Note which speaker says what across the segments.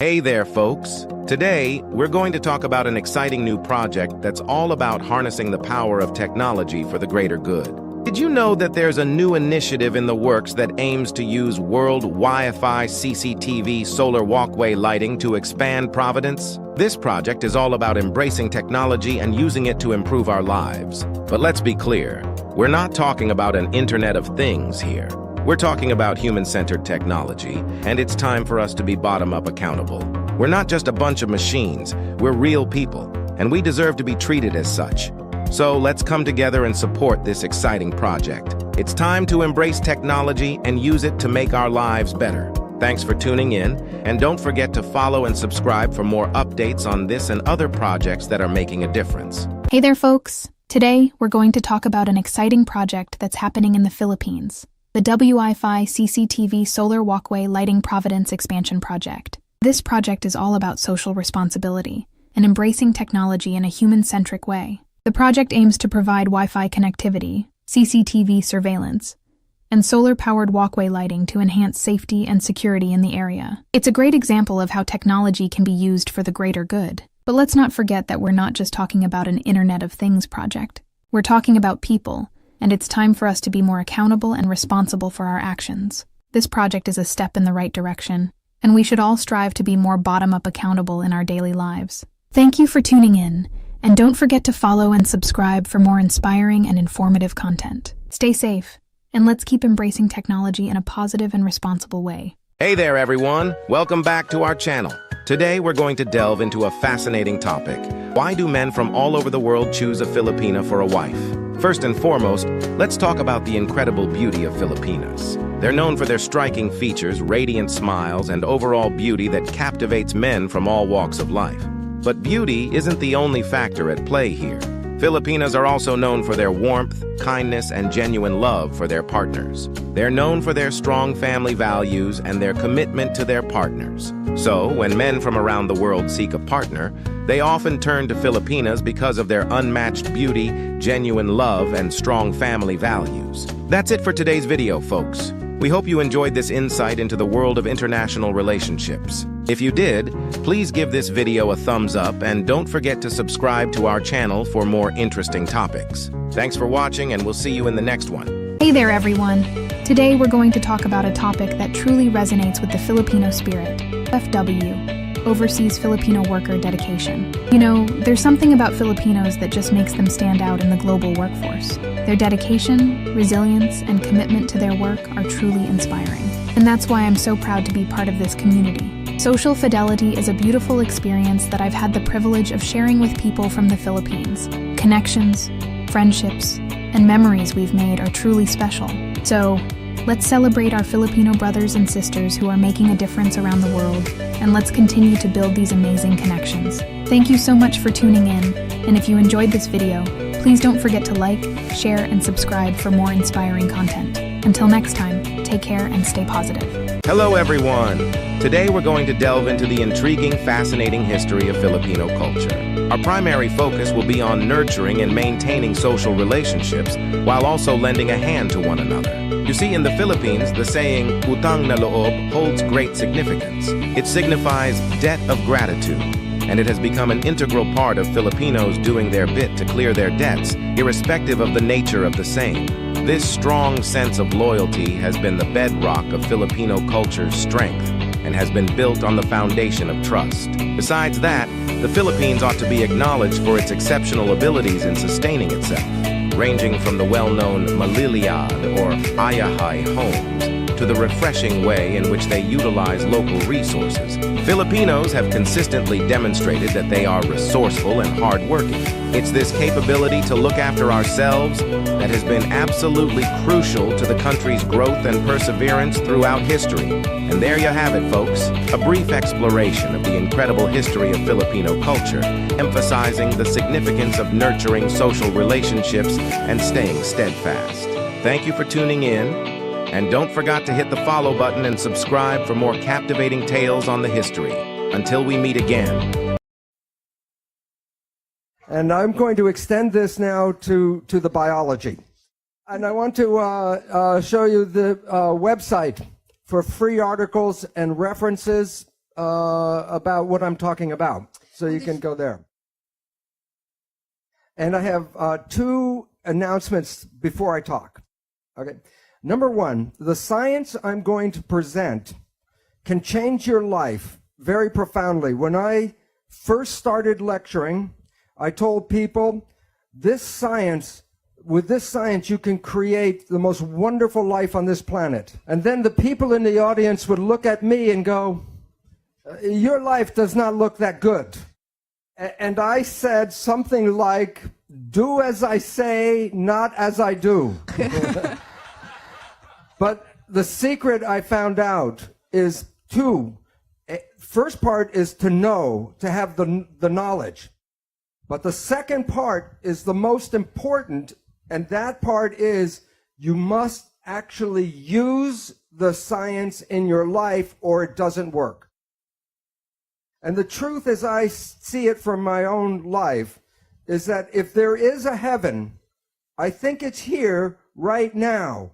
Speaker 1: Hey there, folks. Today, we're going to talk about an exciting new project that's all about harnessing the power of technology for the greater good. Did you know that there's a new initiative in the works that aims to use world Wi-Fi CCTV solar walkway lighting to expand Providence? This project is all about embracing technology and using it to improve our lives. But let's be clear, we're not talking about an Internet of Things here. We're talking about human-centered technology, and it's time for us to be bottom-up accountable. We're not just a bunch of machines, we're real people, and we deserve to be treated as such. So let's come together and support this exciting project. It's time to embrace technology and use it to make our lives better. Thanks for tuning in, and don't forget to follow and subscribe for more updates on this and other projects that are making a difference.
Speaker 2: Hey there, folks. Today, we're going to talk about an exciting project that's happening in the Philippines. The Wi-Fi CCTV Solar Walkway Lighting Providence Expansion Project. This project is all about social responsibility and embracing technology in a human-centric way. The project aims to provide Wi-Fi connectivity, CCTV surveillance, and solar-powered walkway lighting to enhance safety and security in the area. It's a great example of how technology can be used for the greater good. But let's not forget that we're not just talking about an Internet of Things project. We're talking about people, and it's time for us to be more accountable and responsible for our actions. This project is a step in the right direction, and we should all strive to be more bottom-up accountable in our daily lives. Thank you for tuning in, and don't forget to follow and subscribe for more inspiring and informative content. Stay safe, and let's keep embracing technology in a positive and responsible way.
Speaker 1: Hey there, everyone. Welcome back to our channel. Today, we're going to delve into a fascinating topic. Why do men from all over the world choose a Filipina for a wife? First and foremost, let's talk about the incredible beauty of Filipinas. They're known for their striking features, radiant smiles, and overall beauty that captivates men from all walks of life. But beauty isn't the only factor at play here. Filipinas are also known for their warmth, kindness, and genuine love for their partners. They're known for their strong family values and their commitment to their partners. So, when men from around the world seek a partner, they often turn to Filipinas because of their unmatched beauty, genuine love, and strong family values. That's it for today's video, folks. We hope you enjoyed this insight into the world of international relationships. If you did, please give this video a thumbs up and don't forget to subscribe to our channel for more interesting topics. Thanks for watching, and we'll see you in the next one.
Speaker 2: Hey there, everyone. Today, we're going to talk about a topic that truly resonates with the Filipino spirit, FW, Overseas Filipino Worker Dedication. You know, there's something about Filipinos that just makes them stand out in the global workforce. Their dedication, resilience, and commitment to their work are truly inspiring. And that's why I'm so proud to be part of this community. Social fidelity is a beautiful experience that I've had the privilege of sharing with people from the Philippines. Connections, friendships, and memories we've made are truly special. So, let's celebrate our Filipino brothers and sisters who are making a difference around the world, and let's continue to build these amazing connections. Thank you so much for tuning in, and if you enjoyed this video, please don't forget to like, share, and subscribe for more inspiring content. Until next time, take care and stay positive.
Speaker 1: Hello, everyone. Today, we're going to delve into the intriguing, fascinating history of Filipino culture. Our primary focus will be on nurturing and maintaining social relationships while also lending a hand to one another. You see, in the Philippines, the saying, "Utang na loob," holds great significance. It signifies debt of gratitude, and it has become an integral part of Filipinos doing their bit to clear their debts, irrespective of the nature of the same. This strong sense of loyalty has been the bedrock of Filipino culture's strength and has been built on the foundation of trust. Besides that, the Philippines ought to be acknowledged for its exceptional abilities in sustaining itself, ranging from the well-known Maliliad or Ayahay homes to the refreshing way in which they utilize local resources. Filipinos have consistently demonstrated that they are resourceful and hardworking. It's this capability to look after ourselves that has been absolutely crucial to the country's growth and perseverance throughout history. And there you have it, folks, a brief exploration of the incredible history of Filipino culture, emphasizing the significance of nurturing social relationships and staying steadfast. Thank you for tuning in. And don't forget to hit the follow button and subscribe for more captivating tales on the history. Until we meet again.
Speaker 3: And I'm going to extend this now to the biology. And I want to show you the website for free articles and references about what I'm talking about. So you can go there. And I have two announcements before I talk. Okay. Number one, the science I'm going to present can change your life very profoundly. When I first started lecturing, I told people, with this science, you can create the most wonderful life on this planet. And then the people in the audience would look at me and go, your life does not look that good. And I said something like, do as I say, not as I do. But the secret I found out is two. First part is to know, to have the knowledge. But the second part is the most important, and that part is you must actually use the science in your life or it doesn't work. And the truth as I see it from my own life is that if there is a heaven, I think it's here right now.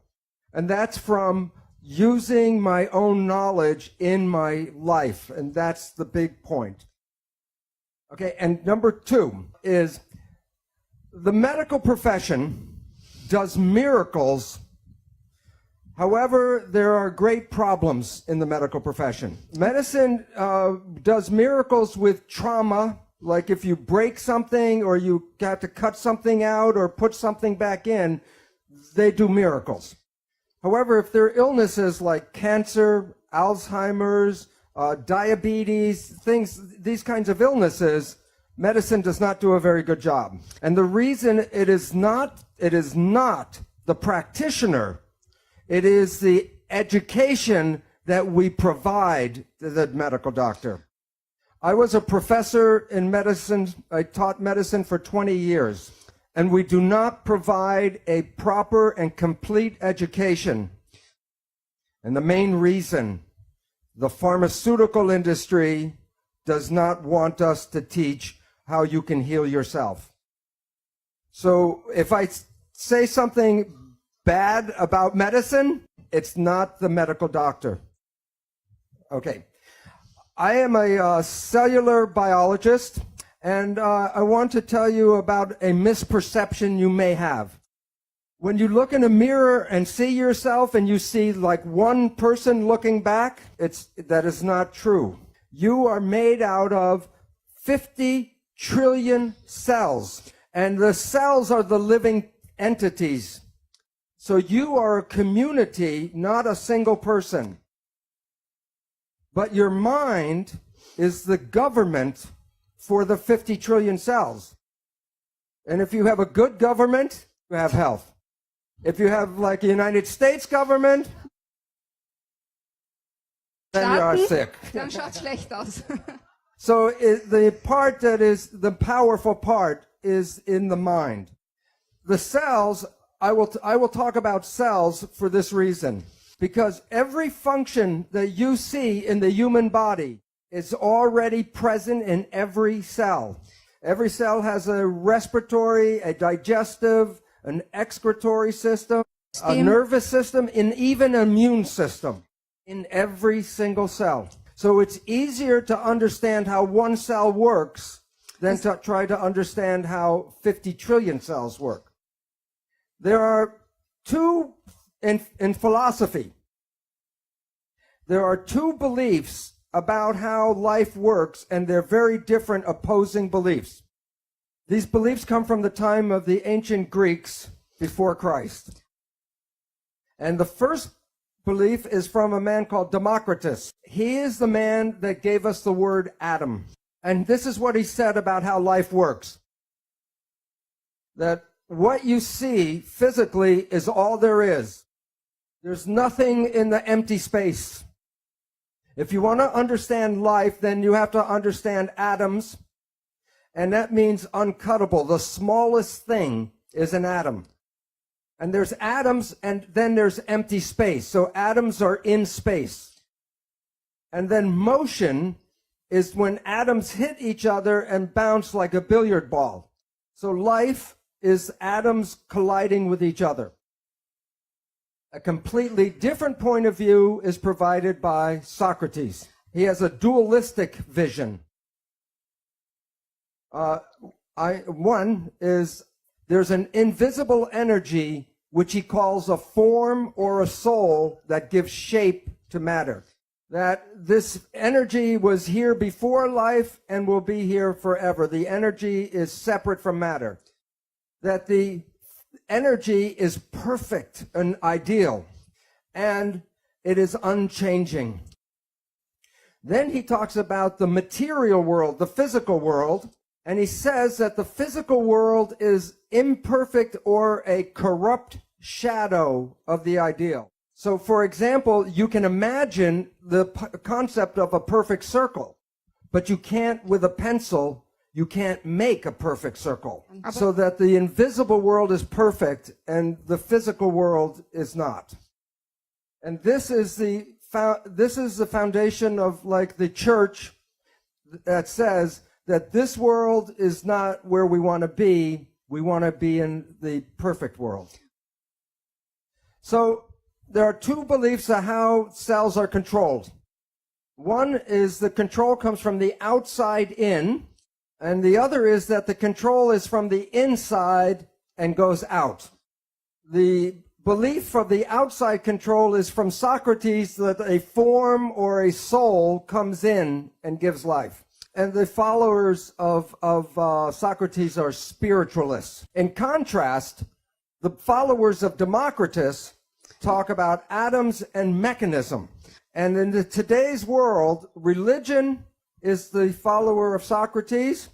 Speaker 3: And that's from using my own knowledge in my life. And that's the big point. Okay, and number two is the medical profession does miracles. However, there are great problems in the medical profession. Medicine does miracles with trauma, like if you break something or you got to cut something out or put something back in, they do miracles. However, if there are illnesses like cancer, Alzheimer's, diabetes, these kinds of illnesses, medicine does not do a very good job. And the reason it is not the practitioner, it is the education that we provide to the medical doctor. I was a professor in medicine. I taught medicine for 20 years. And we do not provide a proper and complete education. And the main reason, the pharmaceutical industry does not want us to teach how you can heal yourself. So if I say something bad about medicine, it's not the medical doctor. Okay. I am a cellular biologist. And I want to tell you about a misperception you may have. When you look in a mirror and see yourself and you see like one person looking back, that is not true. You are made out of 50 trillion cells, and the cells are the living entities. So you are a community, not a single person. But your mind is the government for the 50 trillion cells. And if you have a good government, you have health. If you have like a United States government, then you are sick.
Speaker 4: Dann schaut's schlecht aus.
Speaker 3: So the part that is the powerful part is in the mind. The cells, I will talk about cells for this reason. Because every function that you see in the human body is already present in every cell. Every cell has a respiratory, a digestive, an excretory system, a nervous system, and even an immune system in every single cell. So it's easier to understand how one cell works than to try to understand how 50 trillion cells work. There are two, in philosophy, there are two beliefs about how life works, and they're very different opposing beliefs. These beliefs come from the time of the ancient Greeks before Christ. And the first belief is from a man called Democritus. He is the man that gave us the word Adam. And this is what he said about how life works. That what you see physically is all there is. There's nothing in the empty space. If you want to understand life, then you have to understand atoms, and that means uncuttable. The smallest thing is an atom. And there's atoms, and then there's empty space. So atoms are in space. And then motion is when atoms hit each other and bounce like a billiard ball. So life is atoms colliding with each other. A completely different point of view is provided by Socrates. He has a dualistic vision. One is there's an invisible energy which he calls a form or a soul that gives shape to matter. That this energy was here before life and will be here forever. The energy is separate from matter. That the energy is perfect and ideal, and it is unchanging. Then he talks about the material world, the physical world, and he says that the physical world is imperfect or a corrupt shadow of the ideal. So, for example, you can imagine the concept of a perfect circle, but you can't, with a pencil, you can't make a perfect circle. So that the invisible world is perfect and the physical world is not. And this is the foundation of, like, the church that says that this world is not where we want to be. We want to be in the perfect world. So there are two beliefs of how cells are controlled. One is the control comes from the outside in, and the other is that the control is from the inside and goes out. The belief of the outside control is from Socrates, that a form or a soul comes in and gives life. And the followers of Socrates are spiritualists. In contrast, the followers of Democritus talk about atoms and mechanism. And in today's world, religion is the follower of Socrates,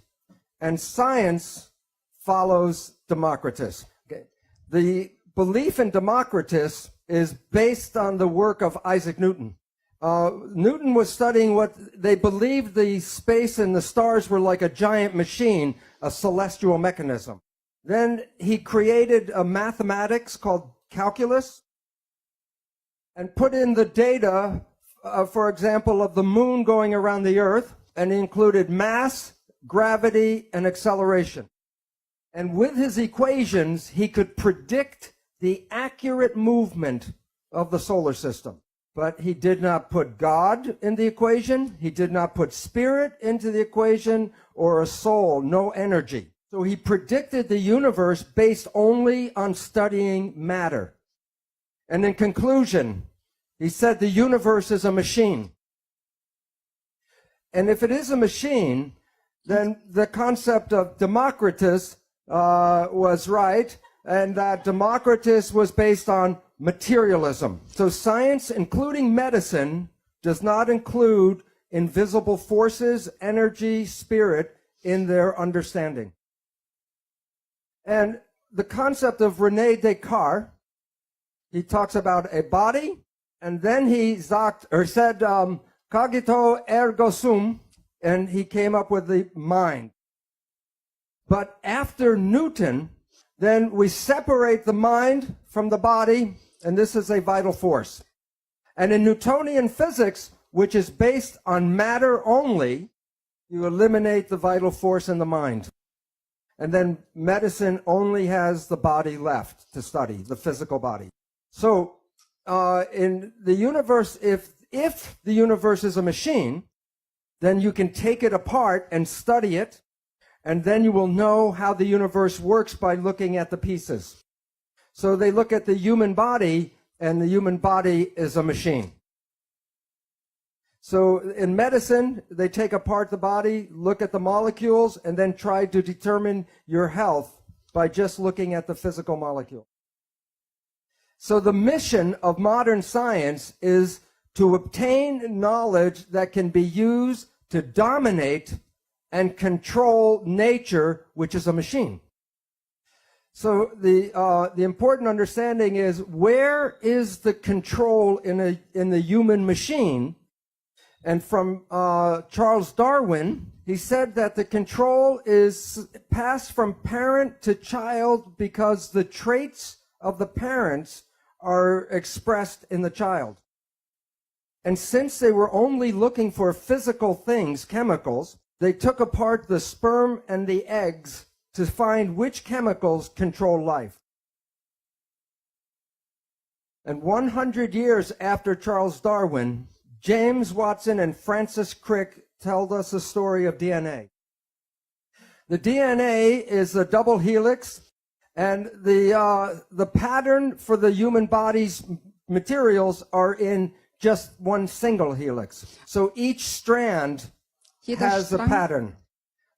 Speaker 3: and science follows Democritus. Okay. The belief in Democritus is based on the work of Isaac Newton. Newton was studying what they believed the space and the stars were like a giant machine, a celestial mechanism. Then he created a mathematics called calculus and put in the data, for example, of the moon going around the earth, and he included mass, gravity, and acceleration. And with his equations, he could predict the accurate movement of the solar system. But he did not put God in the equation. He did not put spirit into the equation, or a soul, no energy. So he predicted the universe based only on studying matter. And in conclusion, he said the universe is a machine. And if it is a machine, then the concept of Democritus was right, and that Democritus was based on materialism. So science, including medicine, does not include invisible forces, energy, spirit in their understanding. And the concept of René Descartes, he talks about a body, and then he said, cogito ergo sum, and he came up with the mind. But after Newton, then we separate the mind from the body, and this is a vital force. And in Newtonian physics, which is based on matter only, you eliminate the vital force in the mind. And then medicine only has the body left to study, the physical body. So in the universe, if the universe is a machine, then you can take it apart and study it, and then you will know how the universe works by looking at the pieces. So they look at the human body, and the human body is a machine. So in medicine, they take apart the body, look at the molecules, and then try to determine your health by just looking at the physical molecule. So the mission of modern science is to obtain knowledge that can be used to dominate and control nature, which is a machine. So the important understanding is, where is the control in the human machine? And from Charles Darwin, he said that the control is passed from parent to child because the traits of the parents are expressed in the child. And since they were only looking for physical things, chemicals, they took apart the sperm and the eggs to find which chemicals control life. And 100 years after Charles Darwin, James Watson and Francis Crick told us the story of DNA. The DNA is a double helix, and the pattern for the human body's materials are in just one single helix. So each strand has a pattern.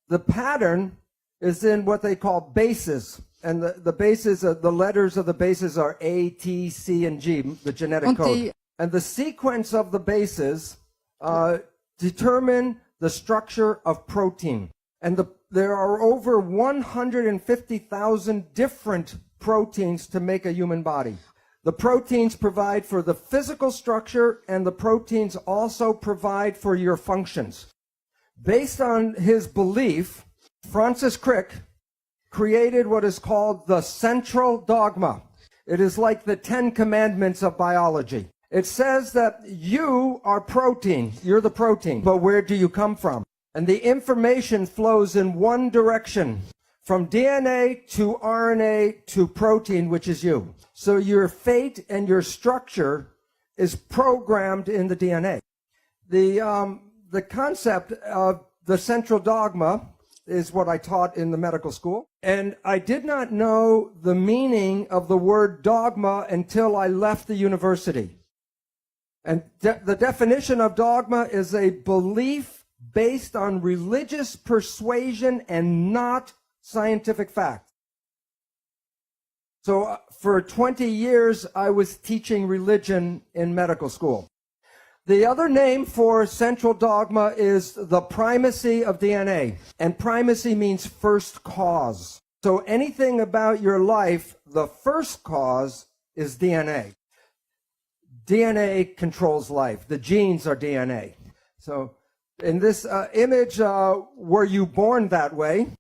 Speaker 3: The pattern is in what they call bases. And the bases, the letters of the bases are A, T, C, and G, the genetic code. And the sequence of the bases determine the structure of protein. And there are over 150,000 different proteins to make a human body. The proteins provide for the physical structure, and the proteins also provide for your functions. Based on his belief, Francis Crick created what is called the central dogma. It is like the 10 commandments of biology. It says that you are protein. You're the protein. But where do you come from? And the information flows in one direction, from DNA to RNA to protein, which is you. So your fate and your structure is programmed in the DNA. The concept of the central dogma is what I taught in the medical school. And I did not know the meaning of the word dogma until I left the university. And the definition of dogma is a belief based on religious persuasion and not scientific fact. So for 20 years, I was teaching religion in medical school. The other name for central dogma is the primacy of DNA. And primacy means first cause. So anything about your life, the first cause is DNA. DNA controls life. The genes are DNA. So in this image, were you born that way?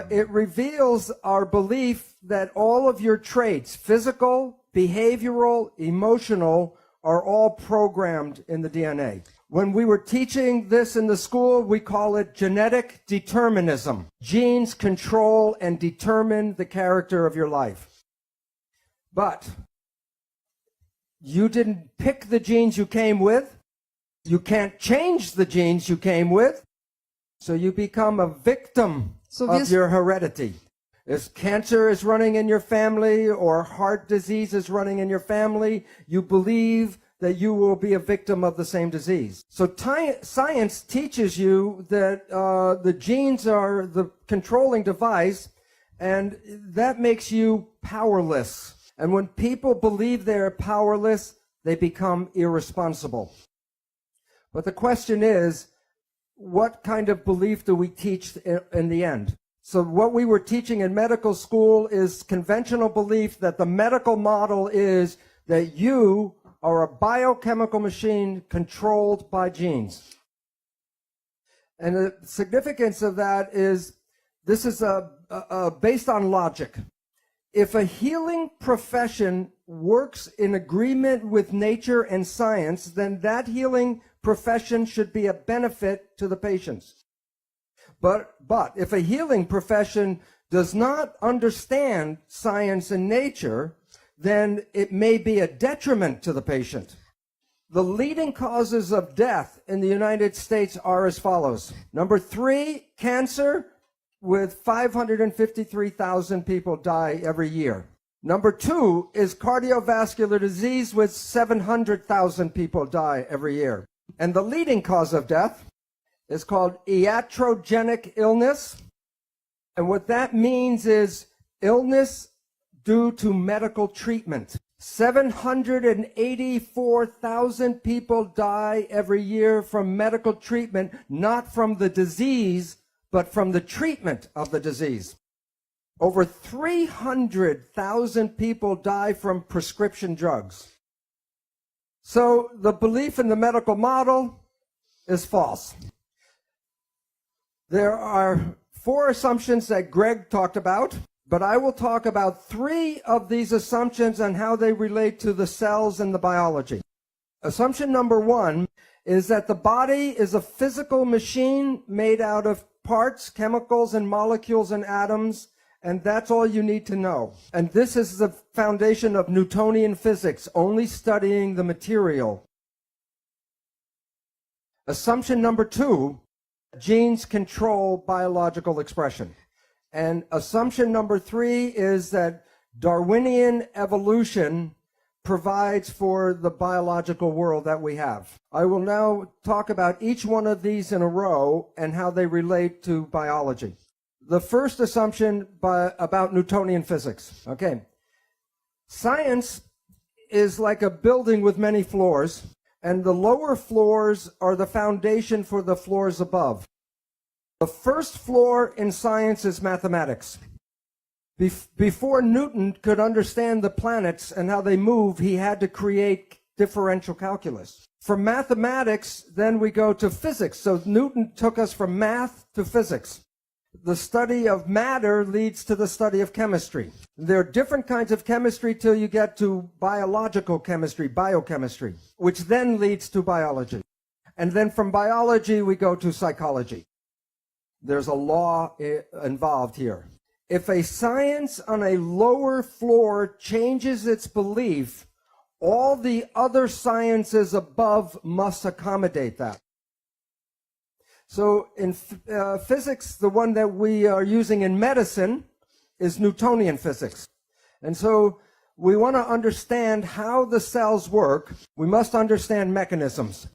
Speaker 3: It reveals our belief that all of your traits, physical, behavioral, emotional, are all programmed in the DNA. When we were teaching this in the school, we call it genetic determinism. Genes control and determine the character of your life. But you didn't pick the genes you came with. You can't change the genes you came with. So you become a victim of your heredity. If cancer is running in your family or heart disease is running in your family, you believe that you will be a victim of the same disease. So science teaches you that the genes are the controlling device, and that makes you powerless. And when people believe they're powerless, they become irresponsible. But the question is, what kind of belief do we teach in the end? So what we were teaching in medical school is conventional belief that the medical model is that you are a biochemical machine controlled by genes. And the significance of that is, this is based on logic. If a healing profession works in agreement with nature and science, then that healing profession should be a benefit to the patients. But if a healing profession does not understand science and nature, then it may be a detriment to the patient. The leading causes of death in the United States are as follows. Number 3, cancer, with 553,000 people die every year. Number 2 is cardiovascular disease, with 700,000 people die every year. And the leading cause of death is called iatrogenic illness. And what that means is illness due to medical treatment. 784,000 people die every year from medical treatment, not from the disease, but from the treatment of the disease. Over 300,000 people die from prescription drugs. So the belief in the medical model is false. There are 4 assumptions that Greg talked about, but I will talk about 3 of these assumptions and how they relate to the cells and the biology. Assumption number 1 is that the body is a physical machine made out of parts, chemicals, and molecules and atoms, and that's all you need to know. And this is the foundation of Newtonian physics, only studying the material. Assumption number 2, genes control biological expression. And assumption number 3 is that Darwinian evolution provides for the biological world that we have. I will now talk about each one of these in a row and how they relate to biology. The first assumption about Newtonian physics. Okay. Science is like a building with many floors, and the lower floors are the foundation for the floors above. The first floor in science is mathematics. Before Newton could understand the planets and how they move, he had to create differential calculus. From mathematics, then we go to physics. So Newton took us from math to physics. The study of matter leads to the study of chemistry. There are different kinds of chemistry till you get to biological chemistry, biochemistry, which then leads to biology. And then from biology, we go to psychology. There's a law involved here. If a science on a lower floor changes its belief, all the other sciences above must accommodate that. So in physics, the one that we are using in medicine is Newtonian physics. And so we want to understand how the cells work. We must understand mechanisms.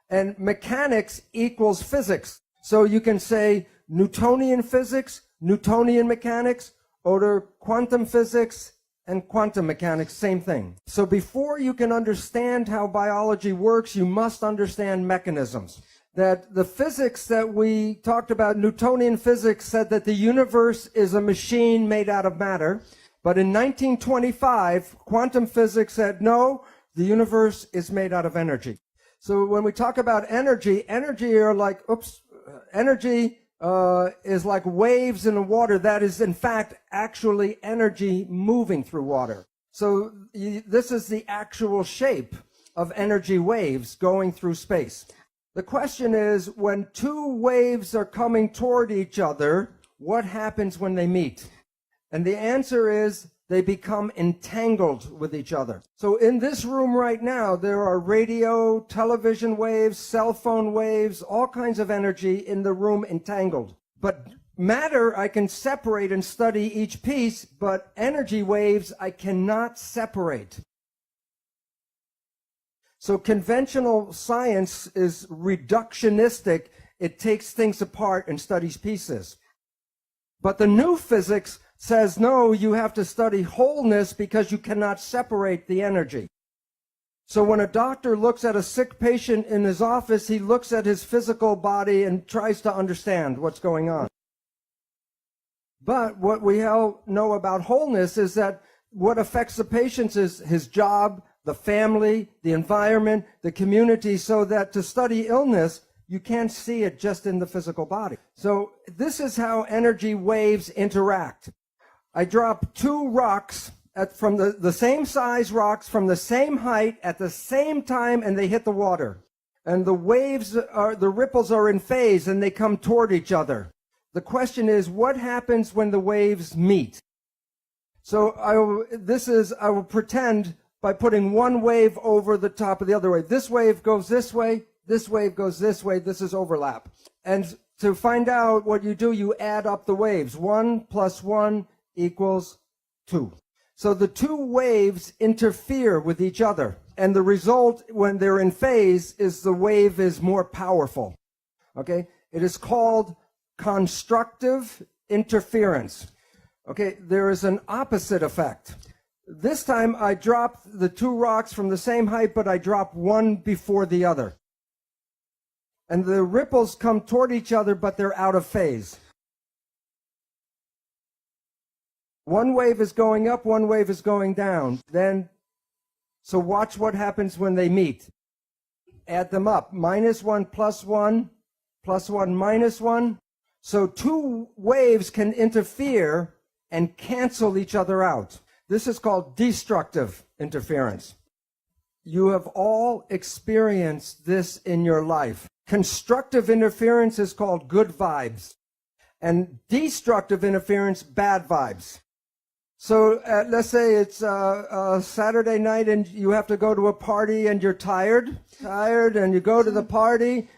Speaker 3: And mechanics equals physics. So you can say Newtonian physics, Newtonian mechanics, or quantum physics and quantum mechanics, same thing. So before you can understand how biology works, you must understand mechanisms. That the physics that we talked about, Newtonian physics, said that the universe is a machine made out of matter. But in 1925, quantum physics said, no, the universe is made out of energy. So when we talk about energy, energy is like waves in the water. That is, in fact, actually energy moving through water. So this is the actual shape of energy waves going through space. The question is, when two waves are coming toward each other, what happens when they meet? And the answer is they become entangled with each other. So in this room right now, there are radio, television waves, cell phone waves, all kinds of energy in the room entangled. But matter, I can separate and study each piece, but energy waves, I cannot separate. So conventional science is reductionistic. It takes things apart and studies pieces. But the new physics says, no, you have to study wholeness because you cannot separate the energy. So when a doctor looks at a sick patient in his office, he looks at his physical body and tries to understand what's going on. But what we all know about wholeness is that what affects the patient is his job, the family, the environment, the community, so that to study illness, you can't see it just in the physical body. So this is how energy waves interact. I drop two rocks from the same size rocks from the same height at the same time, and they hit the water. And the ripples are in phase, and they come toward each other. The question is, what happens when the waves meet? So I will pretend by putting one wave over the top of the other wave. This wave goes this way, this wave goes this way, this is overlap. And to find out what you do, you add up the waves. 1 + 1 = 2. So the two waves interfere with each other. And the result, when they're in phase, is the wave is more powerful. Okay? It is called constructive interference. Okay? There is an opposite effect. This time I drop the two rocks from the same height, but I drop one before the other. And the ripples come toward each other, but they're out of phase. One wave is going up, one wave is going down. So watch what happens when they meet. Add them up. -1 + 1 + 1 -1. So two waves can interfere and cancel each other out. This is called destructive interference. You have all experienced this in your life. Constructive interference is called good vibes, and destructive interference, bad vibes. So let's say it's Saturday night and you have to go to a party and you're tired, and you go to the party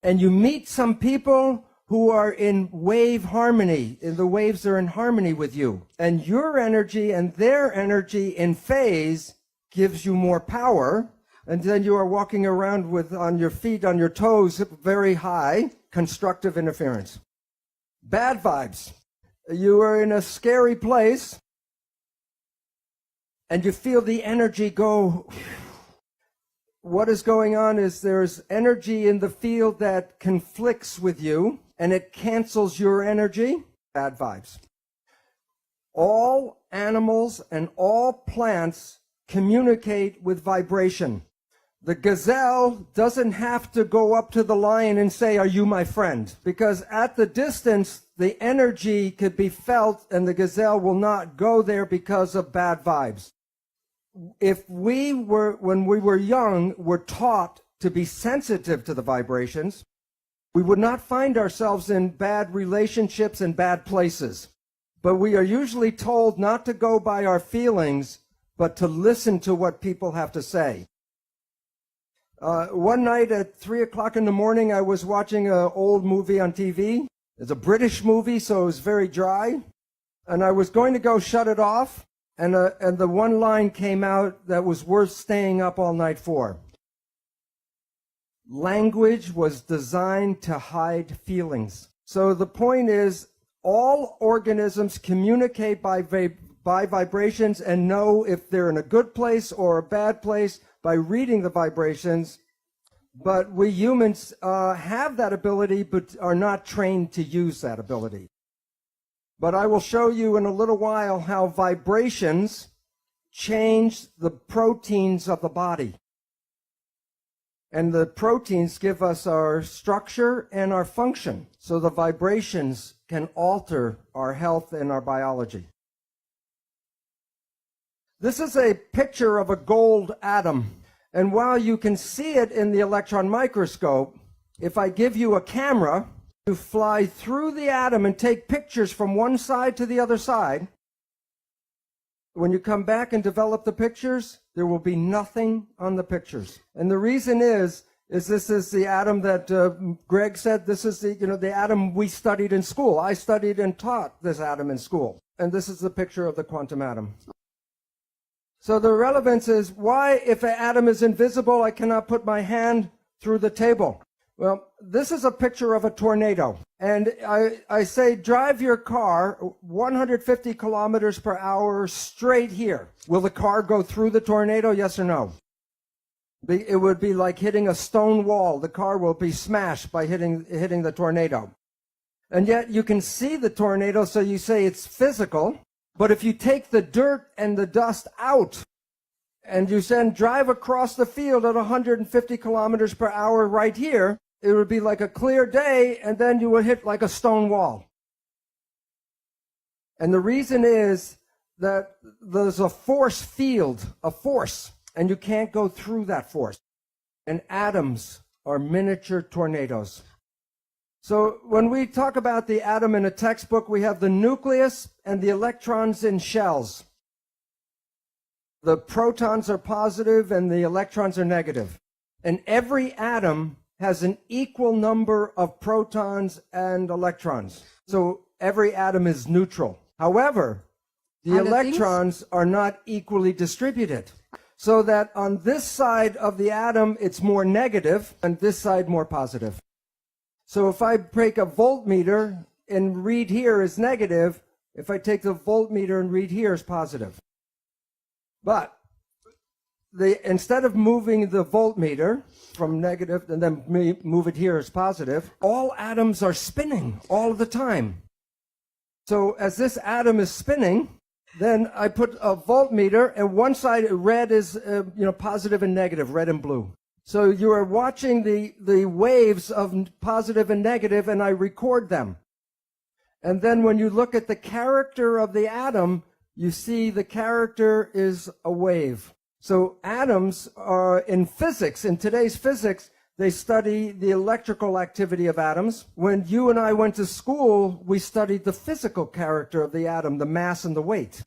Speaker 3: And you meet some people who are in wave harmony, and the waves are in harmony with you. And your energy and their energy in phase gives you more power. And then you are walking around with, on your feet, on your toes, very high, constructive interference. Bad vibes. You are in a scary place, and you feel the energy go. What is going on is there's energy in the field that conflicts with you, and it cancels your energy. Bad vibes. All animals and all plants communicate with vibration. The gazelle doesn't have to go up to the lion and say, "Are you my friend?" Because at the distance, the energy could be felt, and the gazelle will not go there because of bad vibes. If we were, when we were young, were taught to be sensitive to the vibrations, we would not find ourselves in bad relationships and bad places. But we are usually told not to go by our feelings, but to listen to what people have to say. One night at 3 o'clock in the morning, I was watching an old movie on TV. It's a British movie, so it was very dry. And I was going to go shut it off, and the one line came out that was worth staying up all night for. Language was designed to hide feelings. So the point is, all organisms communicate by vibrations and know if they're in a good place or a bad place by reading the vibrations. But we humans have that ability, but are not trained to use that ability. But I will show you in a little while how vibrations change the proteins of the body. And the proteins give us our structure and our function. So the vibrations can alter our health and our biology. This is a picture of a gold atom. And while you can see it in the electron microscope, if I give you a camera, you fly through the atom and take pictures from one side to the other side. When you come back and develop the pictures, there will be nothing on the pictures. And the reason is this is the atom that Greg said, this is the atom we studied in school. I studied and taught this atom in school. And this is the picture of the quantum atom. So the relevance is, why, if an atom is invisible, I cannot put my hand through the table? Well, this is a picture of a tornado. And I say, drive your car 150 kilometers per hour straight here. Will the car go through the tornado, yes or no? It would be like hitting a stone wall. The car will be smashed by hitting the tornado. And yet you can see the tornado, so you say it's physical. But if you take the dirt and the dust out, and you then drive across the field at 150 kilometers per hour right here, it would be like a clear day, and then you would hit like a stone wall. And the reason is that there's a force field, a force, and you can't go through that force. And atoms are miniature tornadoes. So when we talk about the atom in a textbook, we have the nucleus and the electrons in shells. The protons are positive and the electrons are negative. And every atom has an equal number of protons and electrons. So every atom is neutral. However, the electrons are not equally distributed. So that on this side of the atom, it's more negative, and this side more positive. So if I break a voltmeter and read here is negative, if I take the voltmeter and read here is positive. But instead of moving the voltmeter from negative and then move it here as positive, all atoms are spinning all the time. So as this atom is spinning, then I put a voltmeter, and one side red is positive and negative, red and blue. So you are watching the waves of positive and negative, and I record them. And then when you look at the character of the atom, you see the character is a wave. So atoms are, in physics, in today's physics, they study the electrical activity of atoms. When you and I went to school, we studied the physical character of the atom, the mass and the weight.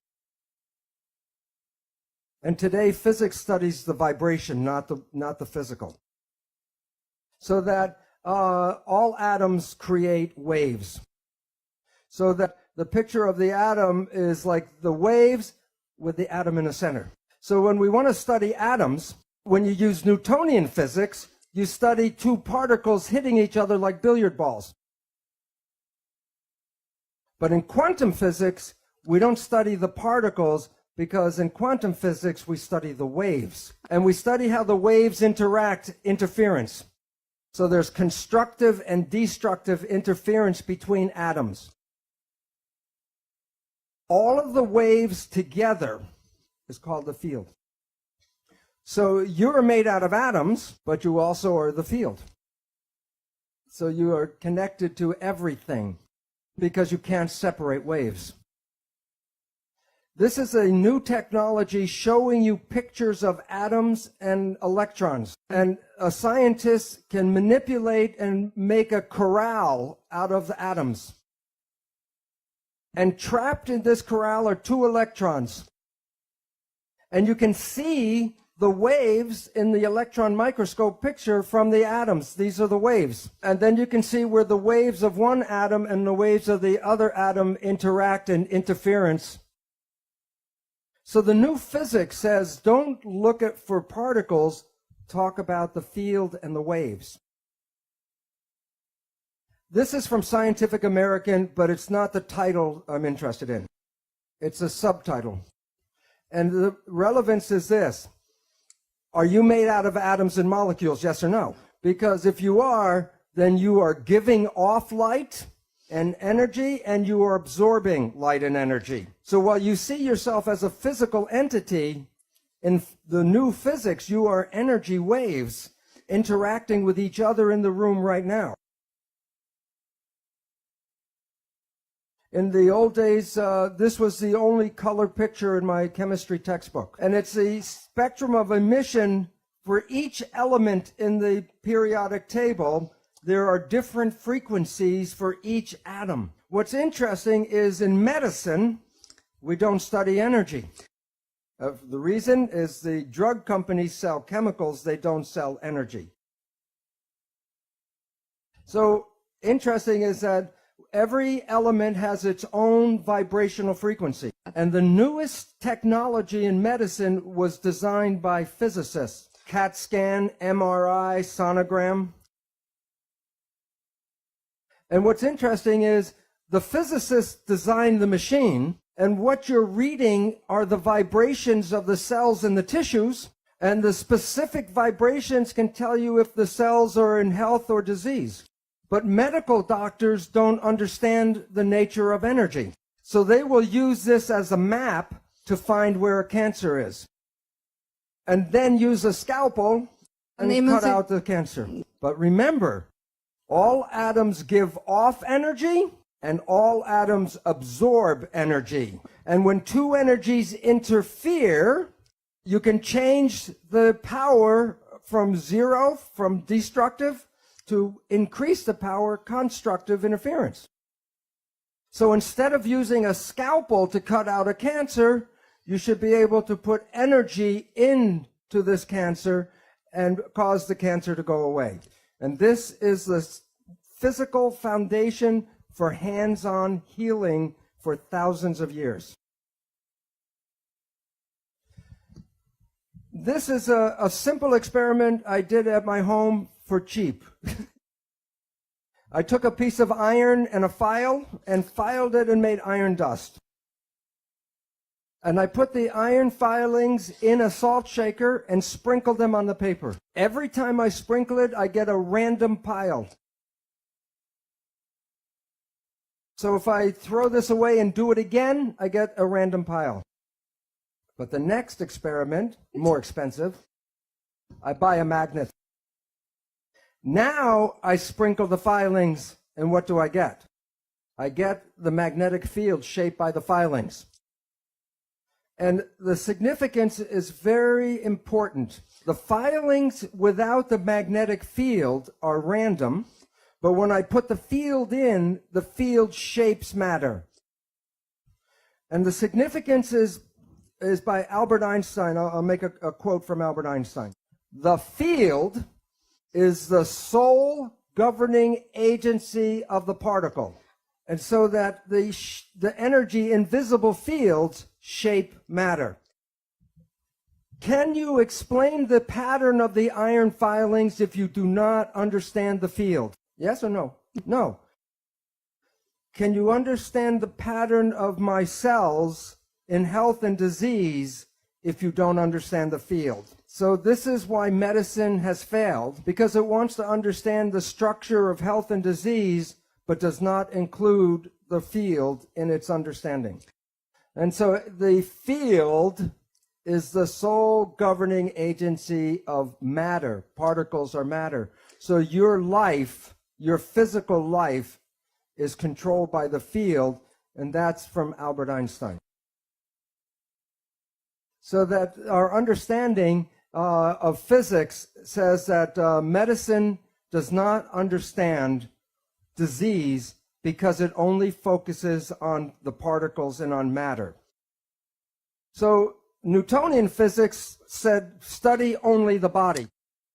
Speaker 3: And today, physics studies the vibration, not the physical. So that all atoms create waves. So that the picture of the atom is like the waves with the atom in the center. So when we want to study atoms, when you use Newtonian physics, you study two particles hitting each other like billiard balls. But in quantum physics, we don't study the particles, because in quantum physics, we study the waves. And we study how the waves interact, interference. So there's constructive and destructive interference between atoms. All of the waves together is called the field. So you're made out of atoms, but you also are the field. So you are connected to everything because you can't separate waves. This is a new technology showing you pictures of atoms and electrons. And a scientist can manipulate and make a corral out of the atoms. And trapped in this corral are two electrons. And you can see the waves in the electron microscope picture from the atoms. These are the waves. And then you can see where the waves of one atom and the waves of the other atom interact and interference. So the new physics says, don't look at for particles, talk about the field and the waves. This is from Scientific American, but it's not the title I'm interested in. It's a subtitle. And the relevance is this. Are you made out of atoms and molecules, yes or no? Because if you are, then you are giving off light and energy, and you are absorbing light and energy. So while you see yourself as a physical entity, in the new physics, you are energy waves interacting with each other in the room right now. In the old days, this was the only color picture in my chemistry textbook. And it's the spectrum of emission for each element in the periodic table. There are different frequencies for each atom. What's interesting is in medicine, we don't study energy. The reason is the drug companies sell chemicals, they don't sell energy. So interesting is that every element has its own vibrational frequency. And the newest technology in medicine was designed by physicists. CAT scan, MRI, sonogram. And what's interesting is the physicists designed the machine, and what you're reading are the vibrations of the cells in the tissues, and the specific vibrations can tell you if the cells are in health or disease. But medical doctors don't understand the nature of energy. So they will use this as a map to find where a cancer is. And then use a scalpel and cut out the cancer. But remember, all atoms give off energy and all atoms absorb energy. And when two energies interfere, you can change the power from zero, from destructive, to increase the power, constructive interference. So instead of using a scalpel to cut out a cancer, you should be able to put energy into this cancer and cause the cancer to go away. And this is the physical foundation for hands-on healing for thousands of years. This is a simple experiment I did at my home for cheap. I took a piece of iron and a file and filed it and made iron dust. And I put the iron filings in a salt shaker and sprinkled them on the paper. Every time I sprinkle it, I get a random pile. So if I throw this away and do it again, I get a random pile. But the next experiment, more expensive, I buy a magnet. Now I sprinkle the filings, and what do I get? I get the magnetic field shaped by the filings. And the significance is very important. The filings without the magnetic field are random, but when I put the field in, the field shapes matter. And the significance is by Albert Einstein. I'll make a quote from Albert Einstein. The field is the sole governing agency of the particle. And so that the energy in visible fields shape matter. Can you explain the pattern of the iron filings if you do not understand the field? Yes or no? No. Can you understand the pattern of my cells in health and disease if you don't understand the field? So this is why medicine has failed, because it wants to understand the structure of health and disease, but does not include the field in its understanding. And so the field is the sole governing agency of matter. Particles are matter. So your life, your physical life, is controlled by the field, and that's from Albert Einstein. So that our understanding of physics says that medicine does not understand disease because it only focuses on the particles and on matter. So Newtonian physics said study only the body.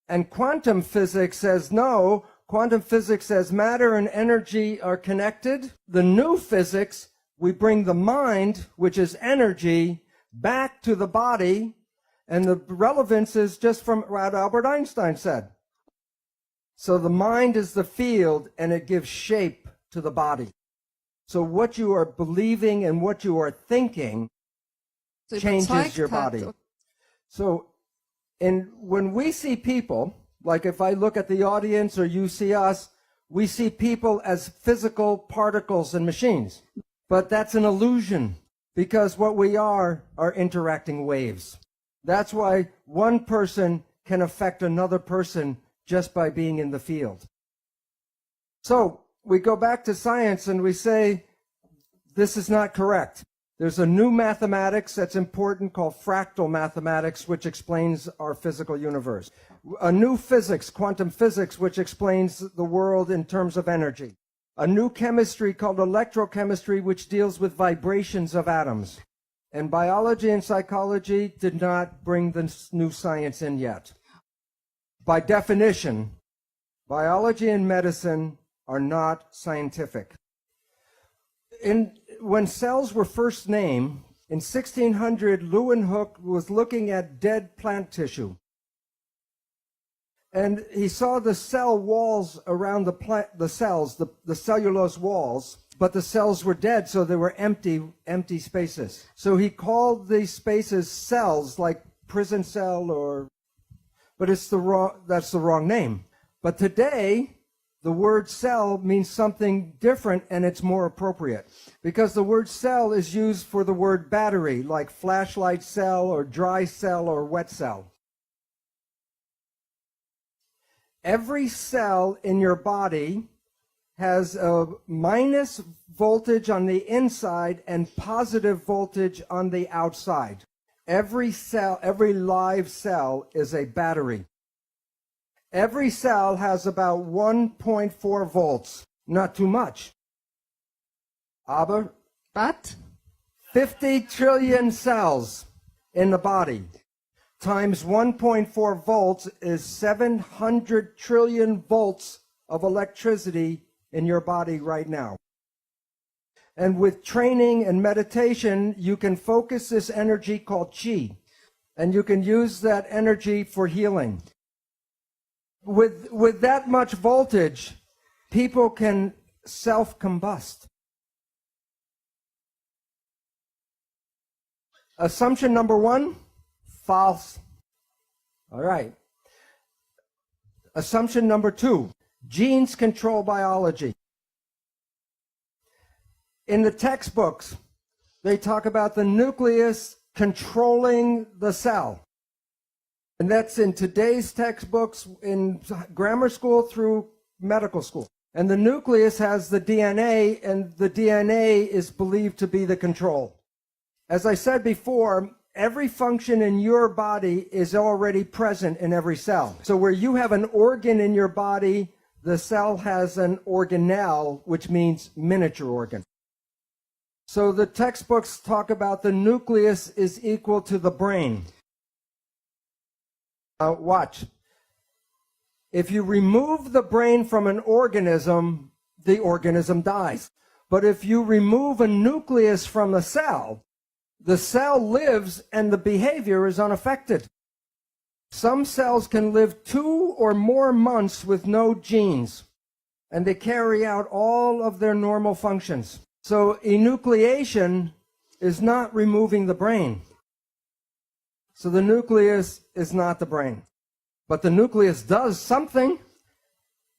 Speaker 3: And quantum physics says no. Quantum physics says matter and energy are connected. The new physics, we bring the mind, which is energy, back to the body. And the relevance is just from what Albert Einstein said. So the mind is the field, and it gives shape to the body. So what you are believing and what you are thinking changes your body. So when we see people, like if I look at the audience or you see us, we see people as physical particles and machines. But that's an illusion, because what we are interacting waves. That's why one person can affect another person just by being in the field. So we go back to science and we say, this is not correct. There's a new mathematics that's important called fractal mathematics, which explains our physical universe. A new physics, quantum physics, which explains the world in terms of energy. A new chemistry called electrochemistry, which deals with vibrations of atoms. And biology and psychology did not bring this new science in yet. By definition, biology and medicine are not scientific. When cells were first named, in 1600, Leeuwenhoek was looking at dead plant tissue. And he saw the cell walls around the cells, the cellulose walls, but the cells were dead, so they were empty spaces. So he called these spaces cells, like prison cell, but that's the wrong name. But today, the word cell means something different, and it's more appropriate. Because the word cell is used for the word battery, like flashlight cell or dry cell or wet cell. Every cell in your body has a minus voltage on the inside and positive voltage on the outside. Every cell, every live cell is a battery. Every cell has about 1.4 volts, not too much. But 50 trillion cells in the body times 1.4 volts is 700 trillion volts of electricity in your body right now. And with training and meditation, you can focus this energy called chi, and you can use that energy for healing. With that much voltage, people can self-combust. Assumption number one, false. All right. Assumption number two, genes control biology. In the textbooks, they talk about the nucleus controlling the cell. And that's in today's textbooks, in grammar school through medical school. And the nucleus has the DNA, and the DNA is believed to be the control. As I said before, every function in your body is already present in every cell. So where you have an organ in your body, the cell has an organelle, which means miniature organ. So the textbooks talk about the nucleus is equal to the brain. Watch. If you remove the brain from an organism, the organism dies. But if you remove a nucleus from the cell lives and the behavior is unaffected. Some cells can live 2 or more months with no genes, and they carry out all of their normal functions. So enucleation is not removing the brain. So the nucleus is not the brain. But the nucleus does something.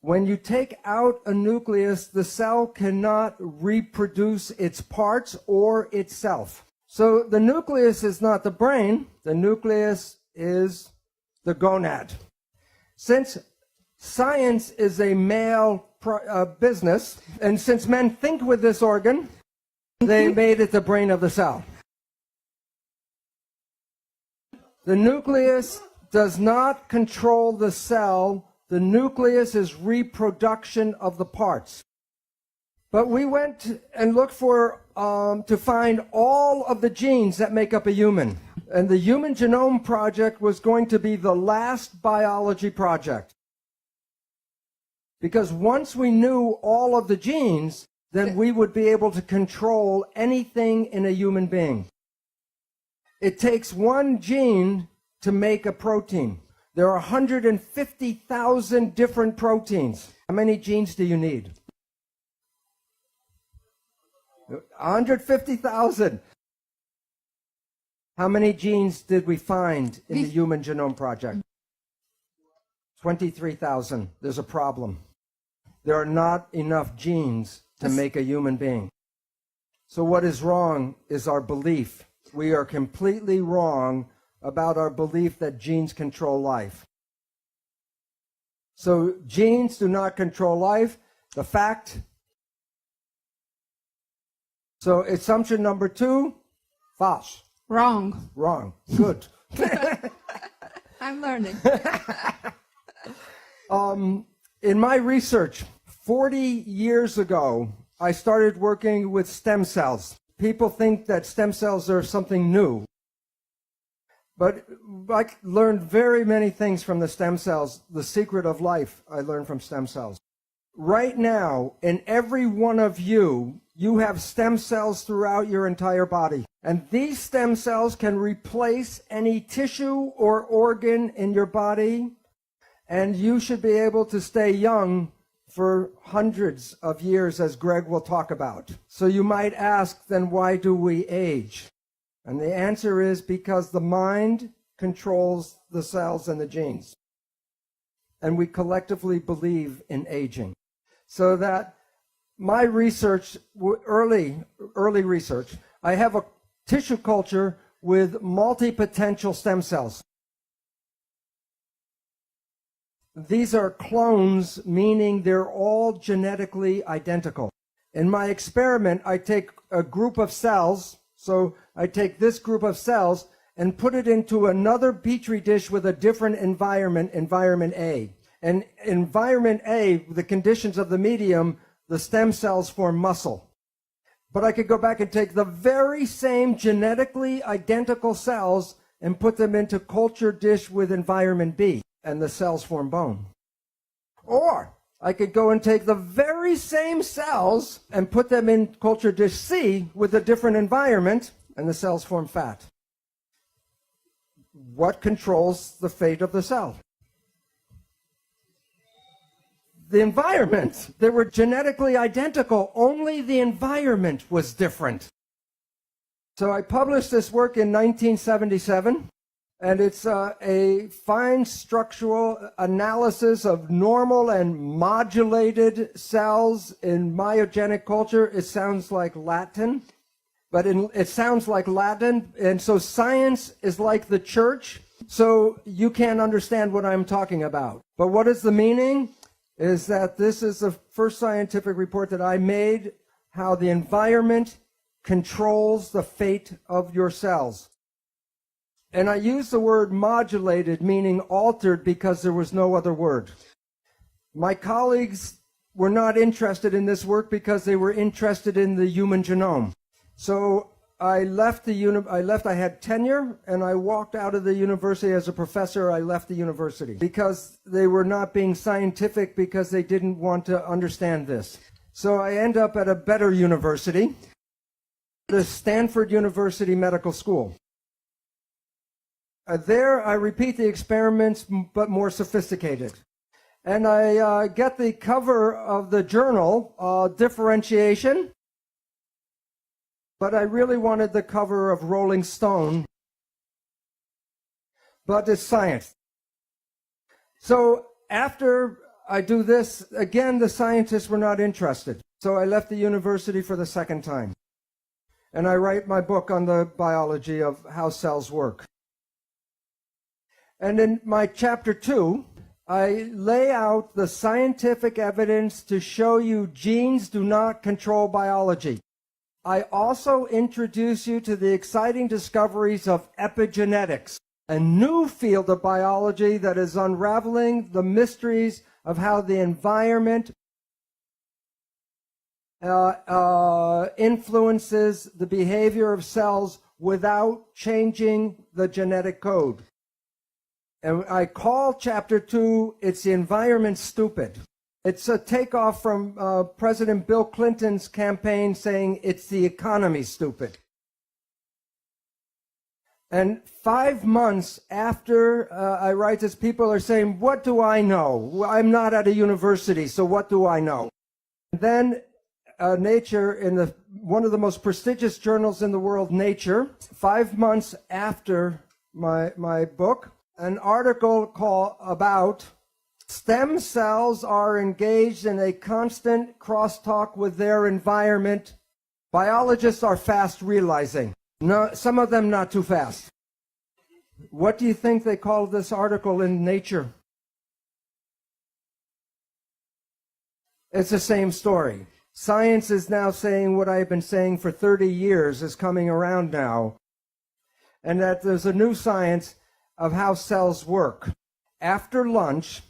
Speaker 3: When you take out a nucleus, the cell cannot reproduce its parts or itself. So the nucleus is not the brain. The nucleus is the gonad. Since science is a male business, and since men think with this organ, they made it the brain of the cell. The nucleus does not control the cell. The nucleus is reproduction of the parts. But we went and looked for to find all of the genes that make up a human. And the Human Genome Project was going to be the last biology project. Because once we knew all of the genes, then we would be able to control anything in a human being. It takes one gene to make a protein. There are 150,000 different proteins. How many genes do you need? 150,000. How many genes did we find in the Human Genome Project? 23,000. There's a problem. There are not enough genes to make a human being. So what is wrong is our belief. We are completely wrong about our belief that genes control life. So genes do not control life. The fact. So assumption number 2, false.
Speaker 4: Wrong.
Speaker 3: Wrong. Good.
Speaker 4: I'm learning.
Speaker 3: In my research, 40 years ago, I started working with stem cells. People think that stem cells are something new. But I learned very many things from the stem cells. The secret of life I learned from stem cells. Right now, in every one of you, you have stem cells throughout your entire body. And these stem cells can replace any tissue or organ in your body. And you should be able to stay young for hundreds of years, as Greg will talk about. So you might ask, then why do we age? And the answer is because the mind controls the cells and the genes. And we collectively believe in aging. So that my research, early research, I have a tissue culture with multipotential stem cells. These are clones, meaning they're all genetically identical. In my experiment, I take a group of cells, so I take this group of cells and put it into another petri dish with a different environment, environment A. And environment A, the conditions of the medium, the stem cells form muscle. But I could go back and take the very same genetically identical cells and put them into culture dish with environment B, and the cells form bone. Or I could go and take the very same cells and put them in culture dish C with a different environment, and the cells form fat. What controls the fate of the cell? The environment. They were genetically identical, only the environment was different. So I published this work in 1977, and it's a fine structural analysis of normal and modulated cells in myogenic culture. It sounds like Latin, but it sounds like Latin, and so science is like the church, so you can't understand what I'm talking about. But what is the meaning? Is that this is the first scientific report that I made, how the environment controls the fate of your cells. And I use the word modulated, meaning altered, because there was no other word. My colleagues were not interested in this work because they were interested in the human genome. So I had tenure, and I walked out of the university as a professor. I left the university because they were not being scientific, because they didn't want to understand this. So I end up at a better university, the Stanford University Medical School. There I repeat the experiments, but more sophisticated. And I get the cover of the journal, Differentiation, but I really wanted the cover of Rolling Stone, but it's science. So after I do this, again, the scientists were not interested. So I left the university for the second time. And I write my book on the biology of how cells work. And in my chapter 2, I lay out the scientific evidence to show you genes do not control biology. I also introduce you to the exciting discoveries of epigenetics, a new field of biology that is unraveling the mysteries of how the environment influences the behavior of cells without changing the genetic code. And I call chapter 2, It's the Environment Stupid. It's a takeoff from President Bill Clinton's campaign saying, it's the economy stupid. And 5 months after I write this, people are saying, what do I know? I'm not at a university, so what do I know? And then Nature, in one of the most prestigious journals in the world, Nature, 5 months after my book, an article about stem cells are engaged in a constant crosstalk with their environment. Biologists are fast realizing. No, some of them not too fast. What do you think they call this article in Nature? It's the same story. Science is now saying what I've been saying for 30 years is coming around now, and that there's a new science of how cells work. After lunch,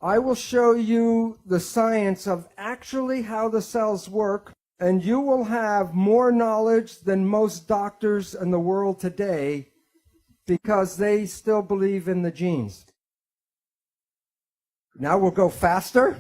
Speaker 3: I will show you the science of actually how the cells work, and you will have more knowledge than most doctors in the world today, because they still believe in the genes. Now we'll go faster.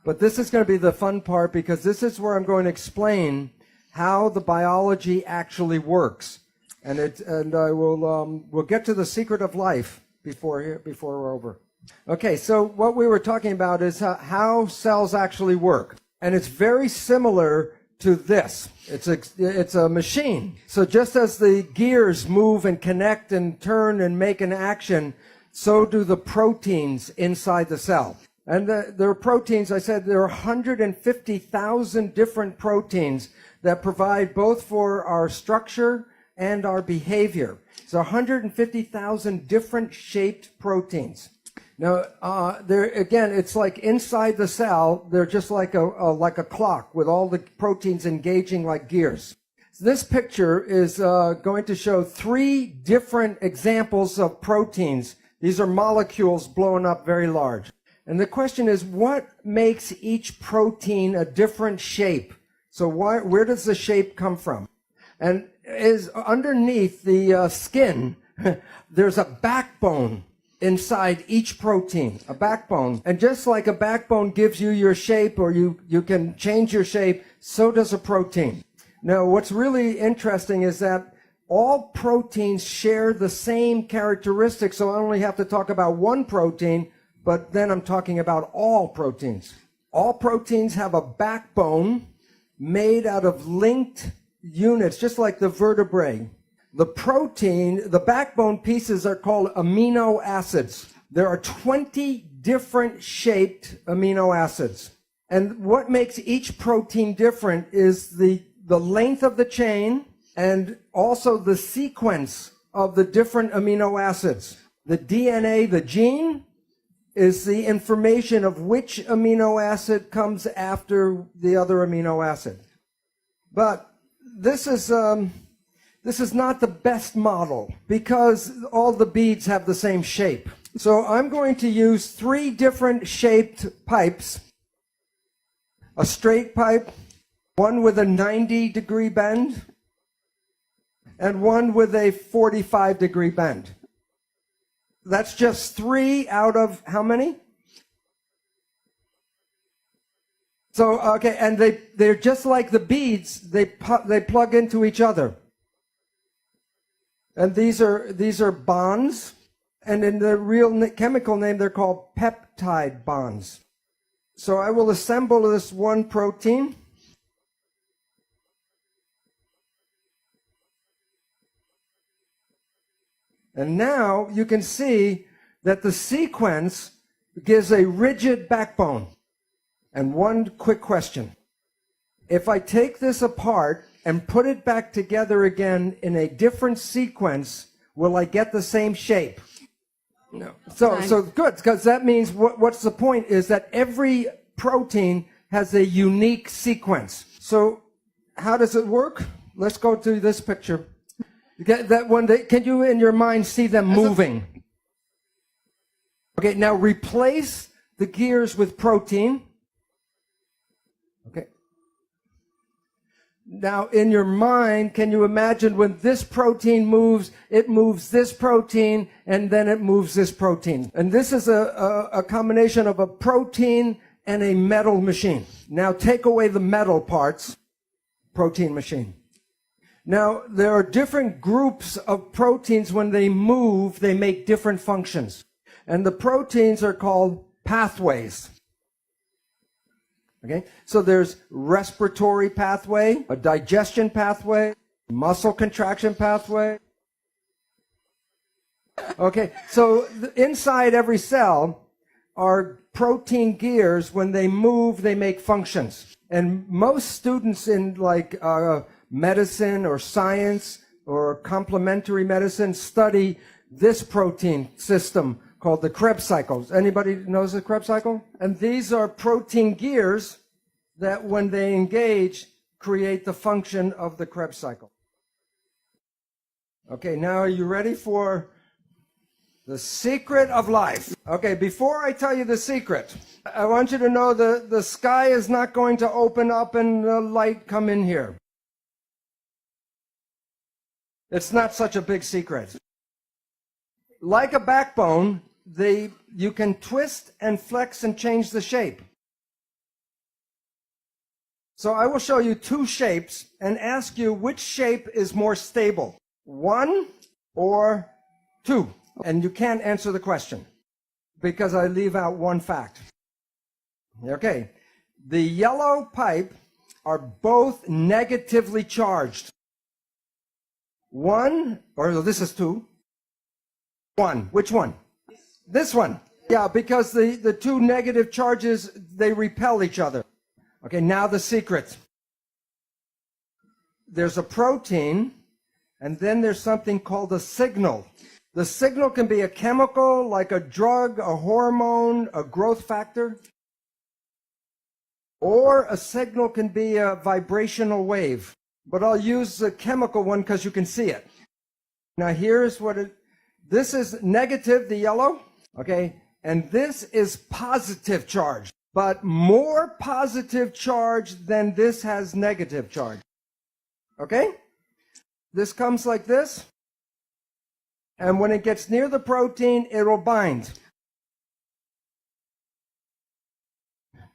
Speaker 3: But this is going to be the fun part, because this is where I'm going to explain how the biology actually works. And I will we'll get to the secret of life before we're over. Okay, so what we were talking about is how cells actually work. And it's very similar to this. It's a machine. So just as the gears move and connect and turn and make an action, so do the proteins inside the cell. And there are proteins, I said there are 150,000 different proteins that provide both for our structure and our behavior. So 150,000 different shaped proteins. Now, again, it's like inside the cell, they're just like a clock with all the proteins engaging like gears. So this picture is going to show 3 different examples of proteins. These are molecules blown up very large. And the question is, what makes each protein a different shape? So where does the shape come from? And is underneath the skin, there's a backbone inside each protein, a backbone. And just like a backbone gives you your shape, or you can change your shape, so does a protein. Now, what's really interesting is that all proteins share the same characteristics, so I only have to talk about one protein, but then I'm talking about all proteins. All proteins have a backbone made out of linked units, just like the vertebrae. The backbone pieces are called amino acids. There are 20 different shaped amino acids. And what makes each protein different is the length of the chain and also the sequence of the different amino acids. The DNA, the gene, is the information of which amino acid comes after the other amino acid. But this is not the best model, because all the beads have the same shape. So I'm going to use 3 different shaped pipes: a straight pipe, one with a 90-degree bend, and one with a 45-degree bend. That's just 3 out of how many? So, okay, and they're just like the beads, they plug into each other. And these are bonds, and in the real chemical name, they're called peptide bonds. So I will assemble this one protein. And now you can see that the sequence gives a rigid backbone. And one quick question. If I take this apart and put it back together again in a different sequence, will I get the same shape? No. So good, because that means what's the point is that every protein has a unique sequence. So how does it work? Let's go to this picture. That one, can you in your mind see them moving? Okay, now replace the gears with protein. Okay. Now in your mind, can you imagine when this protein moves, it moves this protein, and then it moves this protein. And this is a combination of a protein and a metal machine. Now take away the metal parts, protein machine. Now, there are different groups of proteins. When they move, they make different functions. And the proteins are called pathways. Okay? So there's respiratory pathway, a digestion pathway, muscle contraction pathway. Okay, so inside every cell are protein gears. When they move, they make functions. And most students in medicine or science or complementary medicine study this protein system called the Krebs cycle. Anybody knows the Krebs cycle? And these are protein gears that when they engage create the function of the Krebs cycle. Okay, now are you ready for the secret of life? Okay, before I tell you the secret, I want you to know the sky is not going to open up and the light come in here. It's not such a big secret. Like a backbone, you can twist and flex and change the shape. So I will show you 2 shapes and ask you which shape is more stable, 1 or 2. And you can't answer the question because I leave out one fact. Okay, the yellow pipe are both negatively charged. 1, or this is 2. 1. Which one? This one. Yeah, because the 2 negative charges, they repel each other. Okay, now the secret. There's a protein, and then there's something called a signal. The signal can be a chemical, like a drug, a hormone, a growth factor. Or a signal can be a vibrational wave. But I'll use the chemical one because you can see it. Now here's this is negative, the yellow, okay? And this is positive charge, but more positive charge than this has negative charge. Okay? This comes like this. And when it gets near the protein, it will bind.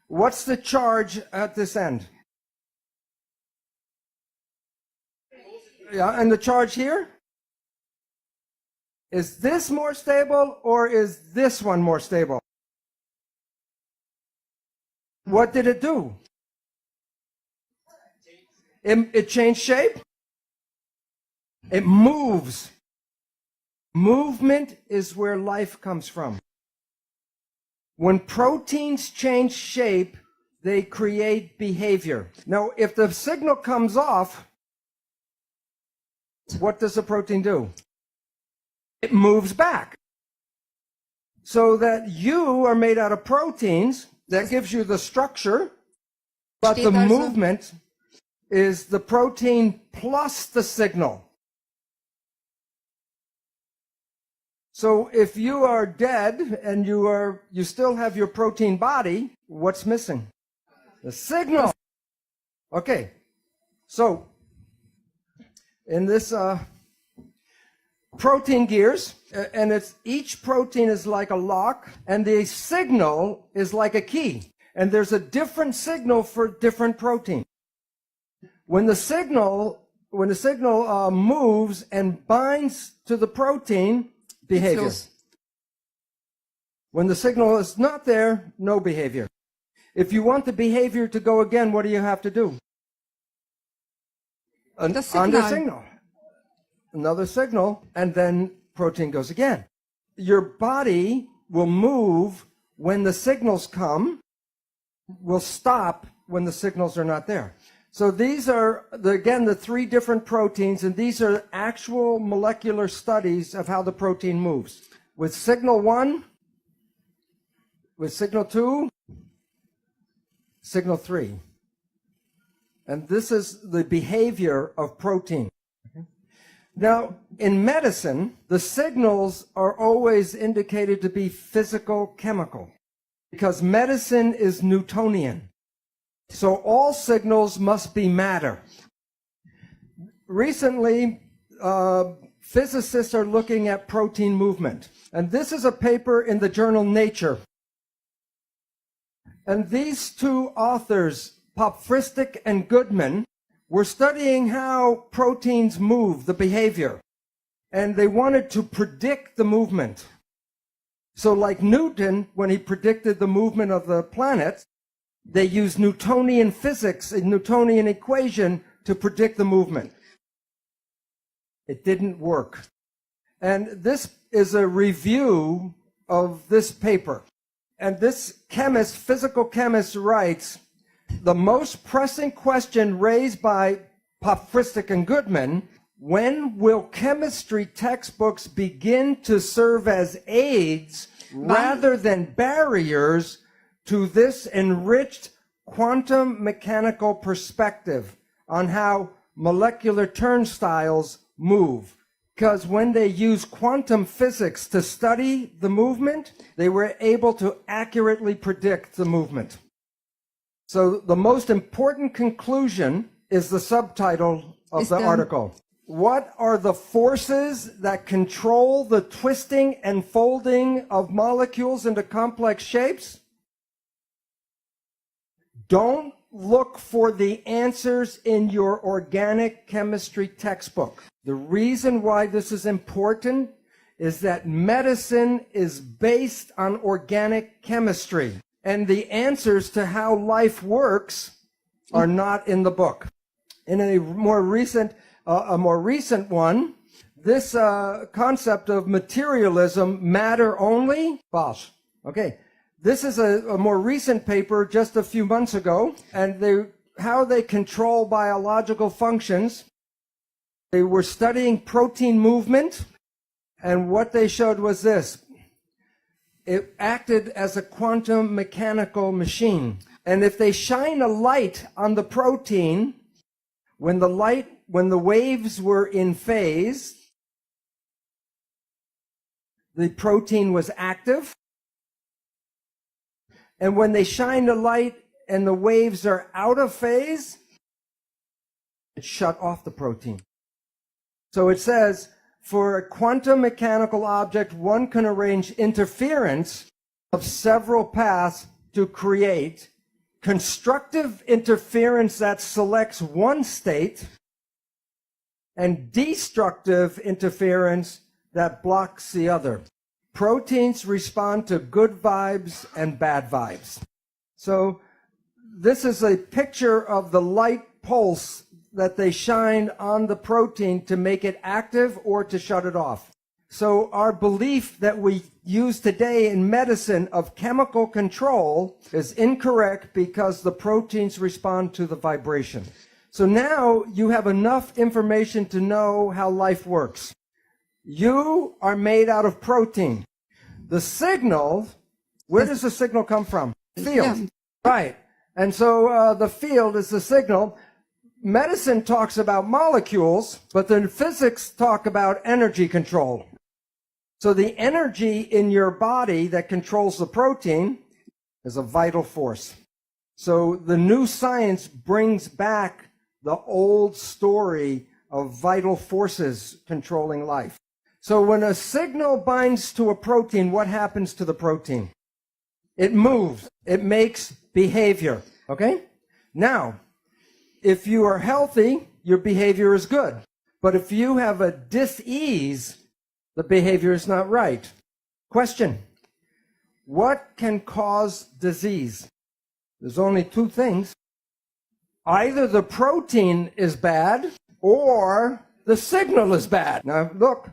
Speaker 3: What's the charge at this end? Yeah, and the charge here? Is this more stable or is this one more stable? What did it do? It changed shape? It moves. Movement is where life comes from. When proteins change shape, they create behavior. Now, if the signal comes off, what does the protein do? It moves back. So that you are made out of proteins, that gives you the structure, but the movement is the protein plus the signal. So if you are dead and you still have your protein body, what's missing? The signal. Okay, so in this protein gears, and it's each protein is like a lock, and the signal is like a key. And there's a different signal for different protein. When the signal moves and binds to the protein, behavior. When the signal is not there, no behavior. If you want the behavior to go again, what do you have to do?
Speaker 4: The signal.
Speaker 3: Another signal, and then protein goes again. Your body will move when the signals come, will stop when the signals are not there. So these are, again, the three different proteins, and these are actual molecular studies of how the protein moves. With signal 1, with signal 2, signal 3. And this is the behavior of protein. Now, in medicine, the signals are always indicated to be physical chemical because medicine is Newtonian. So all signals must be matter. Recently, physicists are looking at protein movement. And this is a paper in the journal Nature. And these two authors, Pahintulot and Goodman, were studying how proteins move, the behavior. And they wanted to predict the movement. So like Newton, when he predicted the movement of the planet, they used Newtonian physics, a Newtonian equation, to predict the movement. It didn't work. And this is a review of this paper. And this chemist, physical chemist, writes, the most pressing question raised by Pahintulot and Goodman, when will chemistry textbooks begin to serve as aids rather than barriers to this enriched quantum mechanical perspective on how molecular turnstiles move? Because when they used quantum physics to study the movement, they were able to accurately predict the movement. So the most important conclusion is the subtitle of the article. What are the forces that control the twisting and folding of molecules into complex shapes? Don't look for the answers in your organic chemistry textbook. The reason why this is important is that medicine is based on organic chemistry. And the answers to how life works are not in the book. In a more recent one, this concept of materialism, matter only, false. Okay, this is a more recent paper just a few months ago, and how they control biological functions. They were studying protein movement, and what they showed was this. It acted as a quantum mechanical machine. And if they shine a light on the protein, when the waves were in phase, the protein was active. And when they shine a light and the waves are out of phase, it shut off the protein. So it says, for a quantum mechanical object, one can arrange interference of several paths to create constructive interference that selects one state and destructive interference that blocks the other. Proteins respond to good vibes and bad vibes. So this is a picture of the light pulse that they shine on the protein to make it active or to shut it off. So our belief that we use today in medicine of chemical control is incorrect because the proteins respond to the vibration. So now you have enough information to know how life works. You are made out of protein. The signal, where does the signal come from? Field. Yeah. Right. And so the field is the signal. Medicine talks about molecules, but then physics talk about energy control. So the energy in your body that controls the protein is a vital force. So the new science brings back the old story of vital forces controlling life. So when a signal binds to a protein, what happens to the protein? It moves. It makes behavior. Okay? Now, if you are healthy, your behavior is good. But if you have a dis-ease, the behavior is not right. Question: what can cause disease? There's only two things. Either the protein is bad or the signal is bad. Now, look.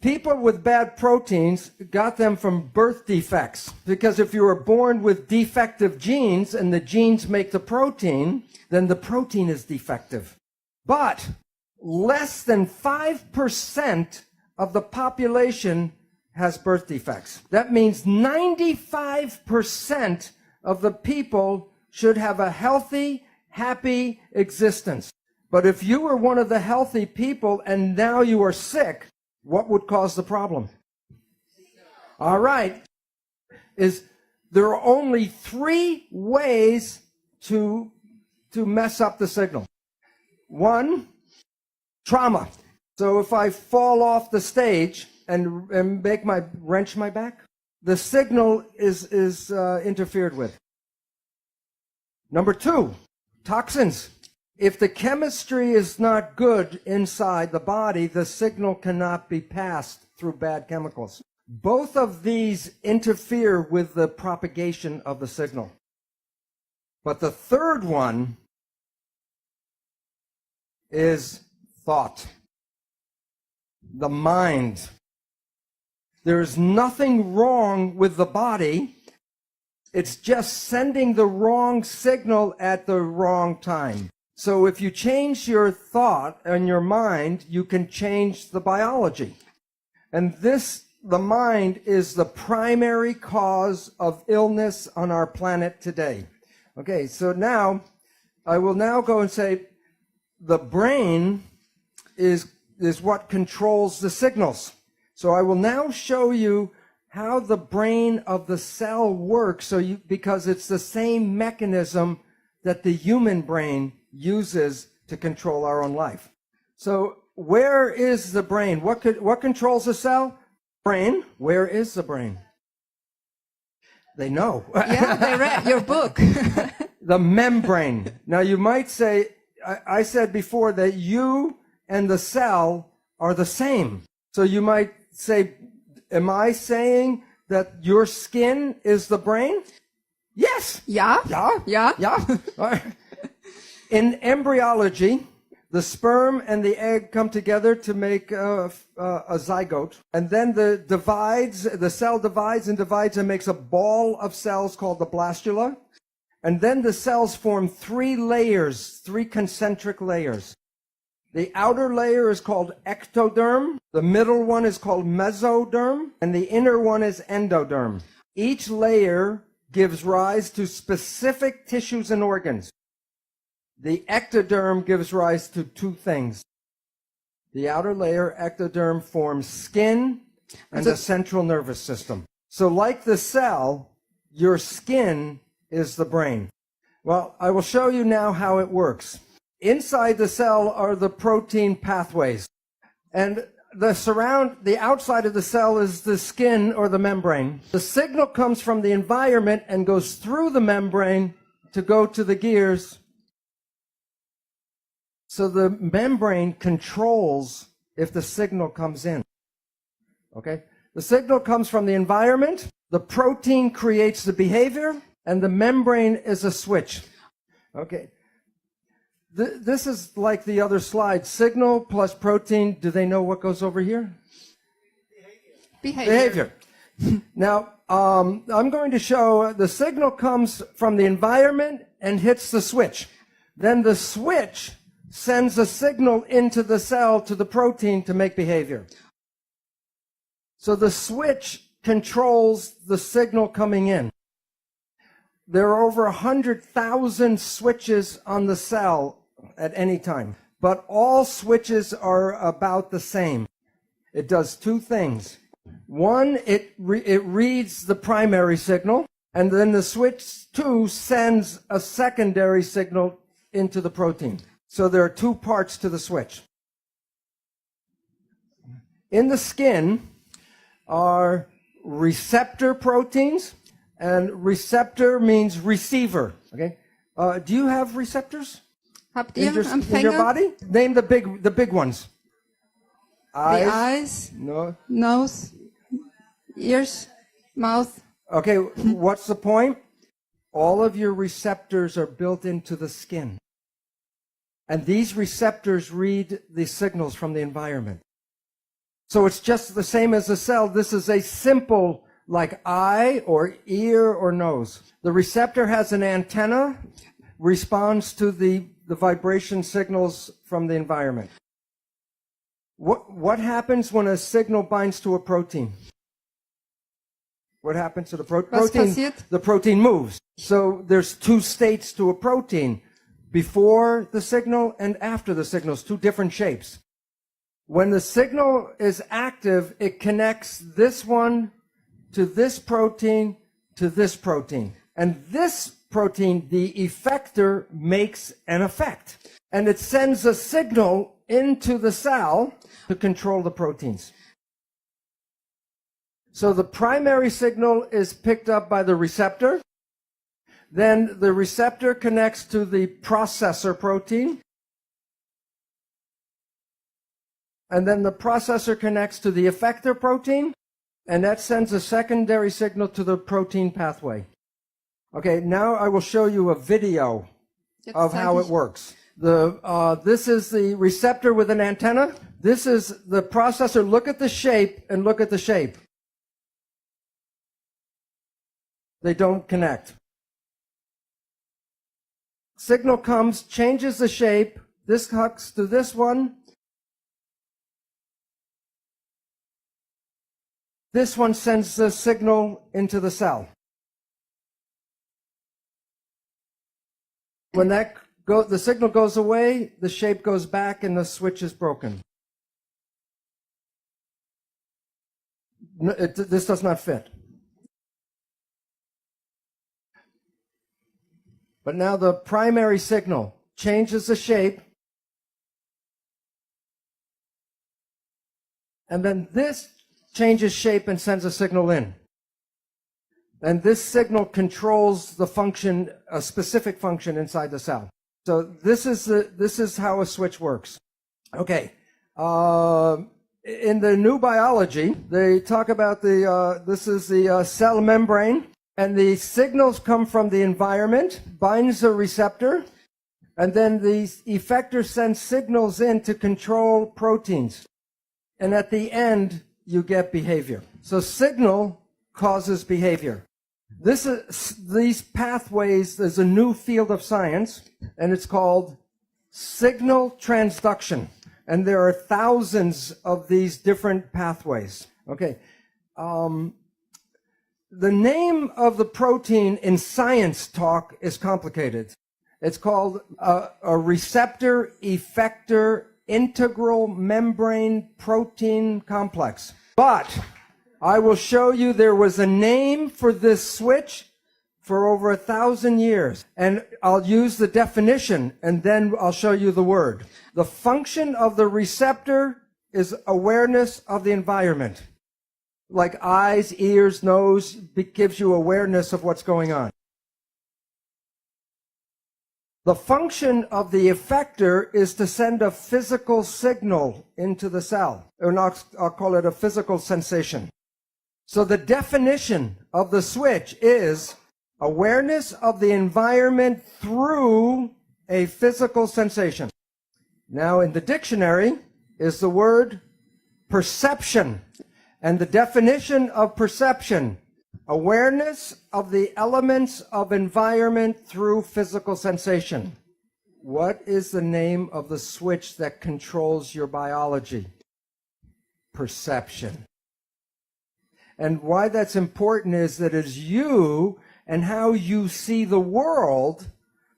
Speaker 3: People with bad proteins got them from birth defects, because if you were born with defective genes and the genes make the protein, then the protein is defective. But less than 5% of the population has birth defects. That means 95% of the people should have a healthy, happy existence. But if you were one of the healthy people and now you are sick, what would cause the problem? All right. There are only 3 ways to mess up the signal. 1, trauma. So if I fall off the stage and wrench my back, the signal is interfered with. Number 2, toxins. If the chemistry is not good inside the body, the signal cannot be passed through bad chemicals. Both of these interfere with the propagation of the signal. But the third one is thought, the mind. There is nothing wrong with the body. It's just sending the wrong signal at the wrong time. So if you change your thought and your mind, you can change the biology. And the mind is the primary cause of illness on our planet today. Okay, so now, I will now go and say the brain is what controls the signals. So I will now show you how the brain of the cell works, because it's the same mechanism that the human brain uses to control our own life. So where is the brain? What controls the cell? Brain. Where is the brain? They know.
Speaker 4: Yeah, they read your book.
Speaker 3: The membrane. Now you might say, I said before that you and the cell are the same. So you might say, am I saying that your skin is the brain? Yes.
Speaker 4: Yeah.
Speaker 3: Yeah.
Speaker 4: Yeah.
Speaker 3: Yeah. All right. In embryology, the sperm and the egg come together to make a zygote. And then the cell divides and makes a ball of cells called the blastula. And then the cells form 3 layers, 3 concentric layers. The outer layer is called ectoderm. The middle one is called mesoderm. And the inner one is endoderm. Each layer gives rise to specific tissues and organs. The ectoderm gives rise to 2 things. The outer layer, ectoderm, forms skin and the central nervous system. So like the cell, your skin is the brain. Well, I will show you now how it works. Inside the cell are the protein pathways. And the outside of the cell is the skin or the membrane. The signal comes from the environment and goes through the membrane to go to the gears. So the membrane controls if the signal comes in. Okay? The signal comes from the environment, the protein creates the behavior, and the membrane is a switch. Okay. This is like the other slide. Signal plus protein. Do they know what goes over here? Behavior. Now, I'm going to show the signal comes from the environment and hits the switch. Then the switch sends a signal into the cell to the protein to make behavior. So the switch controls the signal coming in. There are over 100,000 switches on the cell at any time, but all switches are about the same. It does 2 things. One, it reads the primary signal, And then the switch 2 sends a secondary signal into the protein. So there are two parts to the switch. In the skin are receptor proteins, and receptor means receiver. Okay. Do you have receptors
Speaker 4: Habt
Speaker 3: in
Speaker 4: ihr
Speaker 3: your
Speaker 4: Empfänger?
Speaker 3: body? Name the big ones.
Speaker 4: The eyes,
Speaker 3: No.
Speaker 4: nose, ears, mouth.
Speaker 3: Okay, what's the point? All of your receptors are built into the skin. And these receptors read the signals from the environment. So it's just the same as a cell. This is a simple, like eye or ear or nose. The receptor has an antenna, responds to the vibration signals from the environment. What happens when a signal binds to a protein? What happens to the protein?
Speaker 4: passiert?
Speaker 3: The protein moves. So there's two states to a protein, before the signal and after the signals, two different shapes. When the signal is active, it connects this one to this protein to this protein. And this protein, the effector, makes an effect. And it sends a signal into the cell to control the proteins. So the primary signal is picked up by the receptor. Then the receptor connects to the processor protein. And then the processor connects to the effector protein. And that sends a secondary signal to the protein pathway. Okay, now I will show you a video of how it works. This is the receptor with an antenna. This is the processor. Look at the shape and look at the shape. They don't connect. Signal comes, changes the shape. This hooks to this one. This one sends the signal into the cell. When the signal goes away, the shape goes back and the switch is broken. This does not fit. But now the primary signal changes the shape. And then this changes shape and sends a signal in. And this signal controls the function, a specific function inside the cell. So this is how a switch works. Okay. In the new biology, they talk about this is the cell membrane. And the signals come from the environment, binds a receptor, and then the effector sends signals in to control proteins. And at the end, you get behavior. So signal causes behavior. These pathways, there's a new field of science, and it's called signal transduction. And there are thousands of these different pathways. Okay. The name of the protein in science talk is complicated. It's called a receptor effector integral membrane protein complex. But I will show you there was a name for this switch for over 1,000 years. And I'll use the definition and then I'll show you the word. The function of the receptor is awareness of the environment. Like eyes, ears, nose, gives you awareness of what's going on. The function of the effector is to send a physical signal into the cell. Or I'll call it a physical sensation. So the definition of the switch is awareness of the environment through a physical sensation. Now in the dictionary is the word perception. And the definition of perception, awareness of the elements of environment through physical sensation. What is the name of the switch that controls your biology? Perception. And why that's important is that it's you and how you see the world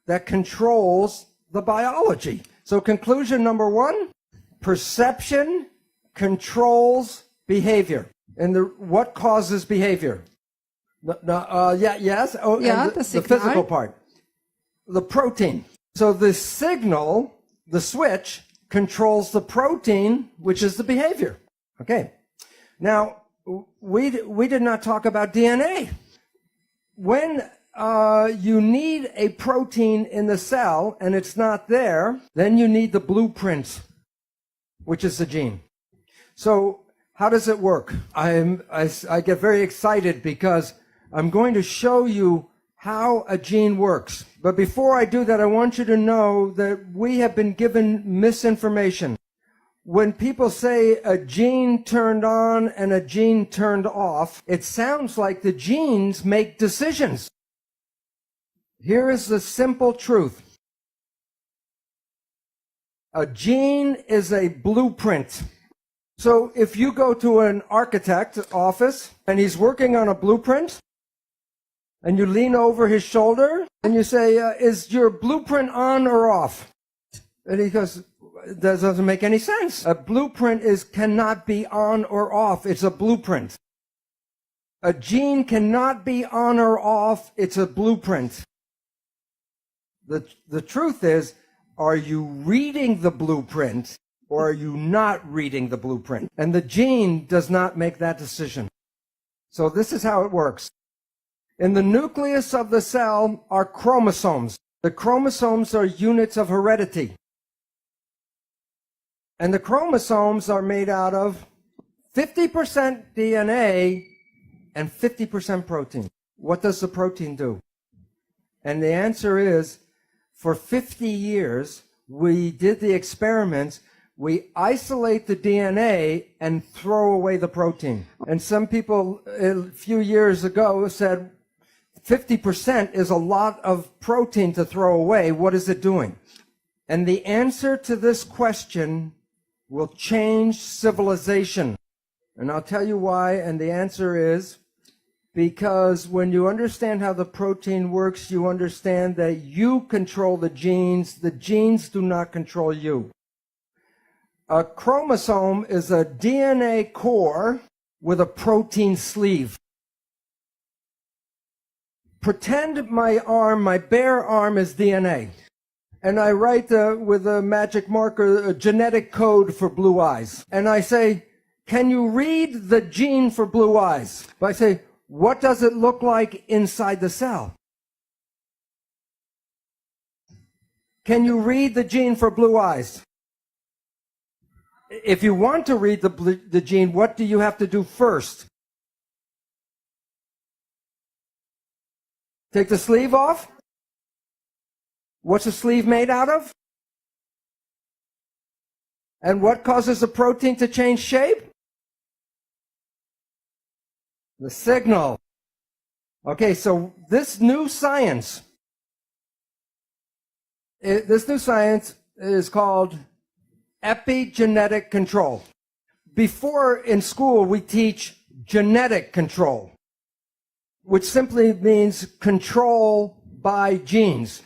Speaker 3: that controls the biology. So conclusion number one, perception controls behavior. And what causes behavior? Yes. Oh,
Speaker 4: Yeah,
Speaker 3: and
Speaker 4: the
Speaker 3: the
Speaker 4: signal.
Speaker 3: physical part. The protein. So the signal, the switch, controls the protein, which is the behavior. Okay. Now, we did not talk about DNA. When you need a protein in the cell and it's not there, then you need the blueprint, which is the gene. So how does it work? I get very excited because I'm going to show you how a gene works. But before I do that, I want you to know that we have been given misinformation. When people say a gene turned on and a gene turned off, it sounds like the genes make decisions. Here is the simple truth. A gene is a blueprint. So if you go to an architect office and he's working on a blueprint, and you lean over his shoulder and you say, is your blueprint on or off? And he goes, that doesn't make any sense. A blueprint cannot be on or off. It's a blueprint. A gene cannot be on or off. It's a blueprint. The truth is, are you reading the blueprint or are you not reading the blueprint? And the gene does not make that decision. So this is how it works. In the nucleus of the cell are chromosomes. The chromosomes are units of heredity. And the chromosomes are made out of 50% DNA and 50% protein. What does the protein do? And the answer is, for 50 years, we did the experiments. We isolate the DNA and throw away the protein. And some people a few years ago said, 50% is a lot of protein to throw away. What is it doing? And the answer to this question will change civilization. And I'll tell you why, and the answer is because when you understand how the protein works, you understand that you control the genes do not control you. A chromosome is a DNA core with a protein sleeve. Pretend my bare arm is DNA. And I write with a magic marker a genetic code for blue eyes. And I say, can you read the gene for blue eyes? But I say, what does it look like inside the cell? Can you read the gene for blue eyes? If you want to read the gene, what do you have to do first? Take the sleeve off. What's the sleeve made out of? And what causes the protein to change shape? The signal. Okay, so this new science is called epigenetic control. Before in school we teach genetic control, which simply means control by genes.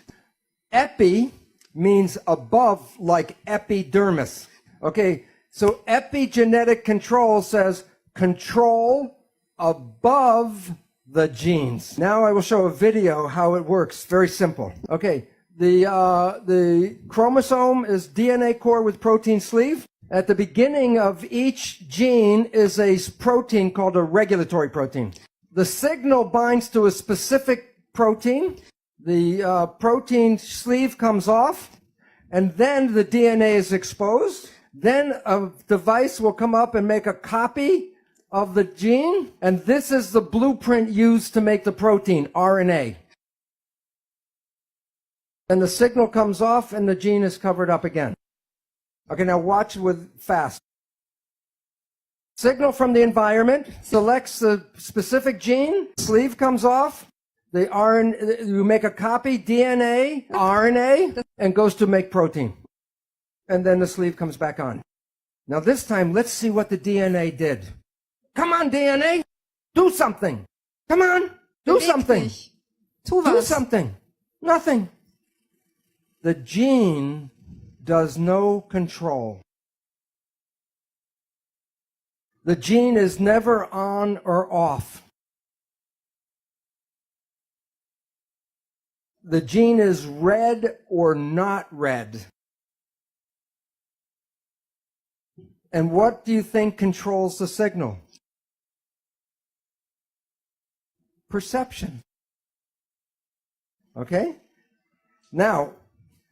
Speaker 3: Epi means above, like epidermis. Okay, so epigenetic control says control above the genes. Now I will show a video how it works. Very simple. Okay, the chromosome is DNA core with protein sleeve. At the beginning of each gene is a protein called a regulatory protein. The signal binds to a specific protein. The protein sleeve comes off, and then the DNA is exposed. Then a device will come up and make a copy of the gene, and this is the blueprint used to make the protein, RNA. And the signal comes off, and the gene is covered up again. Okay, now watch with fast. Signal from the environment selects the specific gene, sleeve comes off, the RNA, you make a copy, DNA, RNA, and goes to make protein. And then the sleeve comes back on. Now this time, let's see what the DNA did. Come on, DNA, do something. Come on, do something. Do something. Nothing. The gene does no control. The gene is never on or off. the gene is read or not read. And what do you think controls the signal? Perception. Okay? Now,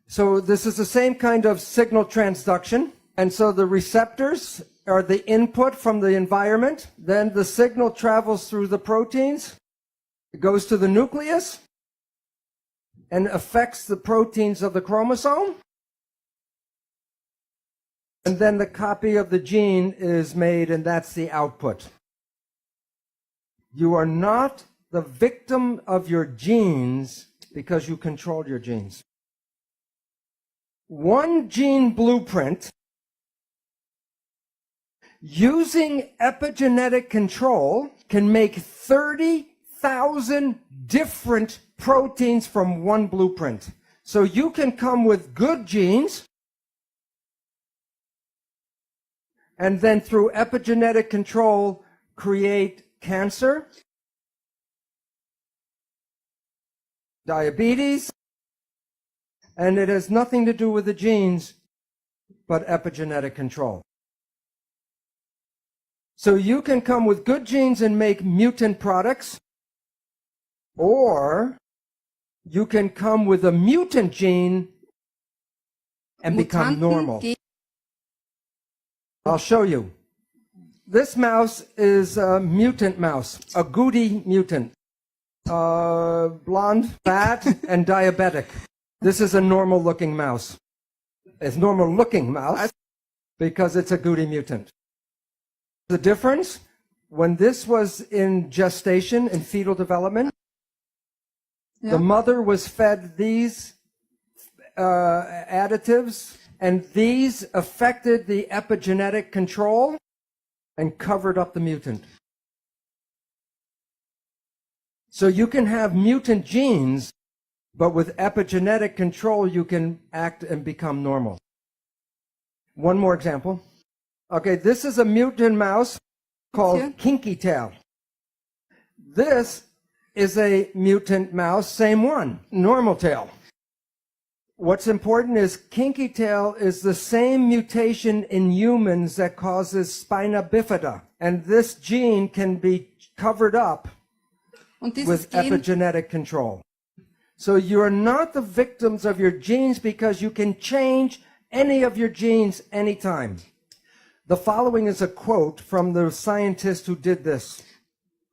Speaker 3: so this is the same kind of signal transduction. And so the receptors are the input from the environment. Then the signal travels through the proteins. It goes to the nucleus and affects the proteins of the chromosome. And then the copy of the gene is made, and that's the output. You are not the victim of your genes because you control your genes. One gene blueprint using epigenetic control can make 30,000 different proteins from one blueprint. So you can come with good genes, and then through epigenetic control create cancer, diabetes, and it has nothing to do with the genes, but epigenetic control. So you can come with good genes and make mutant products, or you can come with a mutant gene and become normal. I'll show you. This mouse is a mutant mouse, a goody mutant. Blonde, fat, and diabetic. This is a normal-looking mouse. It's a normal-looking mouse because it's a goody mutant. The difference, when this was in gestation, in fetal development, the mother was fed these additives, and these affected the epigenetic control and covered up the mutant. So you can have mutant genes, but with epigenetic control, you can act and become normal. One more example. Okay, this is a mutant mouse called Kinky Tail. This is a mutant mouse, same one, normal tail. What's important is Kinky Tail is the same mutation in humans that causes spina bifida. And this gene can be covered up with epigenetic control. So you're not the victims of your genes because you can change any of your genes anytime. The following is a quote from the scientist who did this.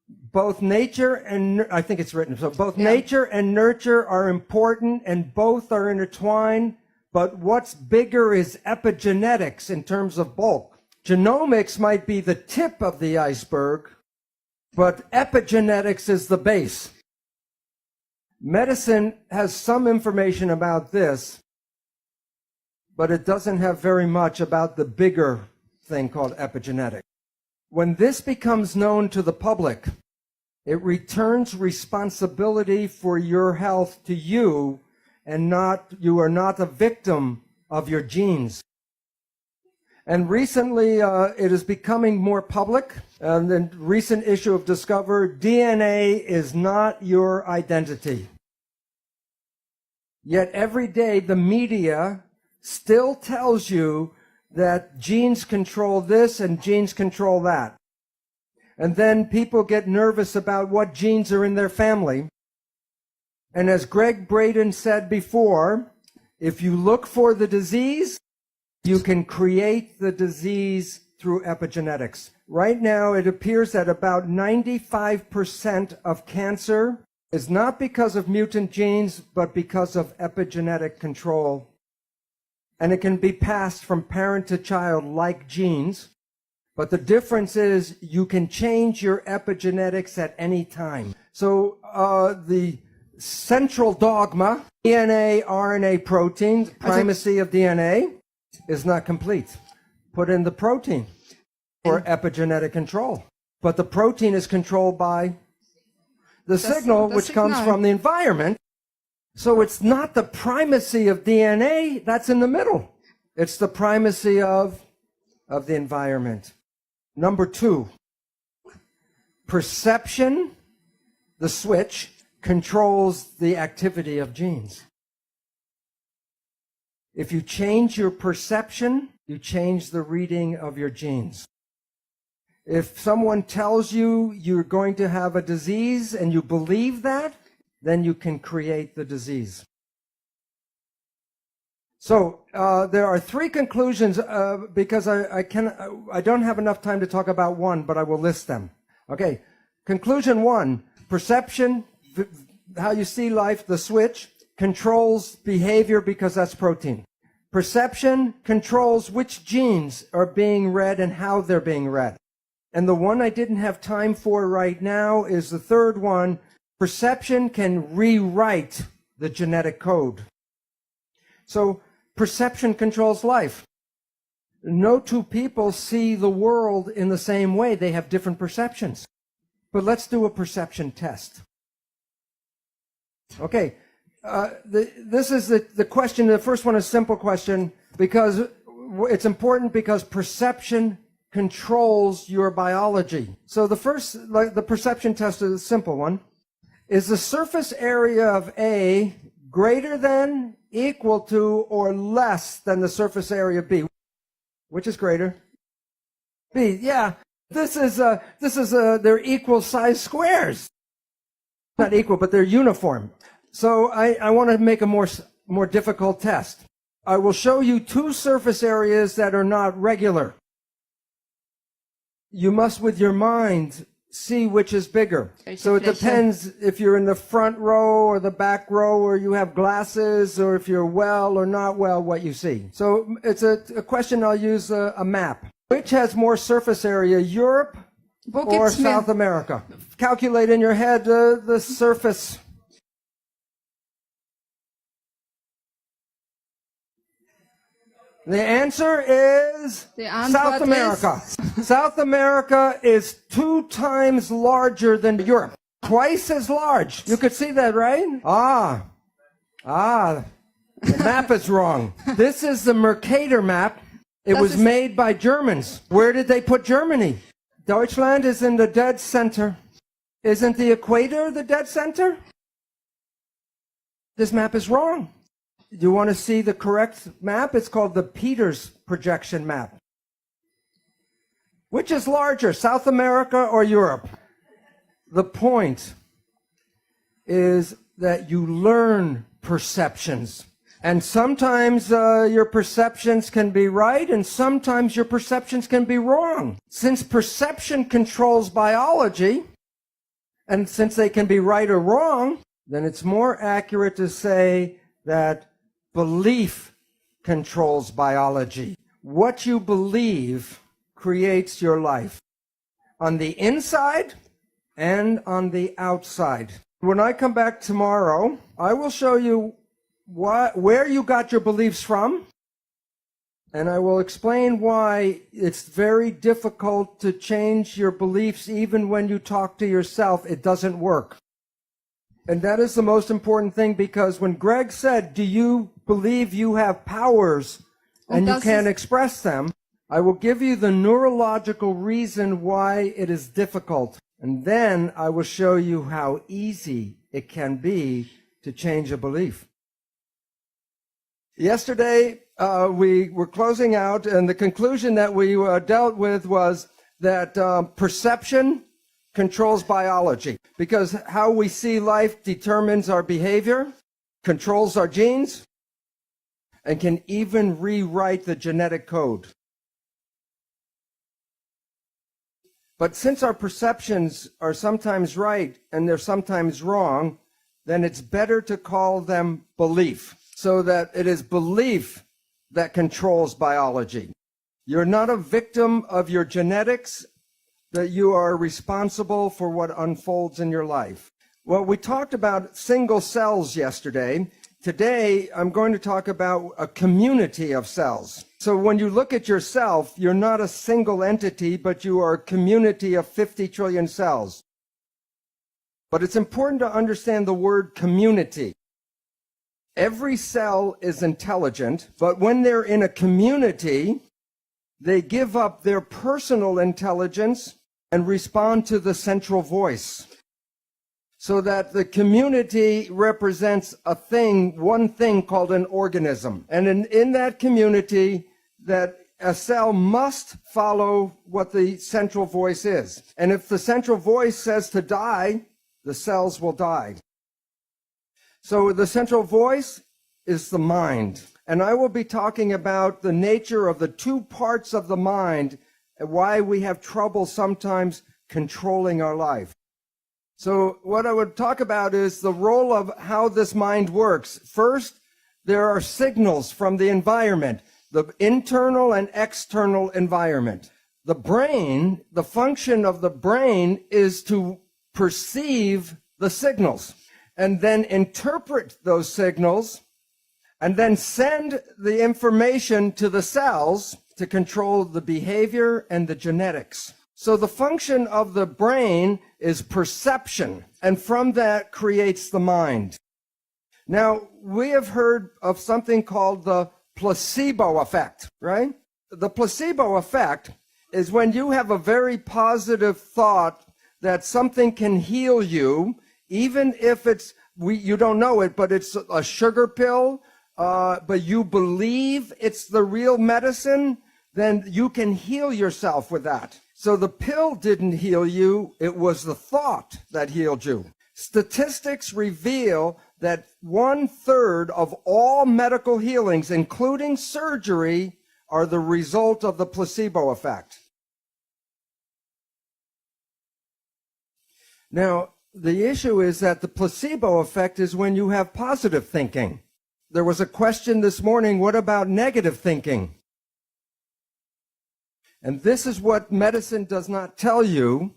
Speaker 3: Both nature and, I think it's written, so both nature and nurture are important and both are intertwined, but what's bigger is epigenetics in terms of bulk. Genomics might be the tip of the iceberg, but epigenetics is the base. Medicine has some information about this, but it doesn't have very much about the bigger thing called epigenetics. When this becomes known to the public, it returns responsibility for your health to you, and you are not a victim of your genes. And recently, it is becoming more public. And the recent issue of Discover, DNA is not your identity. Yet every day, the media still tells you that genes control this and genes control that. And then people get nervous about what genes are in their family. And as Greg Braden said before, if you look for the disease, you can create the disease through epigenetics. Right now, it appears that about 95% of cancer is not because of mutant genes, but because of epigenetic control. And it can be passed from parent to child like genes. But the difference is you can change your epigenetics at any time. So the central dogma, DNA, RNA, protein, primacy of DNA, is not complete. Put in the protein for epigenetic control. But the protein is controlled by the signal, which comes from the environment. So it's not the primacy of DNA that's in the middle. It's the primacy of the environment. Number 2, perception, the switch, controls the activity of genes. If you change your perception, you change the reading of your genes. If someone tells you you're going to have a disease and you believe that, then you can create the disease. So there are three conclusions because I don't have enough time to talk about one, but I will list them. Okay, conclusion one, perception, how you see life, the switch, controls behavior because that's protein. Perception controls which genes are being read and how they're being read. And the one I didn't have time for right now is the third one. Perception can rewrite the genetic code. So perception controls life. No two people see the world in the same way. They have different perceptions. But let's do a perception test. Okay, this is the question. The first one is a simple question because it's important because perception controls your biology. So the perception test is a simple one. Is the surface area of A greater than, equal to, or less than the surface area of B? Which is greater? B, yeah. They're equal size squares. Not equal, but they're uniform. So I want to make a more difficult test. I will show you two surface areas that are not regular. You must, with your mind, see which is bigger. So it depends if you're in the front row or the back row, or you have glasses, or if you're well or not well, what you see. So it's a question. I'll use a map. Which has more surface area, Europe or South America? Calculate in your head the surface. The answer is South America. South America is 2 times larger than Europe. Twice as large. You could see that, right? The map is wrong. This is the Mercator map. It was made by Germans. Where did they put Germany? Deutschland is in the dead center. Isn't the equator the dead center? This map is wrong. You want to see the correct map? It's called the Peters projection map. Which is larger, South America or Europe? The point is that you learn perceptions. And sometimes your perceptions can be right, and sometimes your perceptions can be wrong. Since perception controls biology, and since they can be right or wrong, then it's more accurate to say that belief controls biology. What you believe creates your life on the inside and on the outside. When I come back tomorrow, I will show you where you got your beliefs from, and I will explain why it's very difficult to change your beliefs. Even when you talk to yourself, it doesn't work. And that is the most important thing, because when Greg said, do you believe you have powers and you can't express them, I will give you the neurological reason why it is difficult. And then I will show you how easy it can be to change a belief. Yesterday, we were closing out, and the conclusion that we dealt with was that perception controls biology, because how we see life determines our behavior, controls our genes, and can even rewrite the genetic code. But since our perceptions are sometimes right and they're sometimes wrong, then it's better to call them belief, so that it is belief that controls biology. You're not a victim of your genetics, that you are responsible for what unfolds in your life. Well, we talked about single cells yesterday. Today, I'm going to talk about a community of cells. So when you look at yourself, you're not a single entity, but you are a community of 50 trillion cells. But it's important to understand the word community. Every cell is intelligent, but when they're in a community, they give up their personal intelligence and respond to the central voice. So that the community represents a thing, one thing called an organism. And in that community, that a cell must follow what the central voice is. And if the central voice says to die, the cells will die. So the central voice is the mind. And I will be talking about the nature of the two parts of the mind and why we have trouble sometimes controlling our life. So what I would talk about is the role of how this mind works. First, there are signals from the environment, the internal and external environment. The brain, the function of the brain is to perceive the signals and then interpret those signals and then send the information to the cells to control the behavior and the genetics. So the function of the brain is perception, and from that creates the mind. Now, we have heard of something called the placebo effect, right? The placebo effect is when you have a very positive thought that something can heal you, even if you don't know it, but it's a sugar pill, but you believe it's the real medicine, then you can heal yourself with that. So the pill didn't heal you, it was the thought that healed you. Statistics reveal that 1/3 of all medical healings, including surgery, are the result of the placebo effect. Now, the issue is that the placebo effect is when you have positive thinking. There was a question this morning, what about negative thinking? And this is what medicine does not tell you,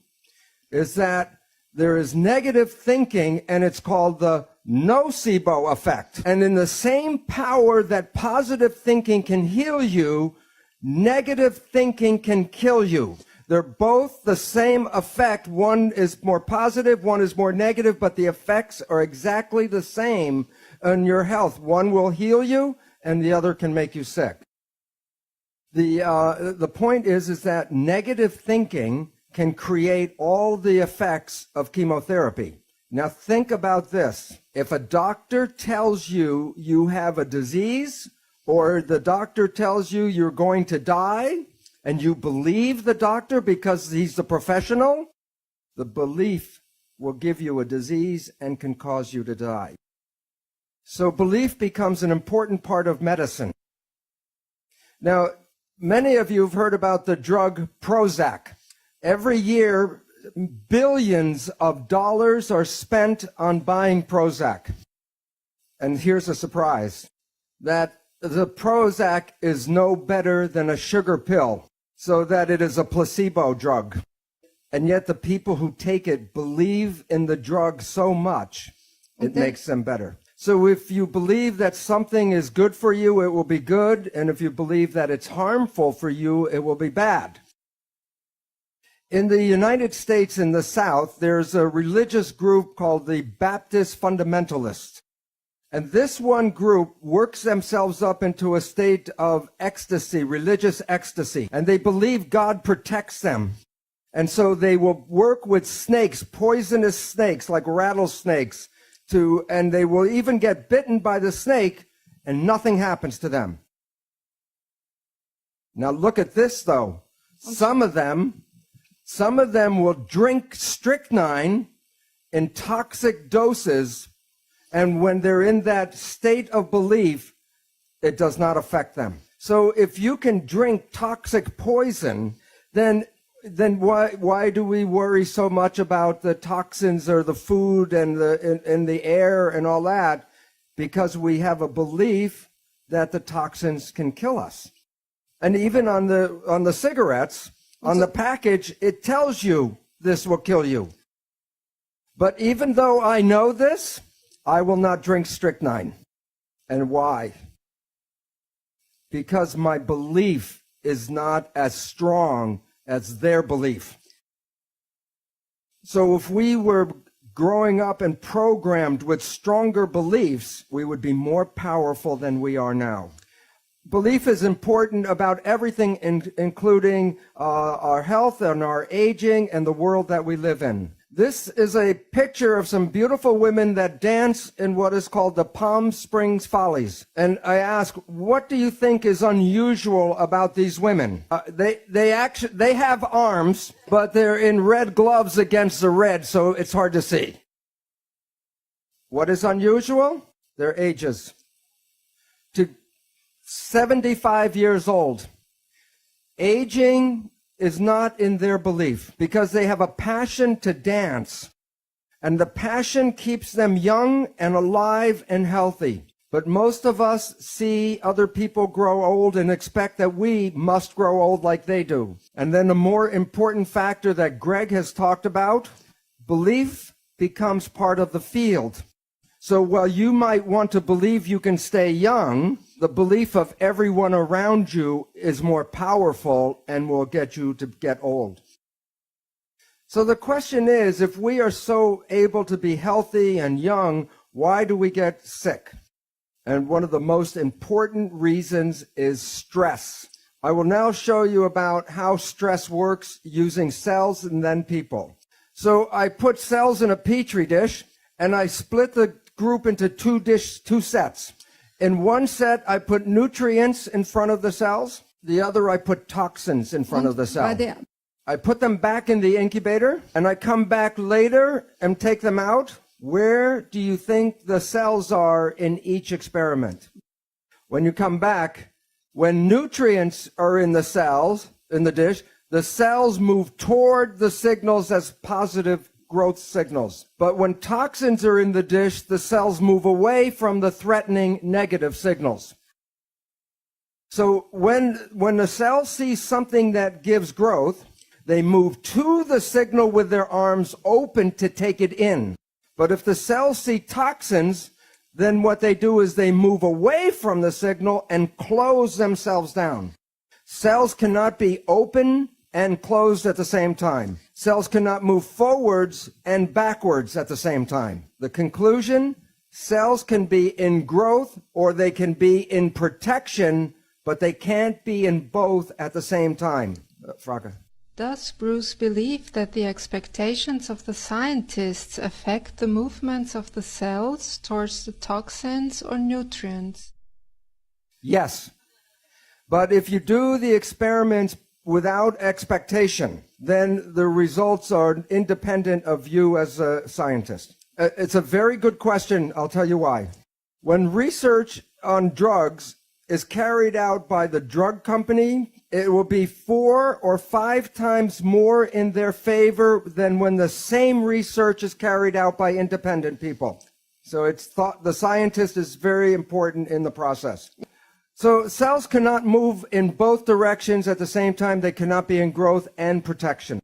Speaker 3: is that there is negative thinking, and it's called the nocebo effect. And in the same power that positive thinking can heal you, negative thinking can kill you. They're both the same effect. One is more positive, one is more negative, but the effects are exactly the same on your health. One will heal you, and the other can make you sick. The point is that negative thinking can create all the effects of chemotherapy. Now think about this. If a doctor tells you you have a disease, or the doctor tells you you're going to die, and you believe the doctor because he's the professional, the belief will give you a disease and can cause you to die. So belief becomes an important part of medicine. Now, many of you have heard about the drug Prozac. Every year, billions of dollars are spent on buying Prozac. And here's a surprise, that the Prozac is no better than a sugar pill, so that it is a placebo drug. And yet the people who take it believe in the drug so much, it makes them better. So if you believe that something is good for you, it will be good. And if you believe that it's harmful for you, it will be bad. In the United States, in the South, there's a religious group called the Baptist Fundamentalists. And this one group works themselves up into a state of ecstasy, religious ecstasy. And they believe God protects them. And so they will work with snakes, poisonous snakes like rattlesnakes, and they will even get bitten by the snake and nothing happens to them. Now look at this though. Some of them will drink strychnine in toxic doses, and when they're in that state of belief, it does not affect them. So if you can drink toxic poison, then why do we worry so much about the toxins or the food and the air and all that? Because we have a belief that the toxins can kill us. And even on the cigarettes, on the package, it tells you this will kill you. But even though I know this, I will not drink strychnine. And why? Because my belief is not as strong as their belief. So if we were growing up and programmed with stronger beliefs, we would be more powerful than we are now. Belief is important about everything, including our health and our aging and the world that we live in. This is a picture of some beautiful women that dance in what is called the Palm Springs Follies. And I ask, what do you think is unusual about these women? They have arms, but they're in red gloves against the red, so it's hard to see. What is unusual? Their ages. To 75 years old. Aging is not in their belief because they have a passion to dance. And the passion keeps them young and alive and healthy. But most of us see other people grow old and expect that we must grow old like they do. And then a more important factor that Greg has talked about, belief becomes part of the field. So while you might want to believe you can stay young, the belief of everyone around you is more powerful and will get you to get old. So the question is, if we are so able to be healthy and young, why do we get sick? And one of the most important reasons is stress. I will now show you about how stress works using cells and then people. So I put cells in a petri dish and I split the group into two sets. In one set, I put nutrients in front of the cells. The other, I put toxins in front of the cell. I put them back in the incubator, and I come back later and take them out. Where do you think the cells are in each experiment? When you come back, when nutrients are in the cells, in the dish, the cells move toward the signals as positive growth signals. But when toxins are in the dish, the cells move away from the threatening negative signals. So when the cells see something that gives growth, they move to the signal with their arms open to take it in. But if the cells see toxins, then what they do is they move away from the signal and close themselves down. Cells cannot be open and closed at the same time. Cells cannot move forwards and backwards at the same time. The conclusion, cells can be in growth or they can be in protection, but they can't be in both at the same time. Frage.
Speaker 4: Does Bruce believe that the expectations of the scientists affect the movements of the cells towards the toxins or nutrients?
Speaker 3: Yes. But if you do the experiments without expectation, then the results are independent of you as a scientist. It's a very good question. I'll tell you why. When research on drugs is carried out by the drug company, it will be 4 or 5 times more in their favor than when the same research is carried out by independent people. So it's thought the scientist is very important in the process. So cells cannot move in both directions at the same time. They cannot be in growth and protection.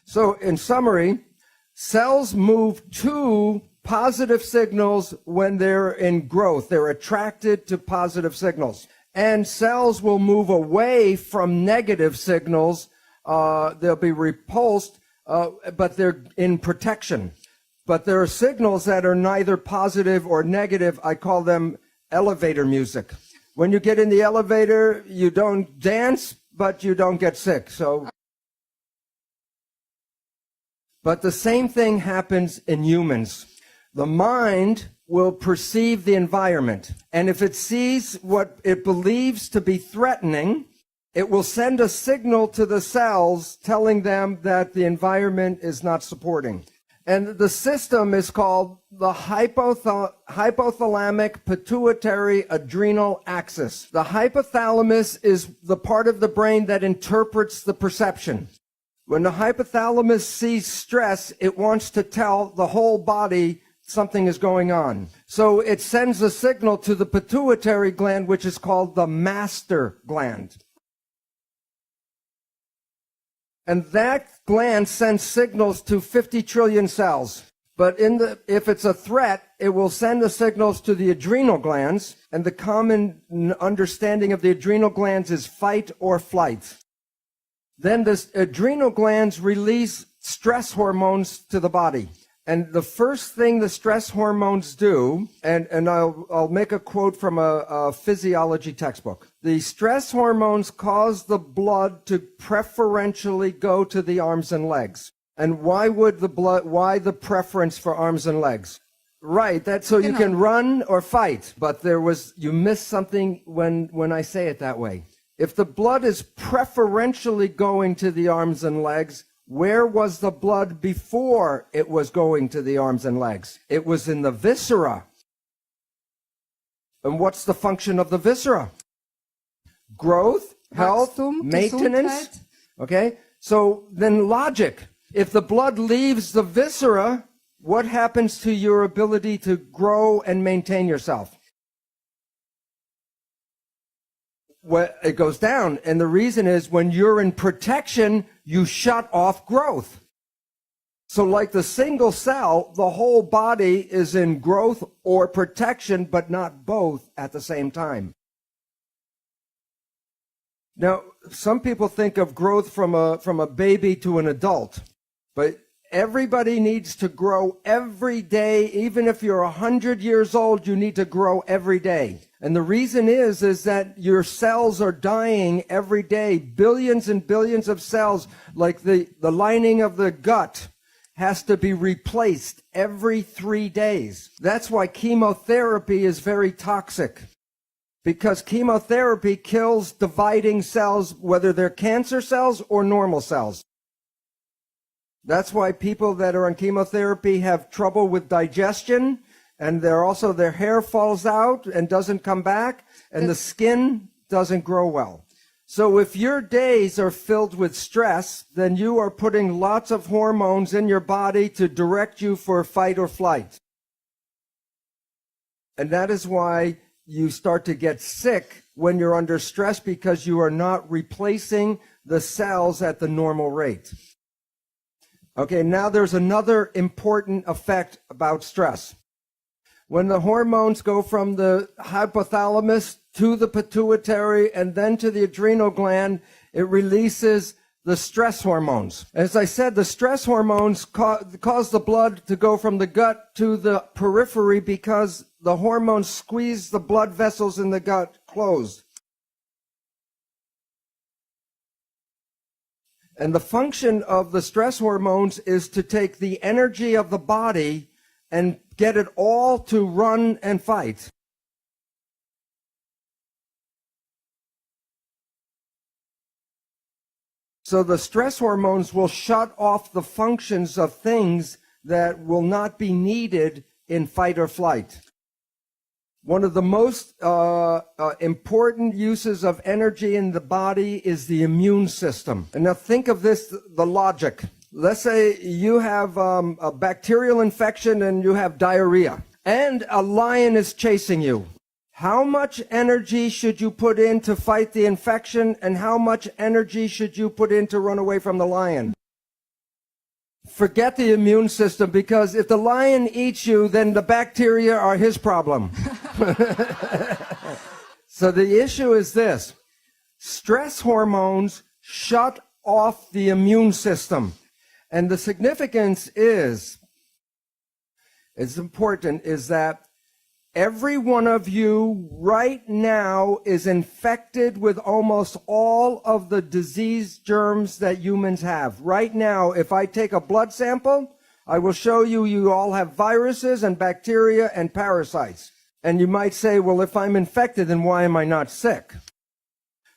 Speaker 3: So in summary, cells move to positive signals when they're in growth. They're attracted to positive signals. And cells will move away from negative signals. They'll be repulsed, but they're in protection. But there are signals that are neither positive or negative. I call them elevator music. When you get in the elevator, you don't dance, but you don't get sick. But the same thing happens in humans. The mind will perceive the environment. And if it sees what it believes to be threatening, it will send a signal to the cells telling them that the environment is not supporting. And the system is called the hypothalamic pituitary adrenal axis. The hypothalamus is the part of the brain that interprets the perception. When the hypothalamus sees stress, it wants to tell the whole body something is going on. So it sends a signal to the pituitary gland, which is called the master gland. And that gland sends signals to 50 trillion cells. But if it's a threat, it will send the signals to the adrenal glands. And the common understanding of the adrenal glands is fight or flight. Then the adrenal glands release stress hormones to the body. And the first thing the stress hormones do, and I'll make a quote from a physiology textbook. The stress hormones cause the blood to preferentially go to the arms and legs. And why the preference for arms and legs? Right, that's so you can run or fight. But you missed something when I say it that way. If the blood is preferentially going to the arms and legs, where was the blood before it was going to the arms and legs? It was in the viscera. And what's the function of the viscera? Growth, health, maintenance. Okay, so then logic. If the blood leaves the viscera, what happens to your ability to grow and maintain yourself? Well, it goes down. And the reason is when you're in protection, you shut off growth. So like the single cell, the whole body is in growth or protection, but not both at the same time. Now, some people think of growth from a baby to an adult, but everybody needs to grow every day. Even if you're 100 years old, you need to grow every day. And the reason is that your cells are dying every day. Billions and billions of cells, like the lining of the gut, has to be replaced every 3 days. That's why chemotherapy is very toxic. Because chemotherapy kills dividing cells, whether they're cancer cells or normal cells. That's why people that are on chemotherapy have trouble with digestion, and their hair falls out and doesn't come back, and the skin doesn't grow well. So if your days are filled with stress, then you are putting lots of hormones in your body to direct you for fight or flight. And that is why you start to get sick when you're under stress, because you are not replacing the cells at the normal rate. Okay, now there's another important effect about stress. When the hormones go from the hypothalamus to the pituitary and then to the adrenal gland, it releases the stress hormones. As I said, the stress hormones cause the blood to go from the gut to the periphery because the hormones squeeze the blood vessels in the gut closed. And the function of the stress hormones is to take the energy of the body and get it all to run and fight. So the stress hormones will shut off the functions of things that will not be needed in fight or flight. One of the most important uses of energy in the body is the immune system. And now think of this, the logic. Let's say you have a bacterial infection and you have diarrhea, and a lion is chasing you. How much energy should you put in to fight the infection, and how much energy should you put in to run away from the lion? Forget the immune system, because if the lion eats you, then the bacteria are his problem. So the issue is this. Stress hormones shut off the immune system. And the significance is important, is that every one of you right now is infected with almost all of the disease germs that humans have. Right now, if I take a blood sample, I will show you all have viruses and bacteria and parasites. And you might say, well, if I'm infected, then why am I not sick?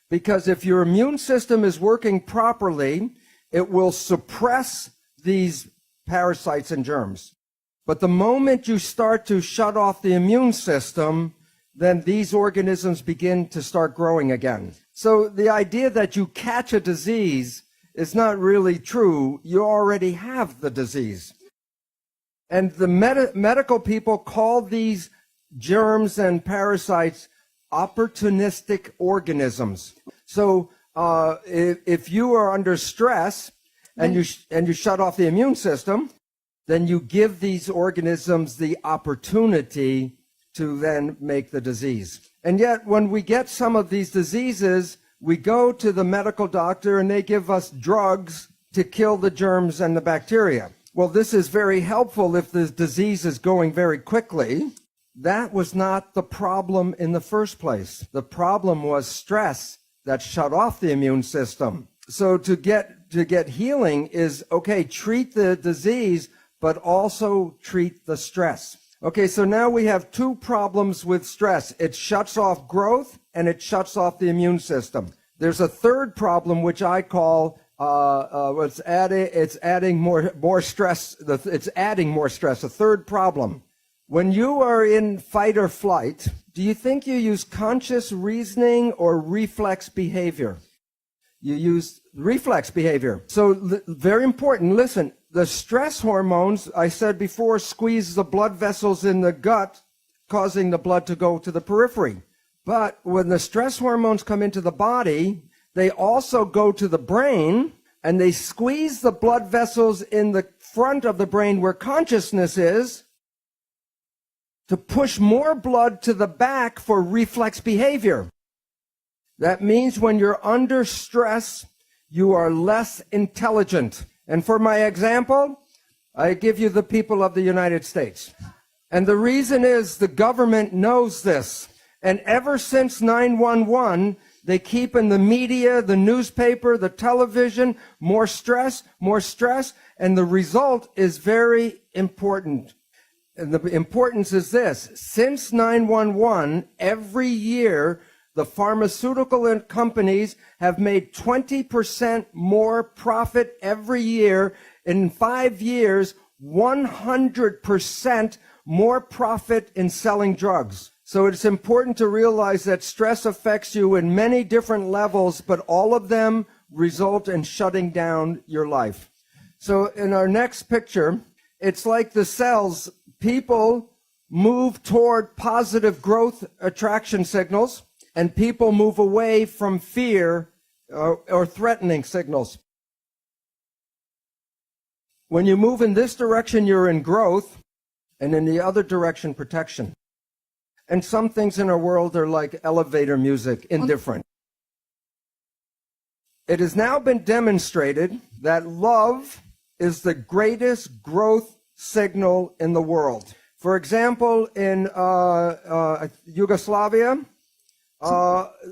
Speaker 3: Because if your immune system is working properly, it will suppress these parasites and germs. But the moment you start to shut off the immune system, then these organisms begin to start growing again. So the idea that you catch a disease is not really true. You already have the disease. And the medical people call these germs and parasites opportunistic organisms. So if you are under stress and you shut off the immune system, then you give these organisms the opportunity to then make the disease. And yet, when we get some of these diseases, we go to the medical doctor and they give us drugs to kill the germs and the bacteria. well, this is very helpful if the disease is going very quickly. That was not the problem in the first place. The problem was stress that shut off the immune system. So to get healing is, okay, treat the disease, but also treat the stress. Okay, so now we have two problems with stress. It shuts off growth and it shuts off the immune system. There's a third problem, which I call it's adding more stress. It's adding more stress. A third problem. When you are in fight or flight, do you think you use conscious reasoning or reflex behavior? You use reflex behavior. So very important. Listen, the stress hormones, I said before, squeeze the blood vessels in the gut, causing the blood to go to the periphery. But when the stress hormones come into the body, they also go to the brain, and they squeeze the blood vessels in the front of the brain where consciousness is, to push more blood to the back for reflex behavior. That means when you're under stress, you are less intelligent. And for my example, I give you the people of the United States. And the reason is the government knows this. And ever since 9/11, they keep in the media, the newspaper, the television, more stress, and the result is very important. And the importance is this. Since 9/11, every year, the pharmaceutical companies have made 20% more profit every year. In 5 years, 100% more profit in selling drugs. So it's important to realize that stress affects you in many different levels, but all of them result in shutting down your life. So in our next picture, it's like the cells. People move toward positive growth attraction signals, and people move away from fear or threatening signals. When you move in this direction, you're in growth, and in the other direction, protection. And some things in our world are like elevator music, indifferent. It has now been demonstrated that love is the greatest growth signal in the world. For example, in Yugoslavia,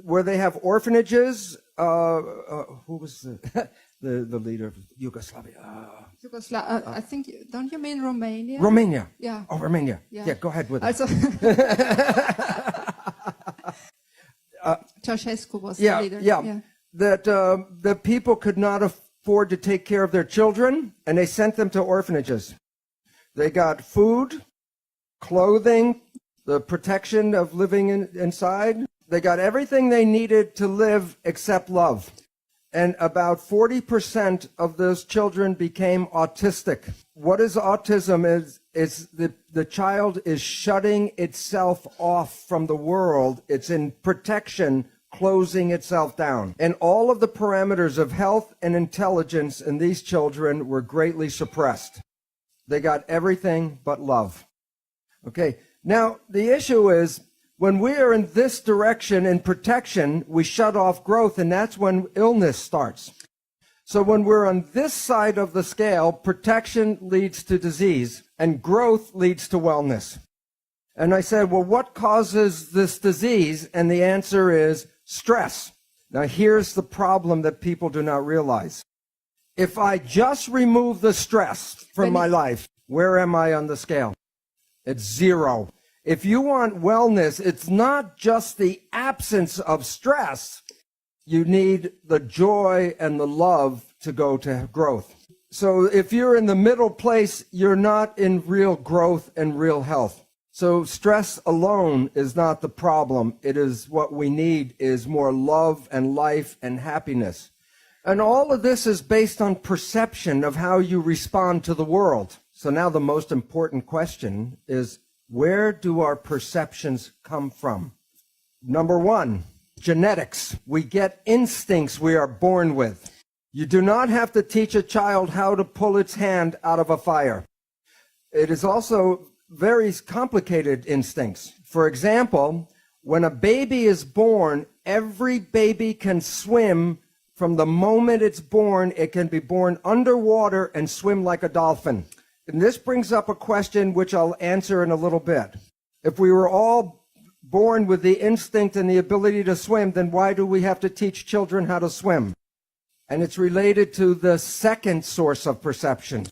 Speaker 3: where they have orphanages, who was the leader of Yugoslavia?
Speaker 4: I think, don't you mean Romania?
Speaker 3: Romania.
Speaker 4: Yeah.
Speaker 3: Oh, Romania. Yeah, go ahead with it.
Speaker 4: Also, Ceausescu was the leader.
Speaker 3: Yeah. That the people could not afford to take care of their children, and they sent them to orphanages. They got food, clothing, the protection of living inside. They got everything they needed to live except love. And about 40% of those children became autistic. What is autism is the child is shutting itself off from the world. It's in protection, closing itself down. And all of the parameters of health and intelligence in these children were greatly suppressed. They got everything but love. Okay, now the issue is, when we are in this direction in protection, we shut off growth, and that's when illness starts. So when we're on this side of the scale, protection leads to disease, and growth leads to wellness. And I said, well, what causes this disease? And the answer is stress. Now, here's the problem that people do not realize. If I just remove the stress from my life, where am I on the scale? It's 0. If you want wellness, it's not just the absence of stress. You need the joy and the love to go to growth. So if you're in the middle place, you're not in real growth and real health. So stress alone is not the problem. It is what we need is more love and life and happiness. And all of this is based on perception of how you respond to the world. So now the most important question is, where do our perceptions come from? Number 1, genetics. We get instincts we are born with. You do not have to teach a child how to pull its hand out of a fire. It is also very complicated instincts. For example, when a baby is born, every baby can swim From the moment it's born, it can be born underwater and swim like a dolphin. And this brings up a question which I'll answer in a little bit. If we were all born with the instinct and the ability to swim, then why do we have to teach children how to swim? And it's related to the second source of perception.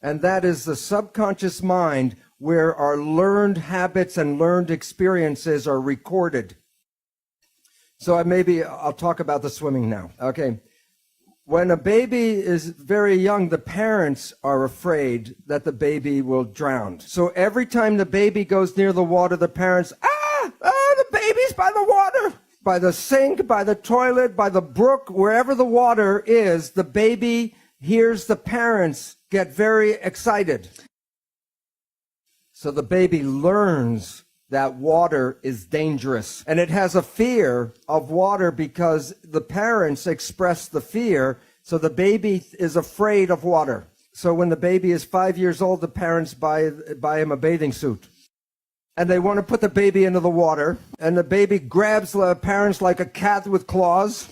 Speaker 3: And that is the subconscious mind, where our learned habits and learned experiences are recorded. So I'll talk about the swimming now. Okay. When a baby is very young, the parents are afraid that the baby will drown. So every time the baby goes near the water, the parents, the baby's by the water. By the sink, by the toilet, by the brook, wherever the water is, the baby hears the parents get very excited. So the baby learns that water is dangerous. And it has a fear of water because the parents express the fear, so the baby is afraid of water. So when the baby is 5 years old, the parents buy him a bathing suit. And they want to put the baby into the water, and the baby grabs the parents like a cat with claws.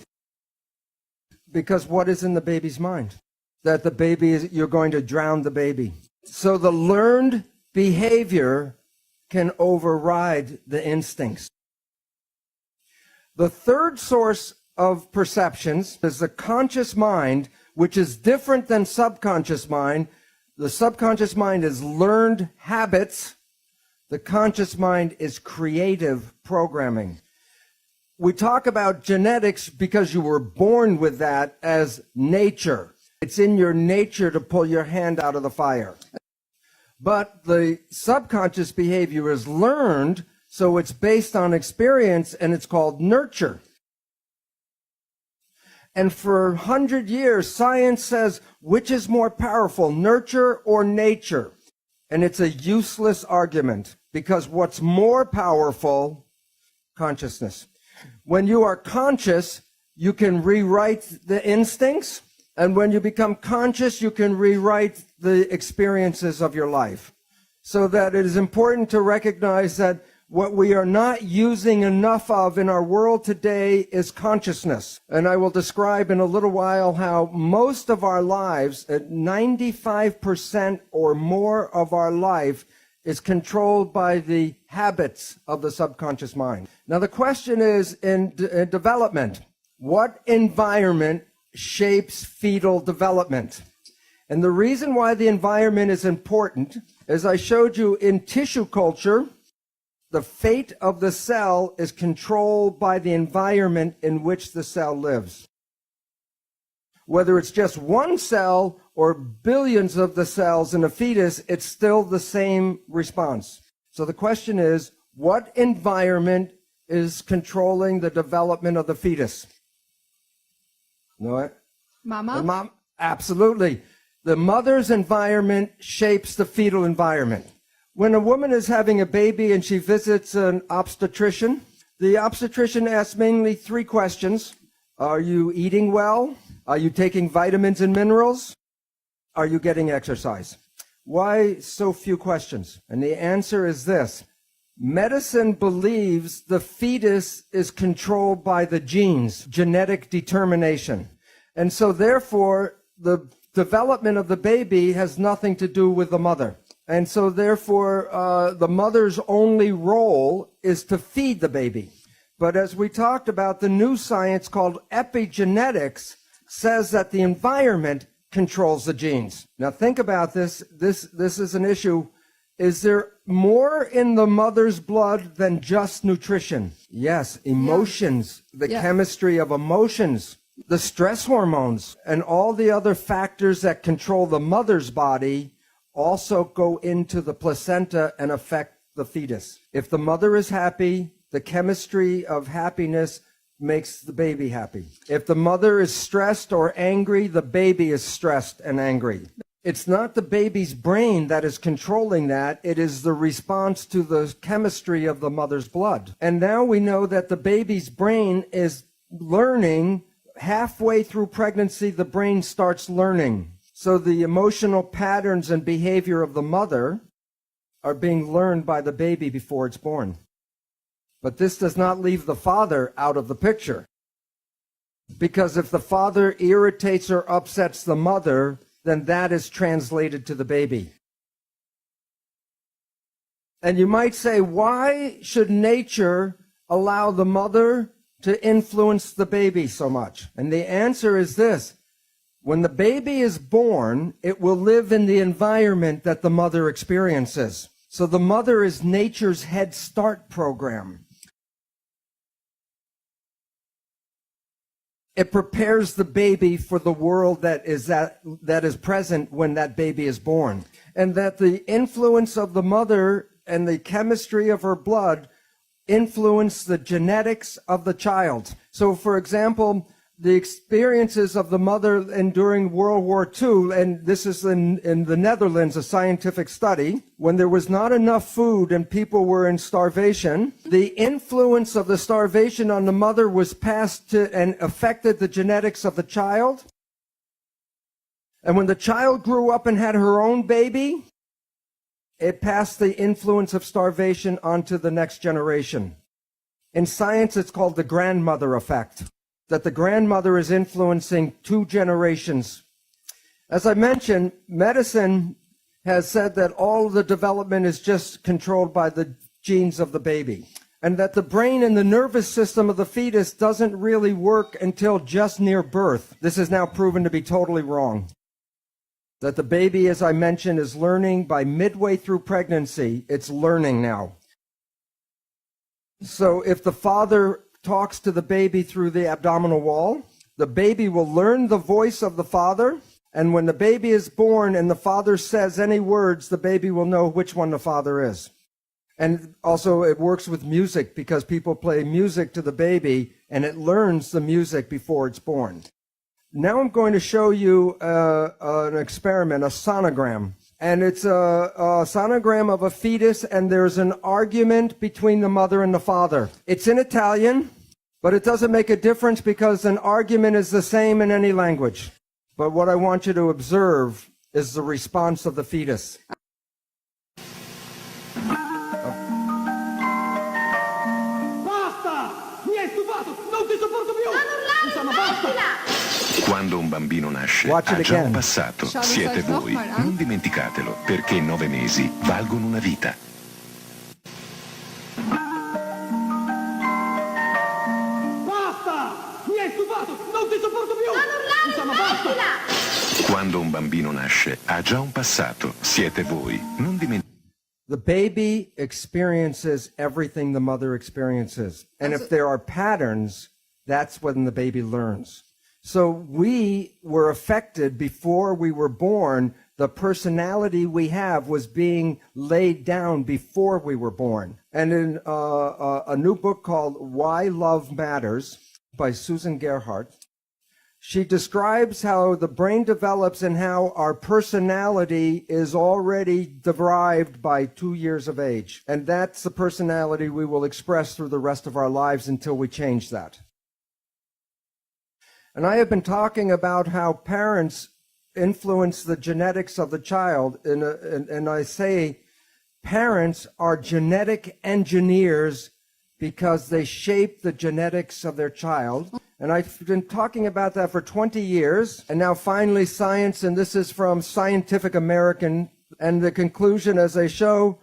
Speaker 3: Because what is in the baby's mind? That the baby you're going to drown the baby. So the learned behavior can override the instincts. The third source of perceptions is the conscious mind, which is different than subconscious mind. The subconscious mind is learned habits. The conscious mind is creative programming. We talk about genetics because you were born with that as nature. It's in your nature to pull your hand out of the fire. But the subconscious behavior is learned, so it's based on experience, and it's called nurture. And for 100 years, science says, which is more powerful, nurture or nature? And it's a useless argument, because what's more powerful? Consciousness. When you are conscious, you can rewrite the instincts. And when you become conscious, you can rewrite the experiences of your life. So that it is important to recognize that what we are not using enough of in our world today is consciousness. And I will describe in a little while how most of our lives, 95% or more of our life, is controlled by the habits of the subconscious mind. Now the question is, in development, what environment shapes fetal development? And the reason why the environment is important, as I showed you in tissue culture, the fate of the cell is controlled by the environment in which the cell lives. Whether it's just one cell or billions of the cells in a fetus, it's still the same response. So the question is, what environment is controlling the development of the fetus? Know it?
Speaker 4: Mama?
Speaker 3: The mom? Absolutely. The mother's environment shapes the fetal environment. When a woman is having a baby and she visits an obstetrician, the obstetrician asks mainly 3 questions. Are you eating well? Are you taking vitamins and minerals? Are you getting exercise? Why so few questions? And the answer is this. Medicine believes the fetus is controlled by the genes, genetic determination. And so therefore, the development of the baby has nothing to do with the mother. And so therefore, the mother's only role is to feed the baby. But as we talked about, the new science called epigenetics says that the environment controls the genes. Now think about this. This is an issue. Is there more in the mother's blood than just nutrition? Yes, emotions, the chemistry of emotions, the stress hormones, and all the other factors that control the mother's body also go into the placenta and affect the fetus. If the mother is happy, the chemistry of happiness makes the baby happy. If the mother is stressed or angry, the baby is stressed and angry. It's not the baby's brain that is controlling that. It is the response to the chemistry of the mother's blood. And now we know that the baby's brain is learning. Halfway through pregnancy, the brain starts learning. So the emotional patterns and behavior of the mother are being learned by the baby before it's born. But this does not leave the father out of the picture. Because if the father irritates or upsets the mother, then that is translated to the baby. And you might say, why should nature allow the mother to influence the baby so much? And the answer is this. When the baby is born, it will live in the environment that the mother experiences. So the mother is nature's Head Start program. It prepares the baby for the world that is present when that baby is born. And that the influence of the mother and the chemistry of her blood influence the genetics of the child. So, for example, the experiences of the mother during World War II, and this is in the Netherlands, a scientific study, when there was not enough food and people were in starvation, the influence of the starvation on the mother was passed to and affected the genetics of the child. And when the child grew up and had her own baby, it passed the influence of starvation onto the next generation. In science, it's called the grandmother effect, that the grandmother is influencing 2 generations. As I mentioned, medicine has said that all the development is just controlled by the genes of the baby, and that the brain and the nervous system of the fetus doesn't really work until just near birth. This is now proven to be totally wrong. That the baby, as I mentioned, is learning by midway through pregnancy. It's learning now. So if the father talks to the baby through the abdominal wall, the baby will learn the voice of the father, and when the baby is born and the father says any words, the baby will know which one the father is. And also it works with music, because people play music to the baby and it learns the music before it's born. Now I'm going to show you an experiment, a sonogram. And it's a sonogram of a fetus, and there's an argument between the mother and the father. It's in Italian, but it doesn't make a difference because an argument is the same in any language. But what I want you to observe is the response of the fetus.
Speaker 5: Basta! Mi hai stufato! Non ti sopporto più! Insomma, basta!
Speaker 6: Quando un bambino nasce,
Speaker 3: Watch it
Speaker 6: ha già
Speaker 3: again.
Speaker 6: un passato. Siete voi. Non dimenticatelo, perché 9 mesi valgono una vita.
Speaker 5: Basta! Mi hai stufato! Non ti sopporto più! Insomma, basta!
Speaker 6: Quando un bambino nasce, ha già un passato. Siete voi. Non dimenticatelo.
Speaker 3: The baby experiences everything the mother experiences. And if there are patterns, that's when the baby learns. So we were affected before we were born. The personality we have was being laid down before we were born. And in a new book called Why Love Matters by Susan Gerhardt, she describes how the brain develops and how our personality is already derived by 2 years of age. And that's the personality we will express through the rest of our lives until we change that. And I have been talking about how parents influence the genetics of the child. And I say parents are genetic engineers because they shape the genetics of their child. And I've been talking about that for 20 years. And now finally science, and this is from Scientific American, and the conclusion, as they show,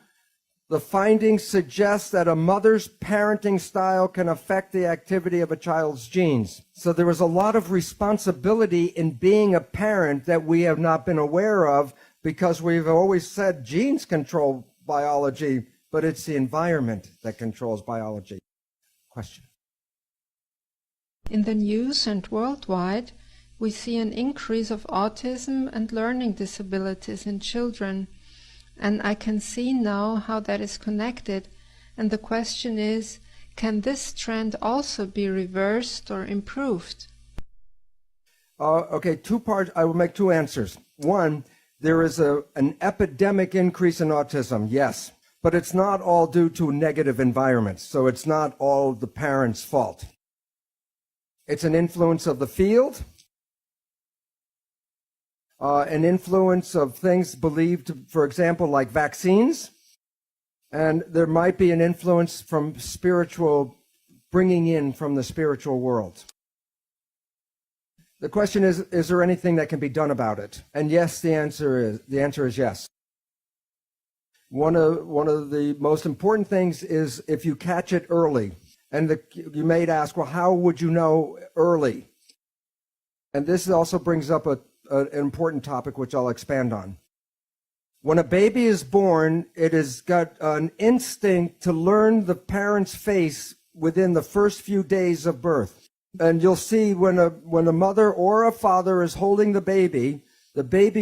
Speaker 3: the findings suggest that a mother's parenting style can affect the activity of a child's genes. So there is a lot of responsibility in being a parent that we have not been aware of, because we've always said genes control biology, but it's the environment that controls biology. Question.
Speaker 4: In the news and worldwide, we see an increase of autism and learning disabilities in children. And I can see now how that is connected. And the question is, can this trend also be reversed or improved?
Speaker 3: Okay, 2 parts. I will make 2 answers. One, there is an epidemic increase in autism, yes. But it's not all due to negative environments. So it's not all the parents' fault. It's an influence of the field. An influence of things believed, for example, like vaccines. And there might be an influence from spiritual, bringing in from the spiritual world. The question is there anything that can be done about it? And yes, the answer is yes. One of the most important things is if you catch it early. And you may ask, well, how would you know early? And this also brings up an important topic which I'll expand on. When a baby is born, it has got an instinct to learn the parent's face within the first few days of birth. And you'll see when a mother or a father is holding the baby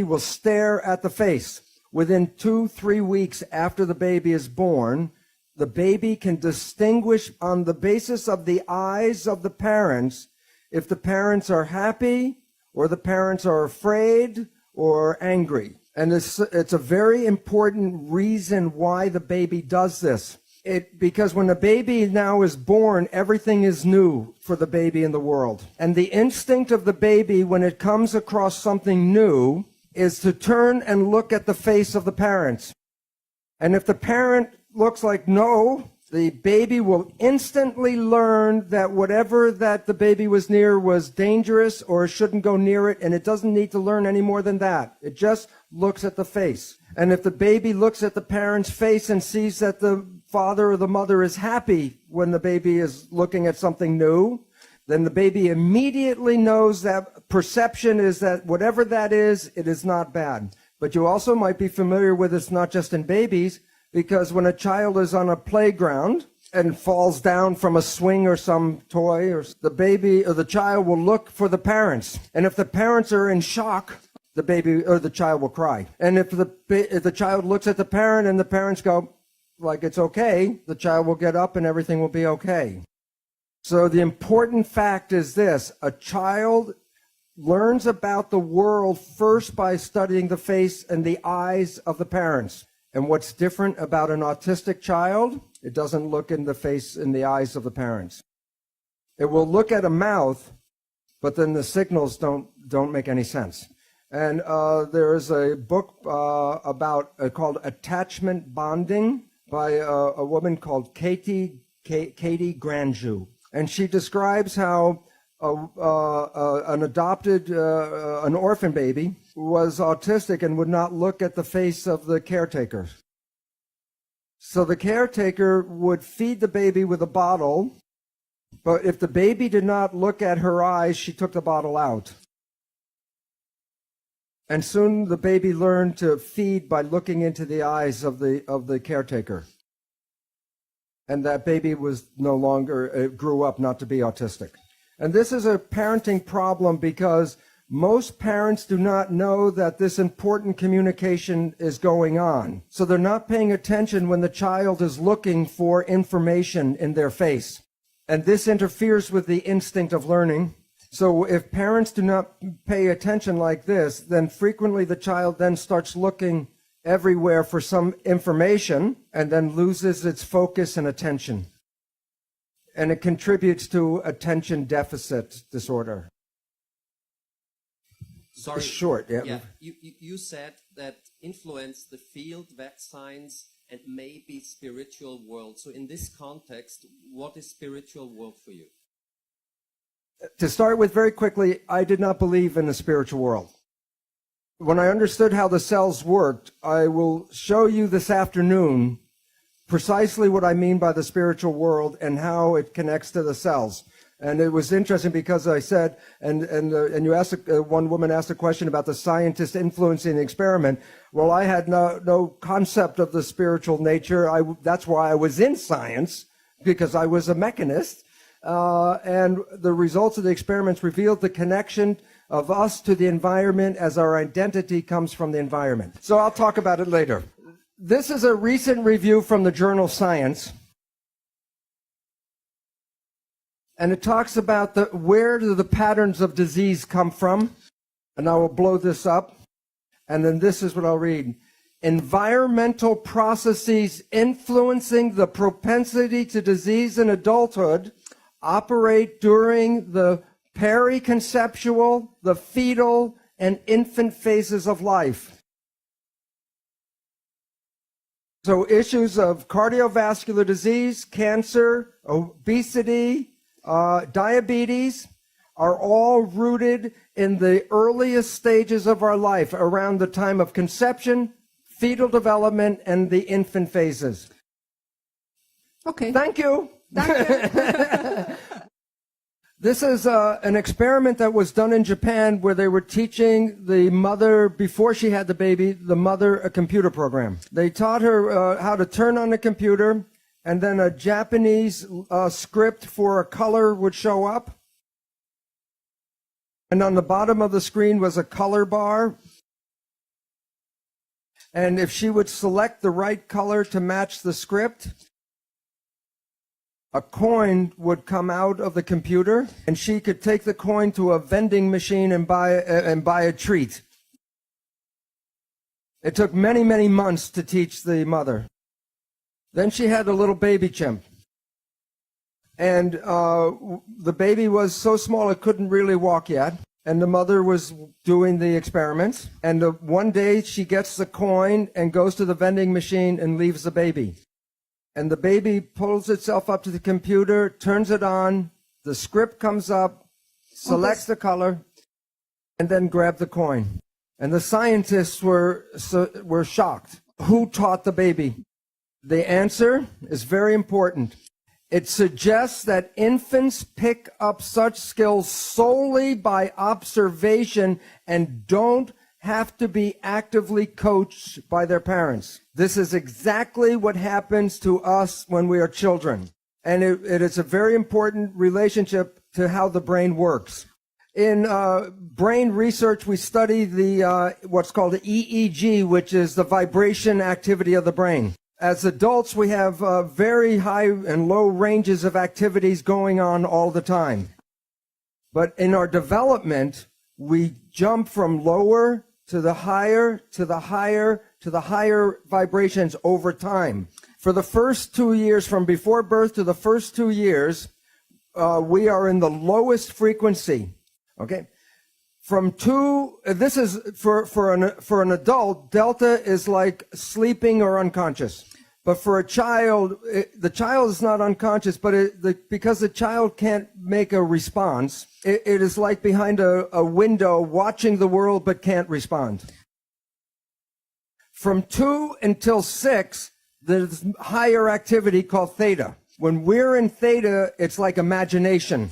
Speaker 3: will stare at the face. Within 2-3 weeks after the baby is born, the baby can distinguish on the basis of the eyes of the parents if the parents are happy or the parents are afraid or angry. And it's a very important reason why the baby does this. Because when a baby now is born, everything is new for the baby in the world. And the instinct of the baby when it comes across something new is to turn and look at the face of the parents. And if the parent looks like no, the baby will instantly learn that whatever that the baby was near was dangerous or shouldn't go near it, and it doesn't need to learn any more than that. It just looks at the face. And if the baby looks at the parent's face and sees that the father or the mother is happy when the baby is looking at something new, then the baby immediately knows that perception is that whatever that is, it is not bad. But you also might be familiar with it's not just in babies, because when a child is on a playground and falls down from a swing or some toy, or the baby or the child will look for the parents. And if the parents are in shock, the baby or the child will cry. And if the child looks at the parent and the parents go, like it's okay, the child will get up and everything will be okay. So the important fact is this: a child learns about the world first by studying the face and the eyes of the parents. And what's different about an autistic child? It doesn't look in the face and the eyes of the parents. It will look at a mouth, but then the signals don't make any sense. And there is a book called Attachment Bonding by a woman called Katie Granju. And she describes how an orphan baby was autistic and would not look at the face of the caretaker. So the caretaker would feed the baby with a bottle, but if the baby did not look at her eyes, she took the bottle out. And soon the baby learned to feed by looking into the eyes of the caretaker. And that baby was grew up not to be autistic. And this is a parenting problem because most parents do not know that this important communication is going on. So they're not paying attention when the child is looking for information in their face. And this interferes with the instinct of learning. So if parents do not pay attention like this, then frequently the child then starts looking everywhere for some information and then loses its focus and attention. And it contributes to attention deficit disorder.
Speaker 7: Sorry.
Speaker 3: Short, yeah.
Speaker 7: Yeah. You said that influence the field, vaccines, and maybe spiritual world. So in this context, what is spiritual world for you?
Speaker 3: To start with, very quickly, I did not believe in the spiritual world. When I understood how the cells worked, I will show you this afternoon precisely what I mean by the spiritual world and how it connects to the cells. And it was interesting because I said, and you asked, one woman asked a question about the scientist influencing the experiment. Well, I had no concept of the spiritual nature. That's why I was in science, because I was a mechanist. And the results of the experiments revealed the connection of us to the environment as our identity comes from the environment. So I'll talk about it later. This is a recent review from the journal Science. And it talks about where do the patterns of disease come from. And I will blow this up. And then this is what I'll read. Environmental processes influencing the propensity to disease in adulthood operate during the periconceptual, the fetal, and infant phases of life. So issues of cardiovascular disease, cancer, obesity, diabetes are all rooted in the earliest stages of our life, around the time of conception, fetal development, and the infant phases.
Speaker 4: Okay.
Speaker 3: Thank you. This is an experiment that was done in Japan where they were teaching the mother, before she had the baby, the mother a computer program. They taught her how to turn on the computer, and then a Japanese script for a color would show up. And on the bottom of the screen was a color bar. And if she would select the right color to match the script, a coin would come out of the computer, and she could take the coin to a vending machine and buy a treat. It took many, many months to teach the mother. Then she had a little baby chimp. And the baby was so small it couldn't really walk yet. And the mother was doing the experiments. And one day she gets the coin and goes to the vending machine and leaves the baby. And the baby pulls itself up to the computer, turns it on, the script comes up, selects the color, and then grabs the coin. And the scientists were shocked. Who taught the baby? The answer is very important. It suggests that infants pick up such skills solely by observation and don't have to be actively coached by their parents. This is exactly what happens to us when we are children. And it is a very important relationship to how the brain works. In brain research, we study the what's called the EEG, which is the vibration activity of the brain. As adults, we have very high and low ranges of activities going on all the time. But in our development, we jump from lower to the higher, to the higher, to the higher vibrations over time. For the first 2 years, from before birth to the first 2 years, we are in the lowest frequency. Okay? From this is for an adult, delta is like sleeping or unconscious. But for a child, the child is not unconscious, but because the child can't make a response, it is like behind a window watching the world but can't respond. From 2 until 6, there's higher activity called theta. When we're in theta, it's like imagination.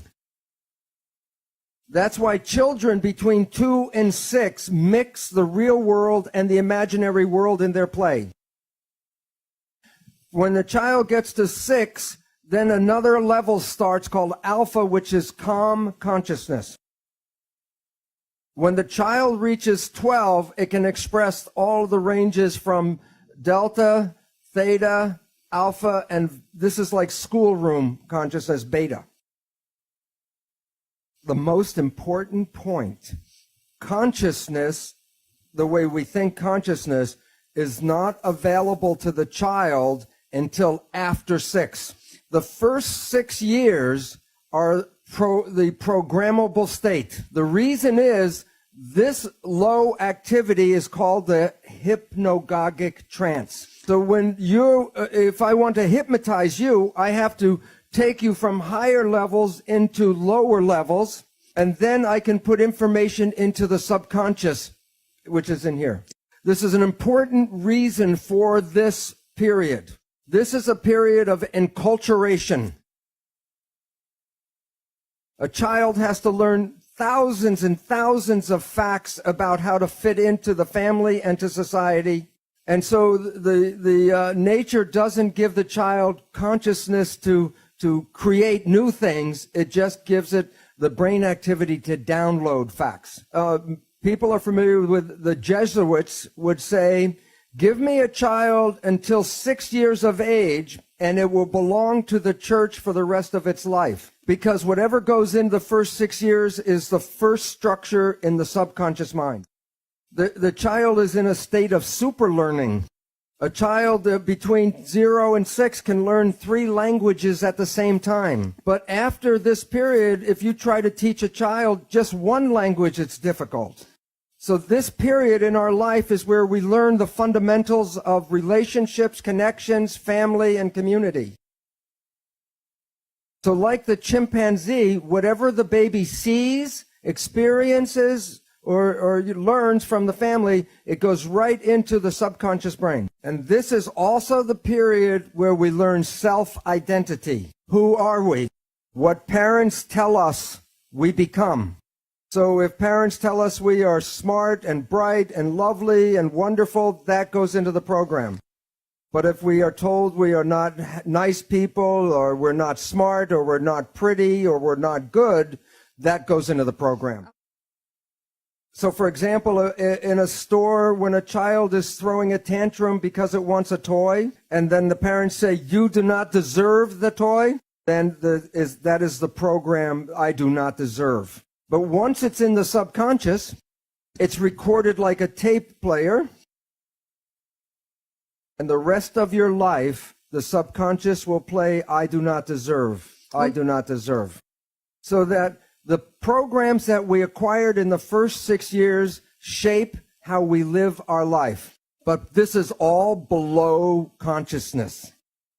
Speaker 3: That's why children between 2 and 6 mix the real world and the imaginary world in their play. When the child gets to 6, then another level starts called alpha, which is calm consciousness. When the child reaches 12, it can express all the ranges from delta, theta, alpha, and this is like schoolroom consciousness, beta. The most important point, consciousness, the way we think consciousness, is not available to the child until after 6. The first 6 years are the programmable state. The reason is this low activity is called the hypnagogic trance. So when if I want to hypnotize you, I have to take you from higher levels into lower levels, and then I can put information into the subconscious, which is in here. This is an important reason for this period. This is a period of enculturation. A child has to learn thousands and thousands of facts about how to fit into the family and to society. And so the nature doesn't give the child consciousness to create new things. It just gives it the brain activity to download facts. People are familiar with the Jesuits would say, give me a child until 6 years of age, and it will belong to the church for the rest of its life. Because whatever goes in the first 6 years is the first structure in the subconscious mind. The child is in a state of super learning. A child between 0 and 6 can learn 3 languages at the same time. But after this period, if you try to teach a child just one language, it's difficult. So this period in our life is where we learn the fundamentals of relationships, connections, family, and community. So like the chimpanzee, whatever the baby sees, experiences, or learns from the family, it goes right into the subconscious brain. And this is also the period where we learn self-identity. Who are we? What parents tell us we become. So if parents tell us we are smart and bright and lovely and wonderful, that goes into the program. But if we are told we are not nice people, or we're not smart, or we're not pretty, or we're not good, that goes into the program. So for example, in a store, when a child is throwing a tantrum because it wants a toy, and then the parents say, you do not deserve the toy, then that is the program, I do not deserve. But once it's in the subconscious, it's recorded like a tape player, and the rest of your life, the subconscious will play, I do not deserve, I do not deserve. So that the programs that we acquired in the first 6 years shape how we live our life. But this is all below consciousness.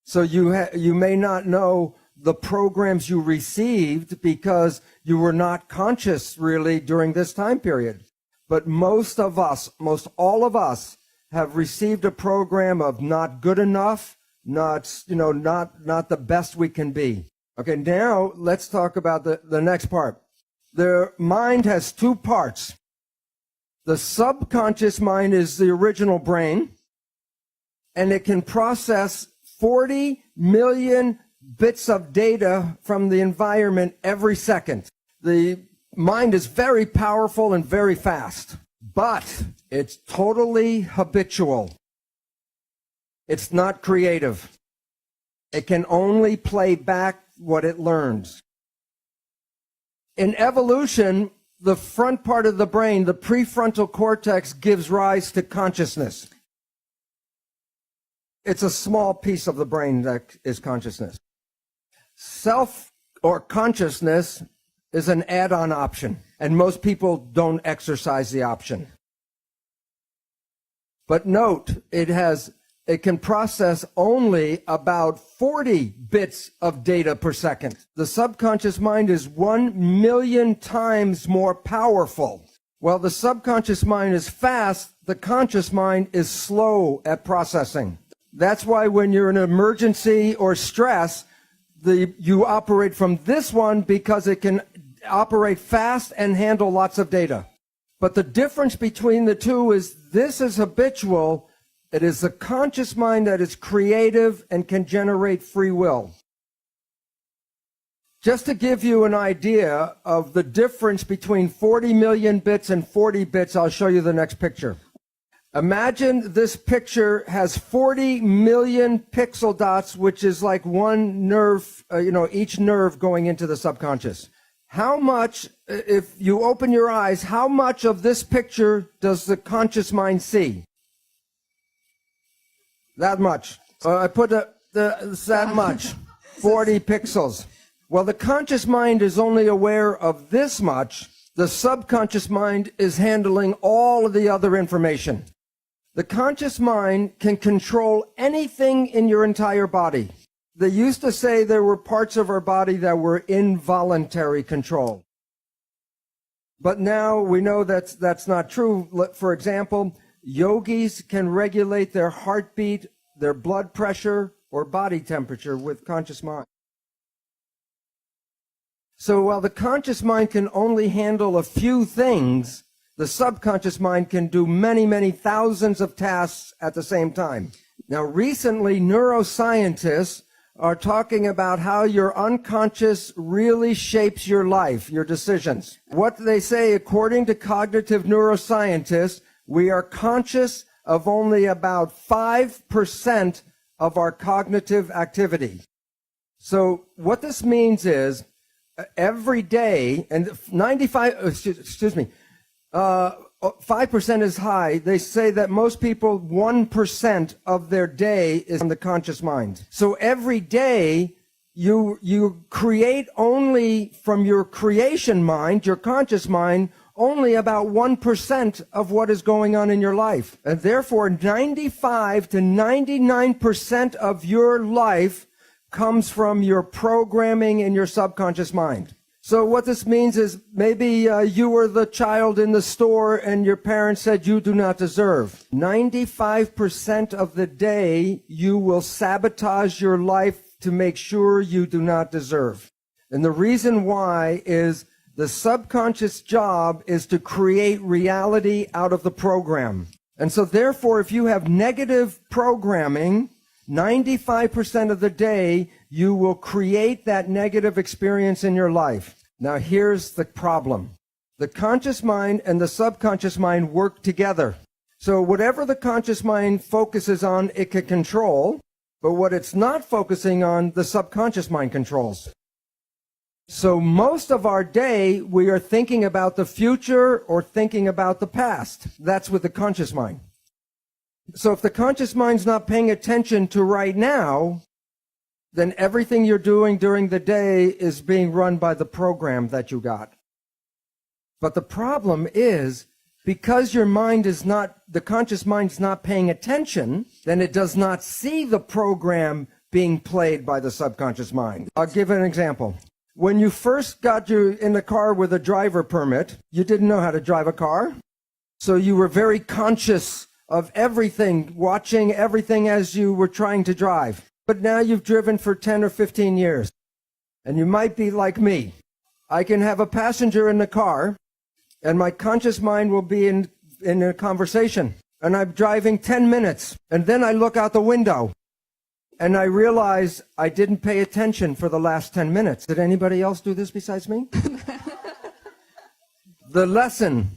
Speaker 3: So you may not know the programs you received because you were not conscious really during this time period. But most all of us have received a program of not good enough, not the best we can be. Okay, now let's talk about the next part. The mind has two parts. The subconscious mind is the original brain, and it can process 40 million bits of data from the environment every second. The mind is very powerful and very fast, but it's totally habitual. It's not creative. It can only play back what it learns. In evolution, the front part of the brain, the prefrontal cortex, gives rise to consciousness. It's a small piece of the brain that is consciousness. Self or consciousness is an add-on option, and most people don't exercise the option. But note, it can process only about 40 bits of data per second. The subconscious mind is 1 million times more powerful. While the subconscious mind is fast, the conscious mind is slow at processing. That's why when you're in an emergency or stress, you operate from this one because it can operate fast and handle lots of data. But the difference between the two is this is habitual. It is the conscious mind that is creative and can generate free will. Just to give you an idea of the difference between 40 million bits and 40 bits, I'll show you the next picture. Imagine this picture has 40 million pixel dots, which is like one nerve, each nerve going into the subconscious. How much, if you open your eyes, how much of this picture does the conscious mind see? That much. I put that much, 40 pixels. Well, the conscious mind is only aware of this much. The subconscious mind is handling all of the other information. The conscious mind can control anything in your entire body. They used to say there were parts of our body that were involuntary control. But now we know that's not true. For example, yogis can regulate their heartbeat, their blood pressure, or body temperature with conscious mind. So while the conscious mind can only handle a few things, the subconscious mind can do many, many thousands of tasks at the same time. Now, recently, neuroscientists are talking about how your unconscious really shapes your life, your decisions. What they say, according to cognitive neuroscientists, we are conscious of only about 5% of our cognitive activity. So what this means is every day, and 5% is high. They say that most people, 1% of their day is in the conscious mind. So every day, you create only from your creation mind, your conscious mind, only about 1% of what is going on in your life. And therefore, 95 to 99% of your life comes from your programming in your subconscious mind. So what this means is maybe you were the child in the store and your parents said you do not deserve. 95% of the day you will sabotage your life to make sure you do not deserve. And the reason why is the subconscious job is to create reality out of the program. And so therefore, if you have negative programming, 95% of the day, you will create that negative experience in your life. Now, here's the problem. The conscious mind and the subconscious mind work together. So whatever the conscious mind focuses on, it can control, but what it's not focusing on, the subconscious mind controls. So most of our day, we are thinking about the future or thinking about the past. That's with the conscious mind. So if the conscious mind's not paying attention to right now, then everything you're doing during the day is being run by the program that you got. But the problem is, because your mind is not, the conscious mind's not paying attention, then it does not see the program being played by the subconscious mind. I'll give an example. When you first got you in the car with a driver permit, you didn't know how to drive a car. So you were very conscious of everything, watching everything as you were trying to drive. But now you've driven for 10 or 15 years. And you might be like me. I can have a passenger in the car, and my conscious mind will be in a conversation. And I'm driving 10 minutes, and then I look out the window, and I realize I didn't pay attention for the last 10 minutes. Did anybody else do this besides me? The lesson,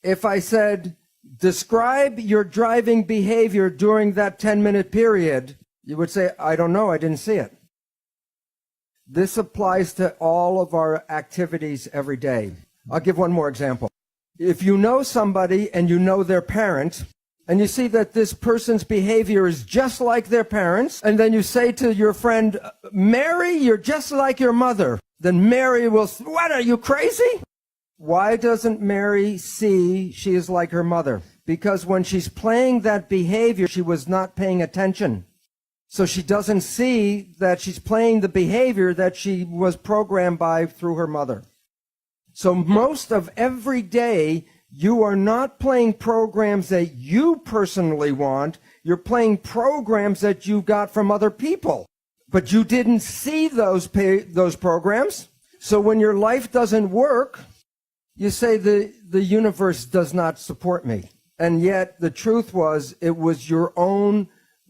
Speaker 3: if I said, describe your driving behavior during that 10-minute period, you would say, I don't know, I didn't see it. This applies to all of our activities every day. I'll give one more example. If you know somebody and you know their parent, and you see that this person's behavior is just like their parents, and then you say to your friend, Mary, you're just like your mother, then Mary will say, what, are you crazy? Why doesn't Mary see she is like her mother? Because when she's playing that behavior, she was not paying attention. So she doesn't see that she's playing the behavior that she was programmed by through her mother. So most of every day, you are not playing programs that you personally want. You're playing programs that you got from other people. But you didn't see those programs. So when your life doesn't work, you say the universe does not support me. And yet the truth was, it was your own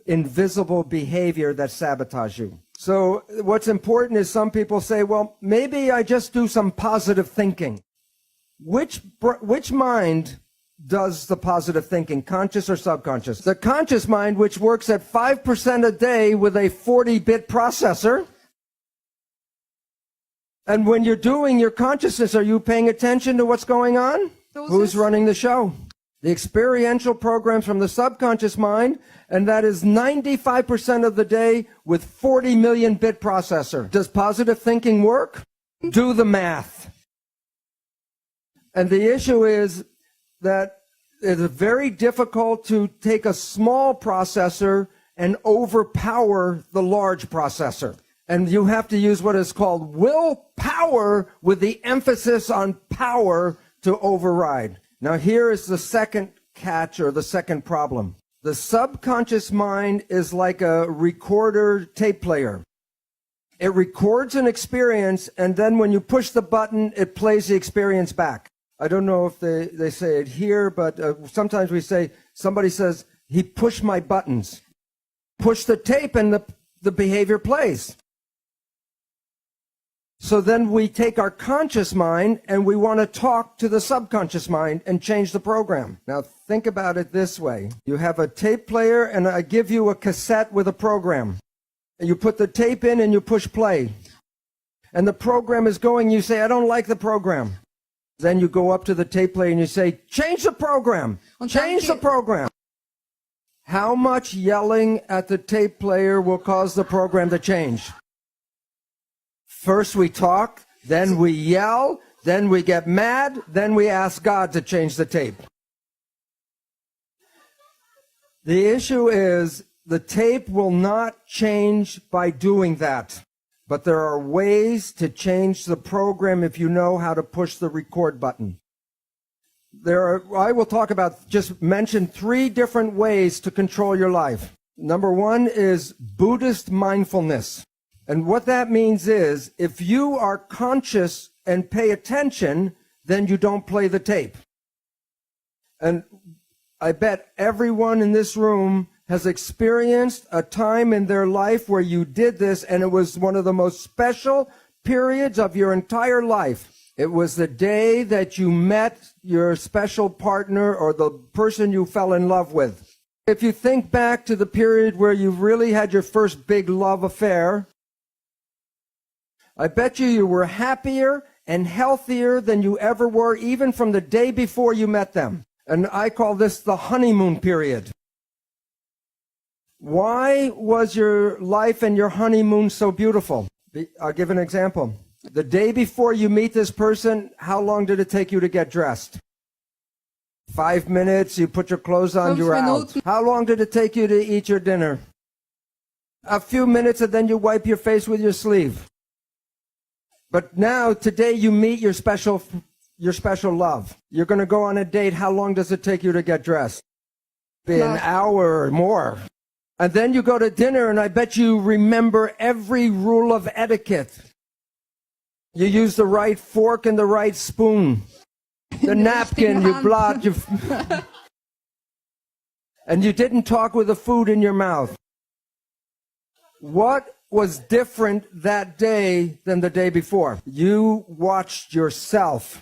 Speaker 3: invisible behavior that sabotaged you. So what's important is some people say, well, maybe I just do some positive thinking. Which mind does the positive thinking, conscious or subconscious? The conscious mind, which works at 5% a day with a 40-bit processor. And when you're doing your consciousness, are you paying attention to what's going on? Who's running the show? The experiential programs from the subconscious mind, and that is 95% of the day with 40 million bit processor. Does positive thinking work? Do the math. And the issue is that it's very difficult to take a small processor and overpower the large processor. And you have to use what is called willpower with the emphasis on power to override. Now here is the second catch, or the second problem. The subconscious mind is like a recorder tape player. It records an experience, and then when you push the button, it plays the experience back. I don't know if they say it here, but sometimes we say, somebody says, he pushed my buttons. Push the tape and the behavior plays. So then we take our conscious mind and we want to talk to the subconscious mind and change the program. Now think about it this way. You have a tape player and I give you a cassette with a program. And you put the tape in and you push play. And the program is going, you say, I don't like the program. Then you go up to the tape player and you say, change the program. Change the program. How much yelling at the tape player will cause the program to change? First we talk, then we yell, then we get mad, then we ask God to change the tape. The issue is The tape will not change by doing that. But there are ways to change the program if you know how to push the record button. I will talk about, just mention 3 different ways to control your life. Number 1 is Buddhist mindfulness. And what that means is, if you are conscious and pay attention, then you don't play the tape. And I bet everyone in this room has experienced a time in their life where you did this, and it was one of the most special periods of your entire life. It was the day that you met your special partner or the person you fell in love with. If you think back to the period where you really had your first big love affair, I bet you were happier and healthier than you ever were, even from the day before you met them. And I call this the honeymoon period. Why was your life and your honeymoon so beautiful? I'll give an example. The day before you meet this person, how long did it take you to get dressed? 5 minutes, you put your clothes on, you're out. How long did it take you to eat your dinner? A few minutes, and then you wipe your face with your sleeve. But now, today, you meet your special love. You're going to go on a date. How long does it take you to get dressed? Be an hour or more. And then you go to dinner, and I bet you remember every rule of etiquette. You use the right fork and the right spoon. The napkin, you blot, and you didn't talk with the food in your mouth. What was different that day than the day before? You watched yourself.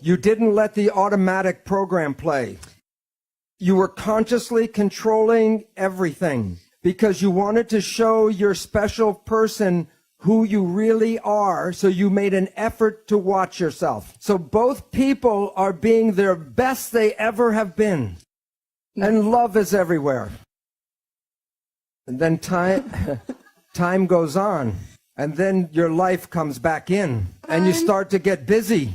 Speaker 3: You didn't let the automatic program play. You were consciously controlling everything because you wanted to show your special person who you really are, so you made an effort to watch yourself. So both people are being their best they ever have been. And love is everywhere. And then time goes on. And then your life comes back in. And you start to get busy.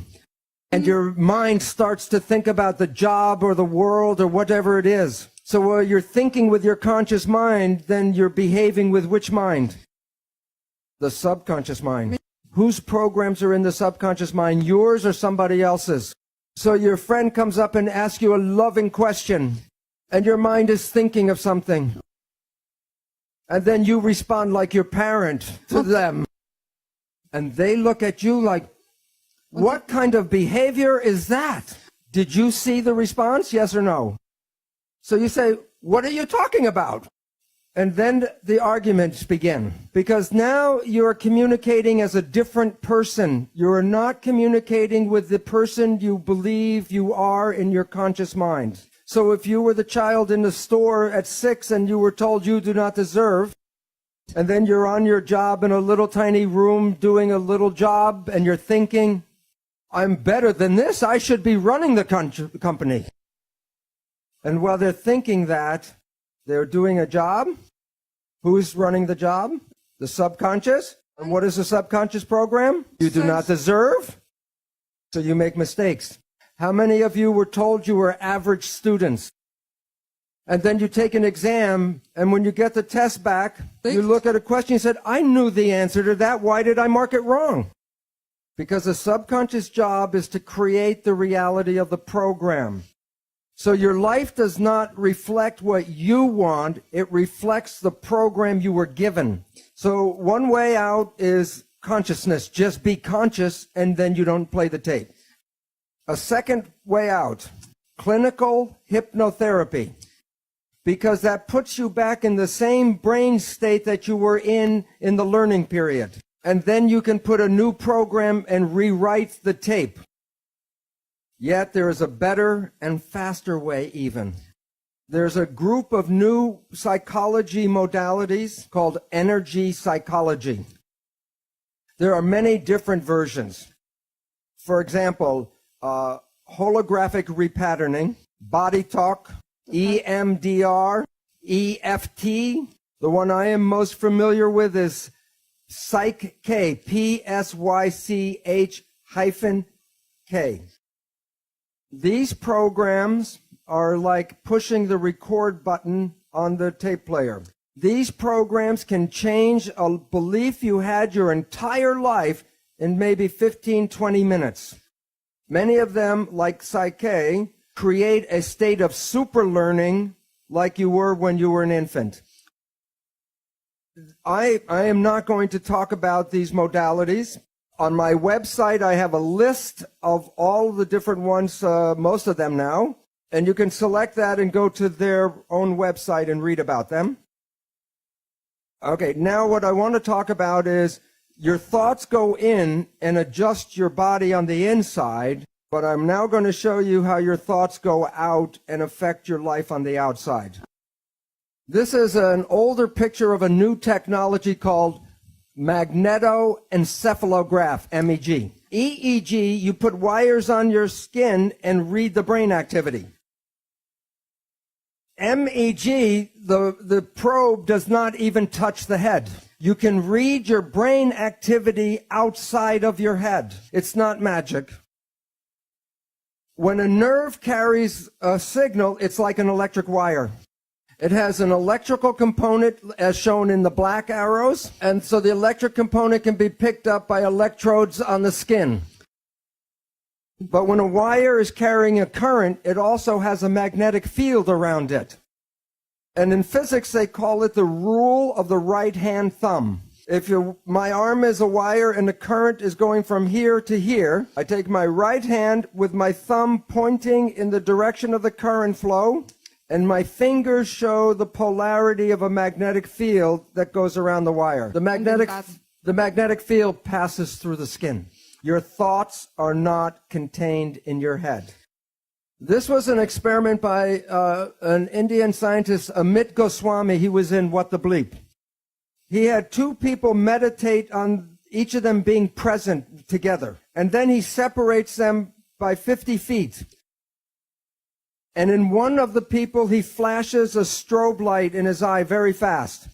Speaker 3: And your mind starts to think about the job or the world or whatever it is. So while you're thinking with your conscious mind, then you're behaving with which mind? The subconscious mind. Whose programs are in the subconscious mind, yours or somebody else's? So your friend comes up and asks you a loving question, and your mind is thinking of something. And then you respond like your parent to them. And they look at you like, what kind of behavior is that? Did you see the response, yes or no? So you say, what are you talking about? And then the arguments begin, because now you're communicating as a different person. You're not communicating with the person you believe you are in your conscious mind. So if you were the child in the store at 6 and you were told you do not deserve, and then you're on your job in a little tiny room doing a little job, and you're thinking, I'm better than this, I should be running the company. And while they're thinking that, they're doing a job. Who's running the job? The subconscious. And what is the subconscious program? You do not deserve, so you make mistakes. How many of you were told you were average students? And then you take an exam, and when you get the test back, you look at a question and said, I knew the answer to that. Why did I mark it wrong? Because the subconscious job is to create the reality of the program. So your life does not reflect what you want, it reflects the program you were given. So one way out is consciousness. Just be conscious, and then you don't play the tape. A second way out, clinical hypnotherapy, because that puts you back in the same brain state that you were in the learning period. And then you can put a new program and rewrite the tape. Yet there is a better and faster way even. There's a group of new psychology modalities called energy psychology. There are many different versions. For example, holographic repatterning, body talk, EMDR, EFT. The one I am most familiar with is Psych-K, P-S-Y-C-H-K. These programs are like pushing the record button on the tape player. These programs can change a belief you had your entire life in maybe 15, 20 minutes. Many of them, like Psyche, create a state of super learning like you were when you were an infant. I am not going to talk about these modalities. On my website, I have a list of all the different ones, most of them now, and you can select that and go to their own website and read about them. Okay, now what I want to talk about is your thoughts go in and adjust your body on the inside, but I'm now going to show you how your thoughts go out and affect your life on the outside. This is an older picture of a new technology called magnetoencephalograph, MEG. EEG, you put wires on your skin and read the brain activity. MEG, the probe does not even touch the head. You can read your brain activity outside of your head. It's not magic. When a nerve carries a signal, it's like an electric wire. It has an electrical component as shown in the black arrows, and so the electric component can be picked up by electrodes on the skin. But when a wire is carrying a current, it also has a magnetic field around it. And in physics, they call it the rule of the right-hand thumb. If my arm is a wire and the current is going from here to here, I take my right hand with my thumb pointing in the direction of the current flow, and my fingers show the polarity of a magnetic field that goes around the wire. The magnetic field passes through the skin. Your thoughts are not contained in your head. This was an experiment by an Indian scientist, Amit Goswami. He was in What the Bleep. He had two people meditate on each of them being present together. And then he separates them by 50 feet. And in one of the people, he flashes a strobe light in his eye very fast.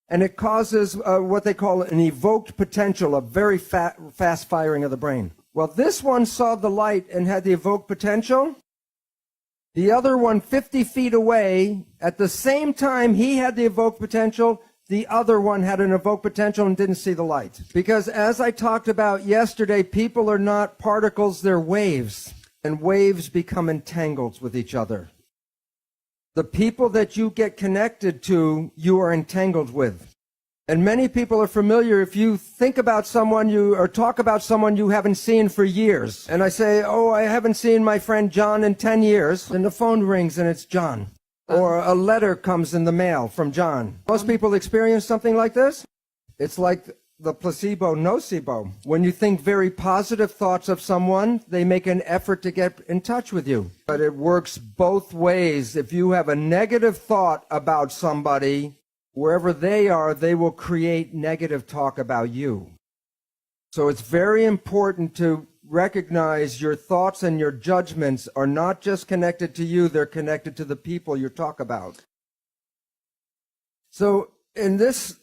Speaker 3: And it causes what they call an evoked potential, a very fast firing of the brain. Well, this one saw the light and had the evoked potential. The other one, 50 feet away, at the same time he had the evoked potential, the other one had an evoked potential and didn't see the light. Because as I talked about yesterday, people are not particles, they're waves. And waves become entangled with each other. The people that you get connected to, you are entangled with. And many people are familiar, if you think about someone or talk about someone you haven't seen for years, and I say, oh, I haven't seen my friend John in 10 years, and the phone rings and it's John. Or a letter comes in the mail from John. Most people experience something like this. It's like the placebo-nocebo. When you think very positive thoughts of someone, they make an effort to get in touch with you. But it works both ways. If you have a negative thought about somebody, wherever they are, they will create negative talk about you. So it's very important to recognize your thoughts and your judgments are not just connected to you, they're connected to the people you talk about. So in this,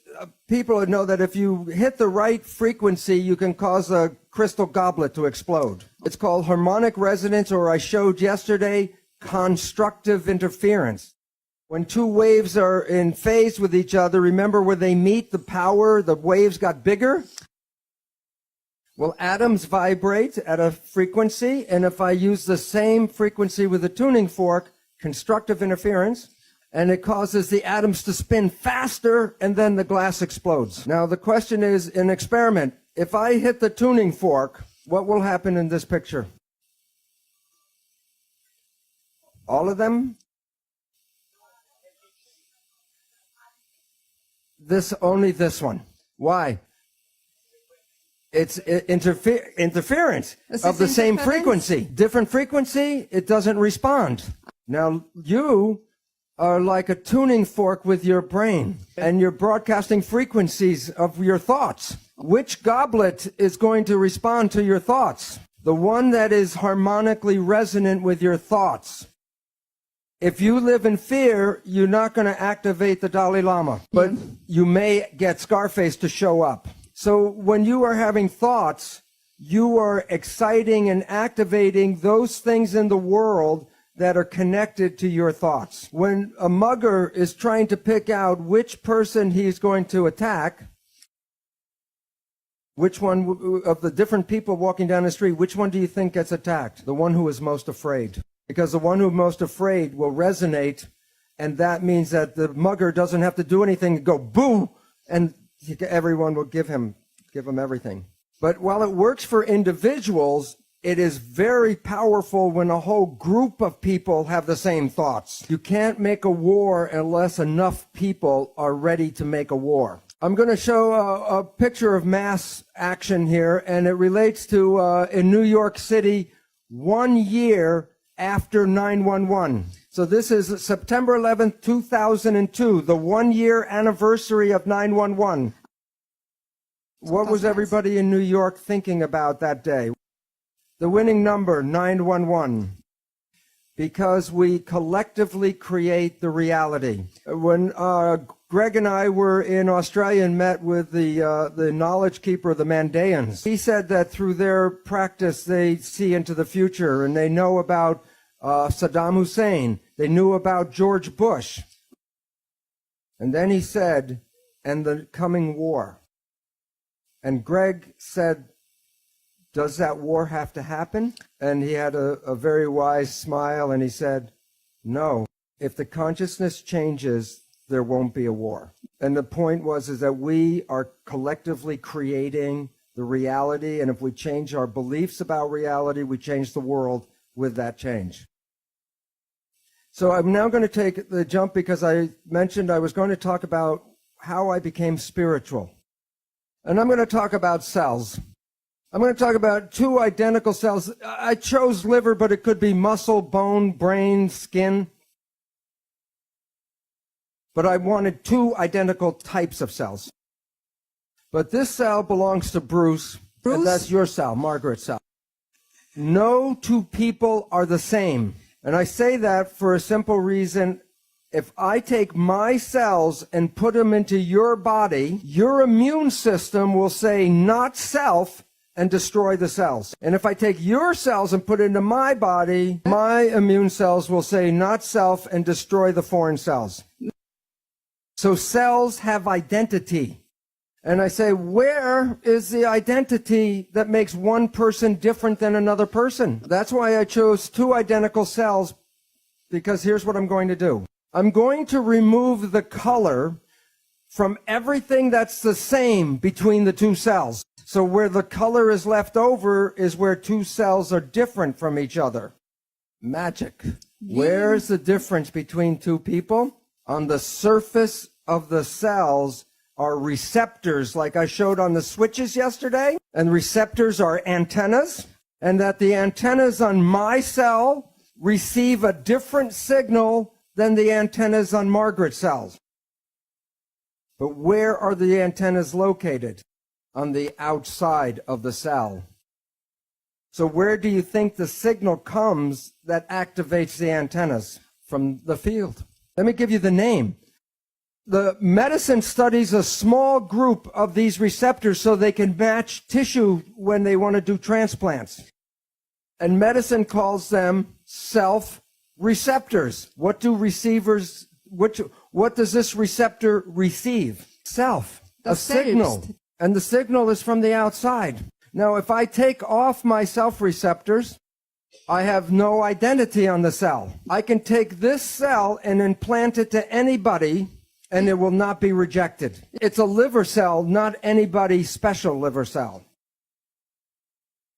Speaker 3: people know that if you hit the right frequency, you can cause a crystal goblet to explode. It's called harmonic resonance, or I showed yesterday, constructive interference. When two waves are in phase with each other, remember where they meet, the waves got bigger? Well, atoms vibrate at a frequency, and if I use the same frequency with a tuning fork, constructive interference, and it causes the atoms to spin faster, and then the glass explodes. Now, the question is, in experiment, if I hit the tuning fork, what will happen in this picture? All of them? Only this one. Why? It's interference of the same frequency. Different frequency, it doesn't respond. Now, you are like a tuning fork with your brain, and you're broadcasting frequencies of your thoughts. Which goblet is going to respond to your thoughts? The one that is harmonically resonant with your thoughts. If you live in fear, you're not going to activate the Dalai Lama, but you may get Scarface to show up. So when you are having thoughts, you are exciting and activating those things in the world that are connected to your thoughts. When a mugger is trying to pick out which person he's going to attack, which one of the different people walking down the street, which one do you think gets attacked? The one who is most afraid. Because the one who's most afraid will resonate, and that means that the mugger doesn't have to do anything, go boo, and everyone will give him everything. But while it works for individuals, it is very powerful when a whole group of people have the same thoughts. You can't make a war unless enough people are ready to make a war. I'm going to show a picture of mass action here, and it relates to in New York City 1 year after 9/11. So this is September 11th, 2002, the 1 year anniversary of 9/11. What was everybody in New York thinking about that day? The winning number, 911, because we collectively create the reality. When Greg and I were in Australia and met with the knowledge keeper, the Mandaeans, he said that through their practice they see into the future, and they know about Saddam Hussein. They knew about George Bush. And then he said, and the coming war. And Greg said, does that war have to happen? And he had a very wise smile, and he said, no. If the consciousness changes, there won't be a war. And the point is that we are collectively creating the reality, and if we change our beliefs about reality, we change the world with that change. So I'm now going to take the jump because I mentioned I was going to talk about how I became spiritual. And I'm going to talk about cells. I'm going to talk about two identical cells. I chose liver, but it could be muscle, bone, brain, skin. But I wanted two identical types of cells. But this cell belongs to Bruce. And that's your cell, Margaret's cell. No two people are the same. And I say that for a simple reason. If I take my cells and put them into your body, your immune system will say not self and destroy the cells. And if I take your cells and put it into my body, my immune cells will say not self and destroy the foreign cells. So cells have identity. And I say, where is the identity that makes one person different than another person? That's why I chose two identical cells, because here's what I'm going to do. I'm going to remove the color from everything that's the same between the two cells. So where the color is left over is where two cells are different from each other. Magic. Where's the difference between two people? On the surface of the cells are receptors, like I showed on the switches yesterday. And receptors are antennas. And that the antennas on my cell receive a different signal than the antennas on Margaret's cells. But where are the antennas located? On the outside of the cell. So where do you think the signal comes that activates the antennas? From the field. Let me give you the name. The medicine studies a small group of these receptors so they can match tissue when they want to do transplants. And medicine calls them self-receptors. What do receivers, what does this receptor receive? Self, a signal. And the signal is from the outside. Now, if I take off my self-receptors, I have no identity on the cell. I can take this cell and implant it to anybody, and it will not be rejected. It's a liver cell, not anybody's special liver cell.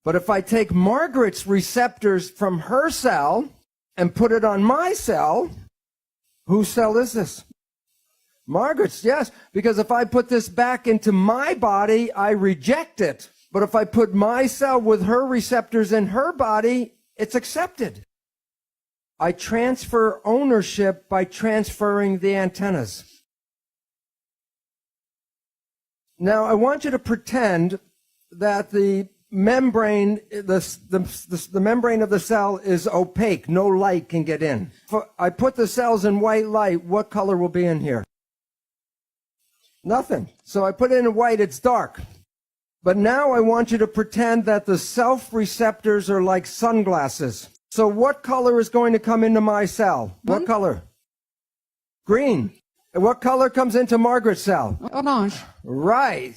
Speaker 3: But if I take Margaret's receptors from her cell and put it on my cell, whose cell is this? Margaret's, yes, because if I put this back into my body, I reject it. But if I put my cell with her receptors in her body, it's accepted. I transfer ownership by transferring the antennas. Now, I want you to pretend that the membrane, the membrane of the cell is opaque. No light can get in. If I put the cells in white light, what color will be in here? Nothing. So I put it in white, it's dark. But now I want you to pretend that the self-receptors are like sunglasses. So what color is going to come into my cell? What color? Green. And what color comes into Margaret's cell?
Speaker 4: Orange.
Speaker 3: Right.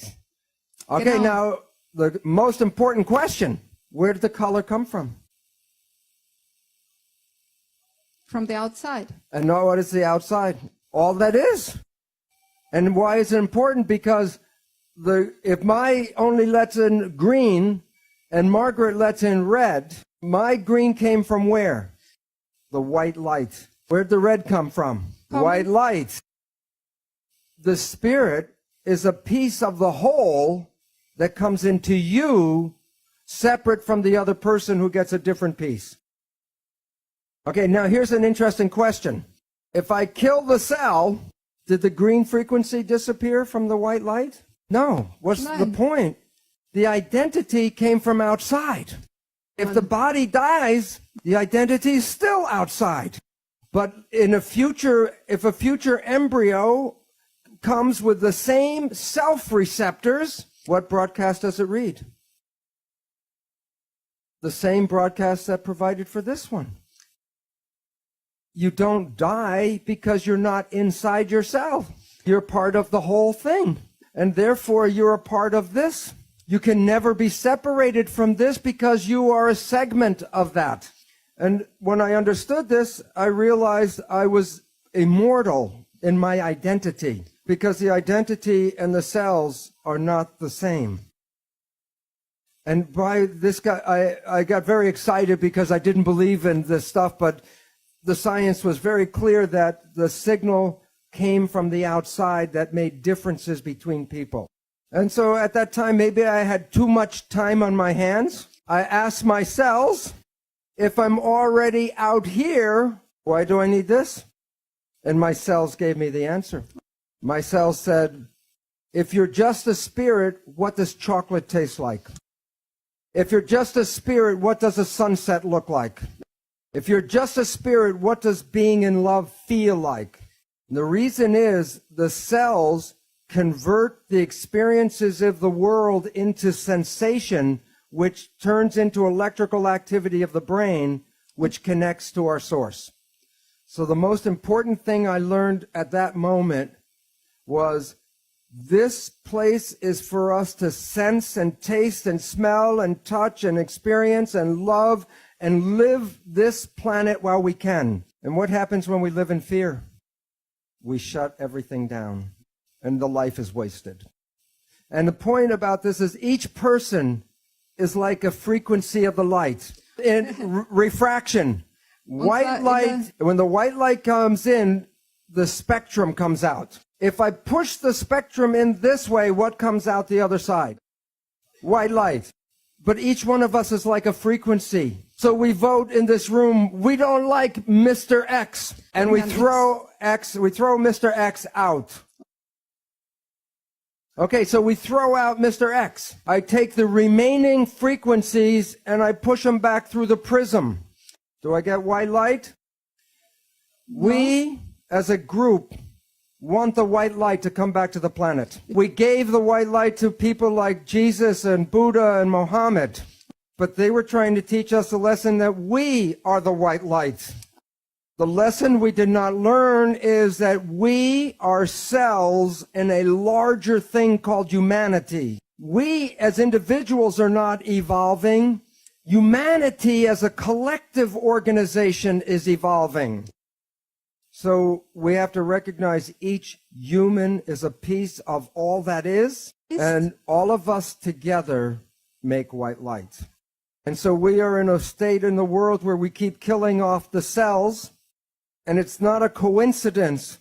Speaker 3: Okay,
Speaker 4: Genau.
Speaker 3: now the most important question. Where did the color come from?
Speaker 4: From the outside.
Speaker 3: And now what is the outside? All that is. And why is it important? Because if my only lets in green and Margaret lets in red, my green came from where? The white light. Where'd the red come from? White light. The spirit is a piece of the whole that comes into you, separate from the other person who gets a different piece. Okay, now here's an interesting question. If I kill the cell, did the green frequency disappear from the white light? No. What's the point? The identity came from outside. If the body dies, the identity is still outside. But if a future embryo comes with the same self-receptors, what broadcast does it read? The same broadcast that provided for this one. You don't die because you're not inside yourself. You're part of the whole thing. And therefore, you're a part of this. You can never be separated from this because you are a segment of that. And when I understood this, I realized I was immortal in my identity because the identity and the cells are not the same. And by this guy, I got very excited because I didn't believe in this stuff, but the science was very clear that the signal came from the outside that made differences between people. And so at that time, maybe I had too much time on my hands. I asked my cells, if I'm already out here, why do I need this? And my cells gave me the answer. My cells said, if you're just a spirit, what does chocolate taste like? If you're just a spirit, what does a sunset look like? If you're just a spirit, what does being in love feel like? And the reason is the cells convert the experiences of the world into sensation, which turns into electrical activity of the brain, which connects to our source. So the most important thing I learned at that moment was this place is for us to sense and taste and smell and touch and experience and love and live this planet while we can. And what happens when we live in fear? We shut everything down, and the life is wasted. And the point about this is each person is like a frequency of the light. In refraction, white light, when the white light comes in, the spectrum comes out. If I push the spectrum in this way, what comes out the other side? White light. But each one of us is like a frequency. So we vote in this room, we don't like Mr. X, and we throw Mr. X out. Okay, so we throw out Mr. X. I take the remaining frequencies and I push them back through the prism. Do I get white light? No. We, as a group, want the white light to come back to the planet. We gave the white light to people like Jesus and Buddha and Mohammed, but they were trying to teach us the lesson that we are the white light. The lesson we did not learn is that we are cells in a larger thing called humanity. We as individuals are not evolving. Humanity as a collective organization is evolving. So we have to recognize each human is a piece of all that is, and all of us together make white light. And so we are in a state in the world where we keep killing off the cells, and it's not a coincidence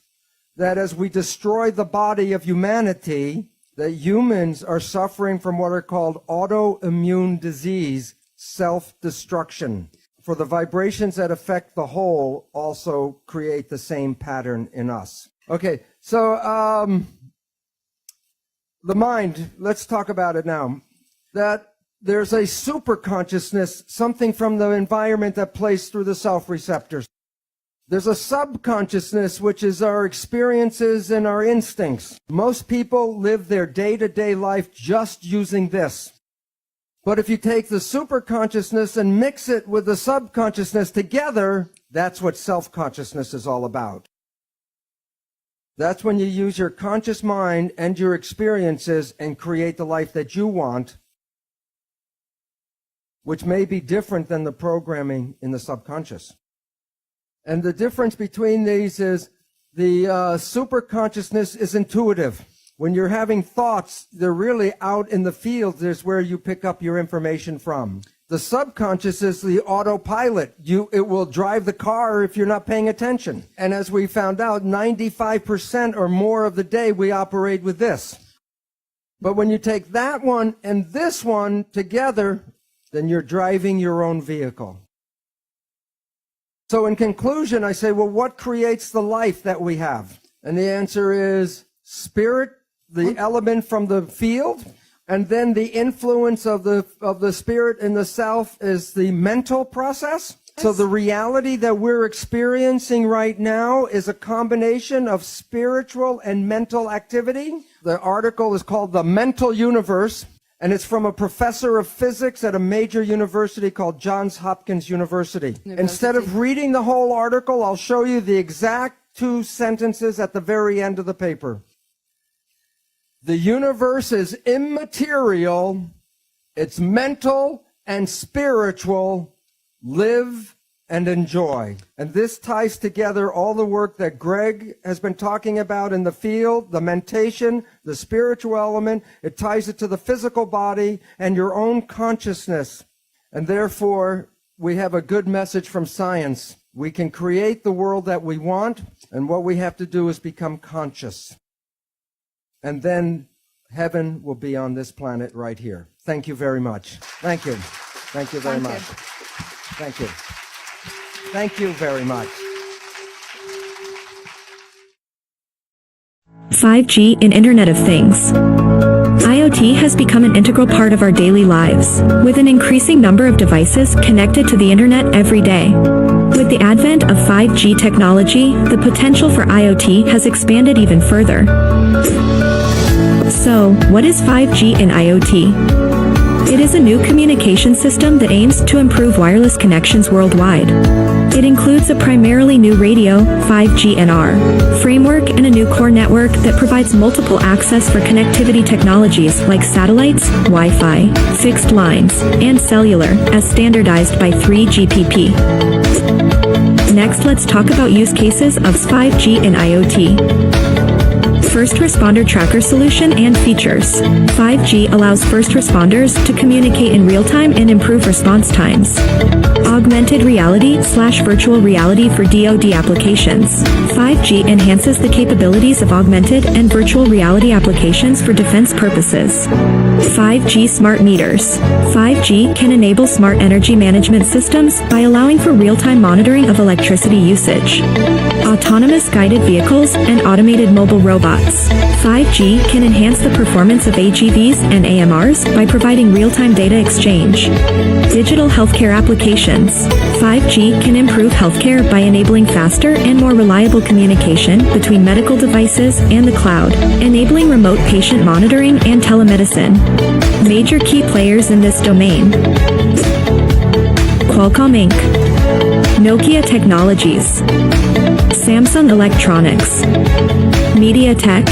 Speaker 3: that as we destroy the body of humanity, that humans are suffering from what are called autoimmune disease, self-destruction. For the vibrations that affect the whole also create the same pattern in us. Okay, so the mind, let's talk about it now. That there's a super consciousness, something from the environment that plays through the self-receptors. There's a subconsciousness, which is our experiences and our instincts. Most people live their day-to-day life just using this. But if you take the superconsciousness and mix it with the subconsciousness together, that's what self-consciousness is all about. That's when you use your conscious mind and your experiences and create the life that you want, which may be different than the programming in the subconscious. And the difference between these is the superconsciousness is intuitive. When you're having thoughts, they're really out in the field. There's where you pick up your information from. The subconscious is the autopilot. It will drive the car if you're not paying attention. And as we found out, 95% or more of the day we operate with this. But when you take that one and this one together, then you're driving your own vehicle. So in conclusion, I say, well, what creates the life that we have? And the answer is spirit, the element from the field, and then the influence of the spirit in the self is the mental process. So the reality that we're experiencing right now is a combination of spiritual and mental activity. The article is called The Mental Universe, and it's from a professor of physics at a major university called Johns Hopkins University. Instead of reading the whole article, I'll show you the exact 2 sentences at the very end of the paper. The universe is immaterial, it's mental and spiritual. Live and enjoy. And this ties together all the work that Greg has been talking about in the field, the mentation, the spiritual element. It ties it to the physical body and your own consciousness. And therefore, we have a good message from science. We can create the world that we want, and what we have to do is become conscious. And then heaven will be on this planet right here. Thank you very much. Thank you. Thank you very much. Thank you. Thank you very much.
Speaker 8: 5G and Internet of Things. IoT has become an integral part of our daily lives, with an increasing number of devices connected to the Internet every day. With the advent of 5G technology, the potential for IoT has expanded even further. So, what is 5G and IoT? It is a new communication system that aims to improve wireless connections worldwide. It includes a primarily new radio, 5G NR, framework and a new core network that provides multiple access for connectivity technologies like satellites, Wi-Fi, fixed lines, and cellular, as standardized by 3GPP. Next, let's talk about use cases of 5G and IoT. First responder tracker solution and features. 5G allows first responders to communicate in real time and improve response times. Augmented reality/virtual reality for DoD applications. 5G enhances the capabilities of augmented and virtual reality applications for defense purposes. 5G smart meters. 5G can enable smart energy management systems by allowing for real-time monitoring of electricity usage. Autonomous guided vehicles and automated mobile robots. 5G can enhance the performance of AGVs and AMRs by providing real-time data exchange. Digital healthcare applications. 5G can improve healthcare by enabling faster and more reliable communication between medical devices and the cloud, enabling remote patient monitoring and telemedicine. Major key players in this domain: Qualcomm Inc., Nokia Technologies, Samsung Electronics, MediaTek,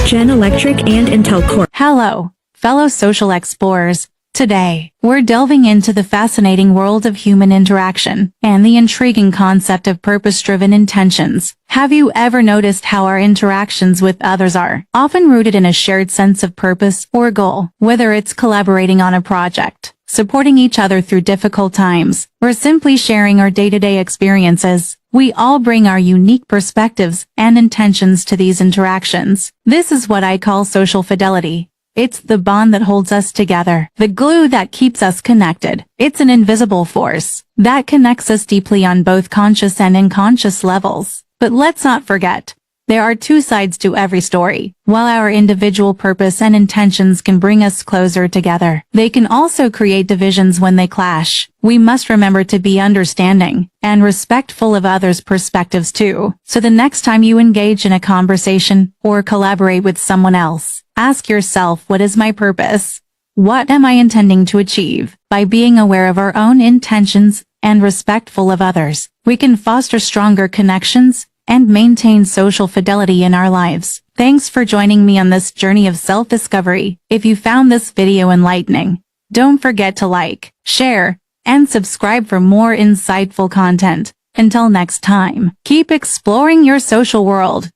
Speaker 8: Gen Electric, and Intel Corp.
Speaker 9: Hello, fellow social explorers. Today, we're delving into the fascinating world of human interaction and the intriguing concept of purpose-driven intentions. Have you ever noticed how our interactions with others are often rooted in a shared sense of purpose or goal? Whether it's collaborating on a project, supporting each other through difficult times, or simply sharing our day-to-day experiences, we all bring our unique perspectives and intentions to these interactions. This is what I call social fidelity. It's the bond that holds us together, the glue that keeps us connected. It's an invisible force that connects us deeply on both conscious and unconscious levels. But let's not forget, there are 2 sides to every story. While our individual purpose and intentions can bring us closer together, they can also create divisions when they clash. We must remember to be understanding and respectful of others' perspectives too. So the next time you engage in a conversation or collaborate with someone else, ask yourself, what is my purpose? What am I intending to achieve? By being aware of our own intentions and respectful of others, we can foster stronger connections and maintain social fidelity in our lives. Thanks for joining me on this journey of self-discovery. If you found this video enlightening, don't forget to like, share, and subscribe for more insightful content. Until next time, keep exploring your social world.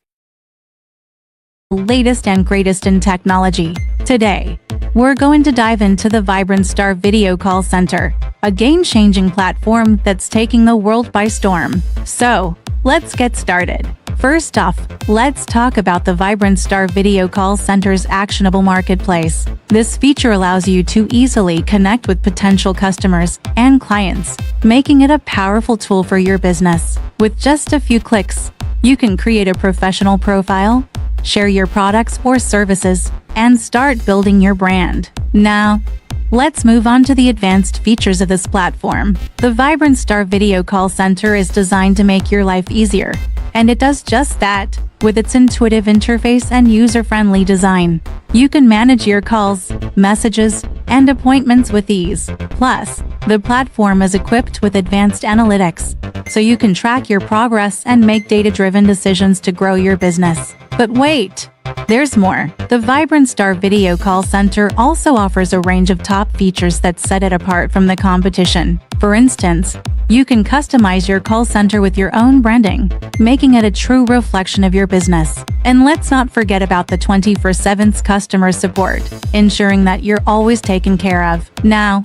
Speaker 9: Latest and greatest in technology. Today, we're going to dive into the Vibrant Star Video Call Center, a game-changing platform that's taking the world by storm. So, let's get started. First off, let's talk about the Vibrant Star Video Call Center's actionable marketplace. This feature allows you to easily connect with potential customers and clients, making it a powerful tool for your business. With just a few clicks, you can create a professional profile, share your products or services, and start building your brand. Now, let's move on to the advanced features of this platform. The Vibrant Star Video Call Center is designed to make your life easier, and it does just that. With its intuitive interface and user-friendly design, you can manage your calls, messages, and appointments with ease. Plus, the platform is equipped with advanced analytics, so you can track your progress and make data-driven decisions to grow your business. But wait! There's more. The Vibrant Star Video Call Center also offers a range of top features that set it apart from the competition. For instance, you can customize your call center with your own branding, making it a true reflection of your business. And let's not forget about the 24/7 customer support, ensuring that you're always taken care of. Now,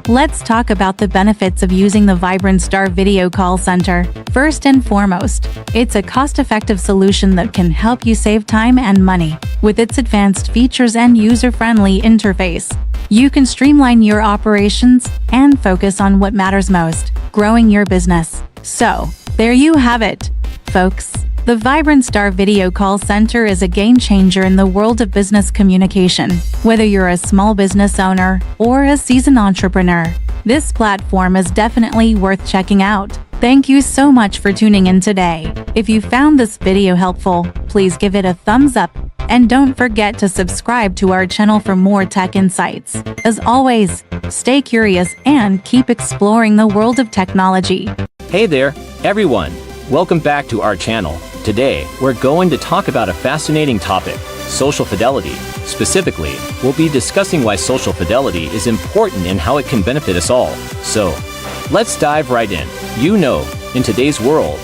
Speaker 9: let's talk about the benefits of using the Vibrant Star Video Call Center. First and foremost, it's a cost-effective solution that can help you save time and money. With its advanced features and user-friendly interface, you can streamline your operations and focus on what matters most, growing your business. So, there you have it, folks. The Vibrant Star Video Call Center is a game-changer in the world of business communication. Whether you're a small business owner or a seasoned entrepreneur, this platform is definitely worth checking out. Thank you so much for tuning in today. If you found this video helpful, please give it a thumbs up, and don't forget to subscribe to our channel for more tech insights. As always, stay curious and keep exploring the world of technology.
Speaker 10: Hey there, everyone! Welcome back to our channel. Today, we're going to talk about a fascinating topic, social fidelity. Specifically, we'll be discussing why social fidelity is important and how it can benefit us all. So, let's dive right in. You know, in today's world,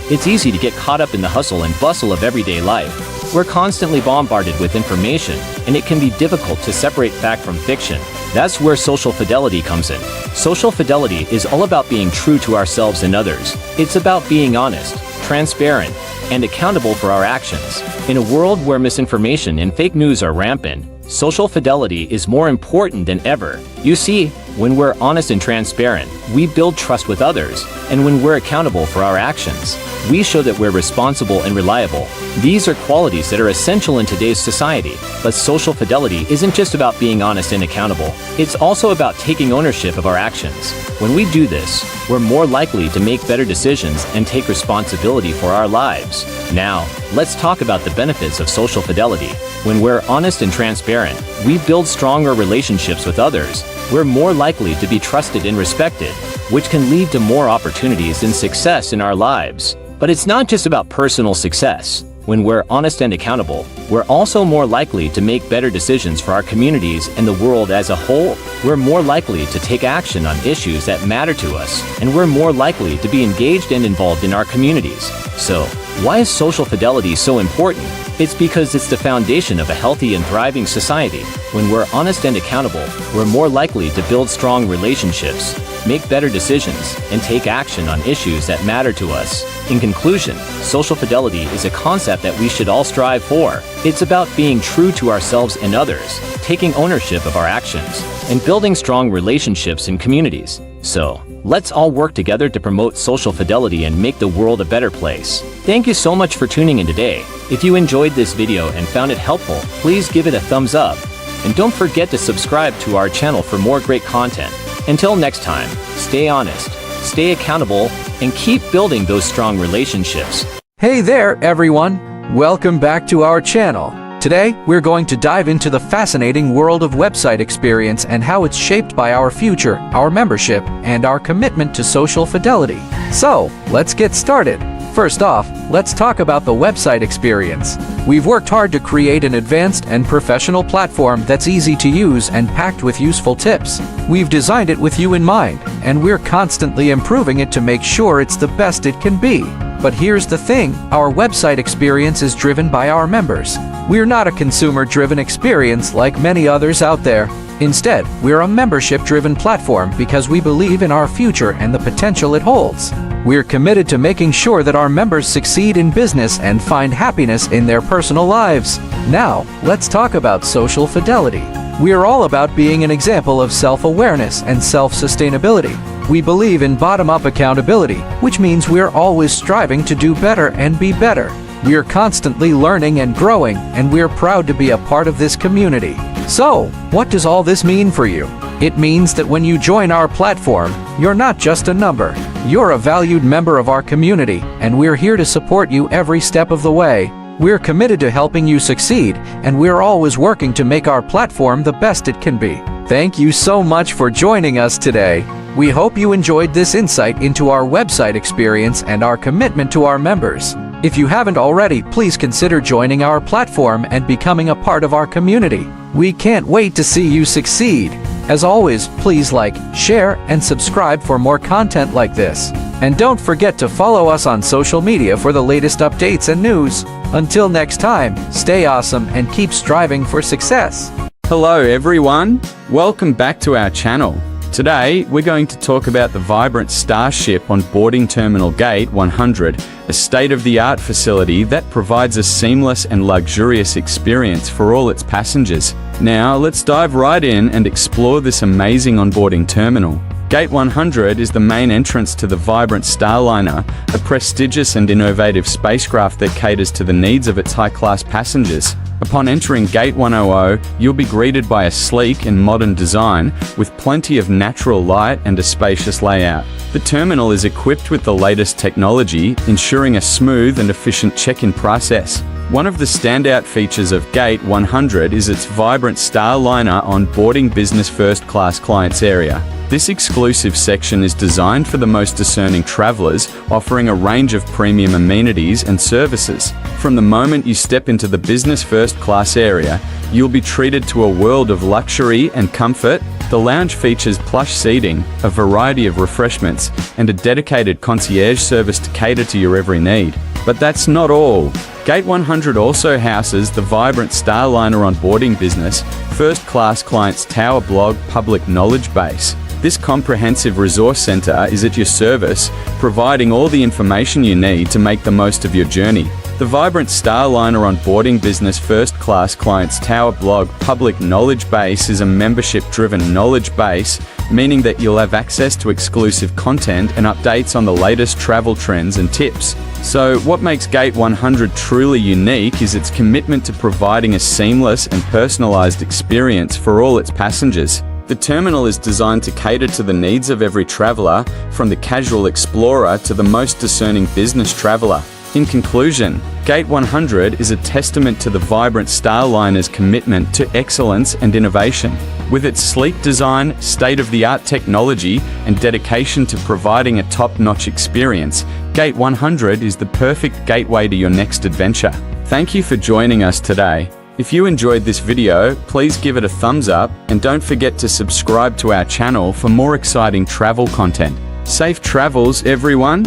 Speaker 10: it's easy to get caught up in the hustle and bustle of everyday life. We're constantly bombarded with information, and it can be difficult to separate fact from fiction. That's where social fidelity comes in. Social fidelity is all about being true to ourselves and others. It's about being honest, transparent, and accountable for our actions. In a world where misinformation and fake news are rampant, social fidelity is more important than ever. You see, when we're honest and transparent, we build trust with others, and when we're accountable for our actions, we show that we're responsible and reliable. These are qualities that are essential in today's society. But social fidelity isn't just about being honest and accountable. It's also about taking ownership of our actions. When we do this, we're more likely to make better decisions and take responsibility for our lives. Now, let's talk about the benefits of social fidelity. When we're honest and transparent, we build stronger relationships with others. We're more likely to be trusted and respected, which can lead to more opportunities and success in our lives. But it's not just about personal success. When we're honest and accountable, we're also more likely to make better decisions for our communities and the world as a whole. We're more likely to take action on issues that matter to us, and we're more likely to be engaged and involved in our communities. So, why is social fidelity so important? It's because it's the foundation of a healthy and thriving society. When we're honest and accountable, we're more likely to build strong relationships, make better decisions, and take action on issues that matter to us. In conclusion, social fidelity is a concept that we should all strive for. It's about being true to ourselves and others, taking ownership of our actions, and building strong relationships in communities. So, let's all work together to promote social fidelity and make the world a better place. Thank you so much for tuning in today. If you enjoyed this video and found it helpful, please give it a thumbs up. And don't forget to subscribe to our channel for more great content. Until next time, stay honest, stay accountable, and keep building those strong relationships.
Speaker 11: Hey there, everyone! Welcome back to our channel. Today, we're going to dive into the fascinating world of website experience and how it's shaped by our future, our membership, and our commitment to social fidelity. So, let's get started. First off, let's talk about the website experience. We've worked hard to create an advanced and professional platform that's easy to use and packed with useful tips. We've designed it with you in mind, and we're constantly improving it to make sure it's the best it can be. But here's the thing, our website experience is driven by our members. We're not a consumer-driven experience like many others out there. Instead, we're a membership-driven platform because we believe in our future and the potential it holds. We're committed to making sure that our members succeed in business and find happiness in their personal lives. Now, let's talk about social fidelity. We're all about being an example of self-awareness and self-sustainability. We believe in bottom-up accountability, which means we're always striving to do better and be better. We're constantly learning and growing, and we're proud to be a part of this community. So, what does all this mean for you? It means that when you join our platform, you're not just a number. You're a valued member of our community, and we're here to support you every step of the way. We're committed to helping you succeed, and we're always working to make our platform the best it can be. Thank you so much for joining us today. We hope you enjoyed this insight into our website experience and our commitment to our members. If you haven't already, please consider joining our platform and becoming a part of our community. We can't wait to see you succeed. As always, please like, share, and subscribe for more content like this. And don't forget to follow us on social media for the latest updates and news. Until next time, stay awesome and keep striving for success.
Speaker 12: Hello everyone, welcome back to our channel. Today, we're going to talk about the vibrant Starship on boarding terminal gate 100, a state-of-the-art facility that provides a seamless and luxurious experience for all its passengers. Now, let's dive right in and explore this amazing onboarding terminal. Gate 100 is the main entrance to the vibrant Starliner, a prestigious and innovative spacecraft that caters to the needs of its high-class passengers. Upon entering Gate 100, you'll be greeted by a sleek and modern design with plenty of natural light and a spacious layout. The terminal is equipped with the latest technology, ensuring a smooth and efficient check-in process. One of the standout features of Gate 100 is its vibrant Starliner on-boarding business first-class clients area. This exclusive section is designed for the most discerning travelers, offering a range of premium amenities and services. From the moment you step into the business first-class area, you'll be treated to a world of luxury and comfort. The lounge features plush seating, a variety of refreshments, and a dedicated concierge service to cater to your every need. But that's not all. Gate 100 also houses the vibrant Starliner onboarding business first-class clients tower blog public knowledge base. This comprehensive resource center is at your service, providing all the information you need to make the most of your journey. The vibrant Starliner onboarding business first-class clients tower blog public knowledge base is a membership-driven knowledge base, meaning that you'll have access to exclusive content and updates on the latest travel trends and tips. So, what makes Gate 100 truly unique is its commitment to providing a seamless and personalized experience for all its passengers. The terminal is designed to cater to the needs of every traveler, from the casual explorer to the most discerning business traveler. In conclusion, Gate 100 is a testament to the vibrant Starliner's commitment to excellence and innovation. With its sleek design, state-of-the-art technology, and dedication to providing a top-notch experience, Gate 100 is the perfect gateway to your next adventure. Thank you for joining us today. If you enjoyed this video, please give it a thumbs up and don't forget to subscribe to our channel for more exciting travel content. Safe travels, everyone!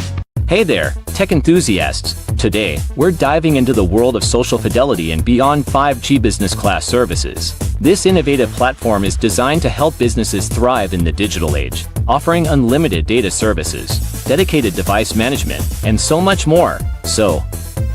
Speaker 10: Hey there, tech enthusiasts! Today, we're diving into the world of social fidelity and beyond 5G business class services. This innovative platform is designed to help businesses thrive in the digital age, offering unlimited data services, dedicated device management, and so much more. So,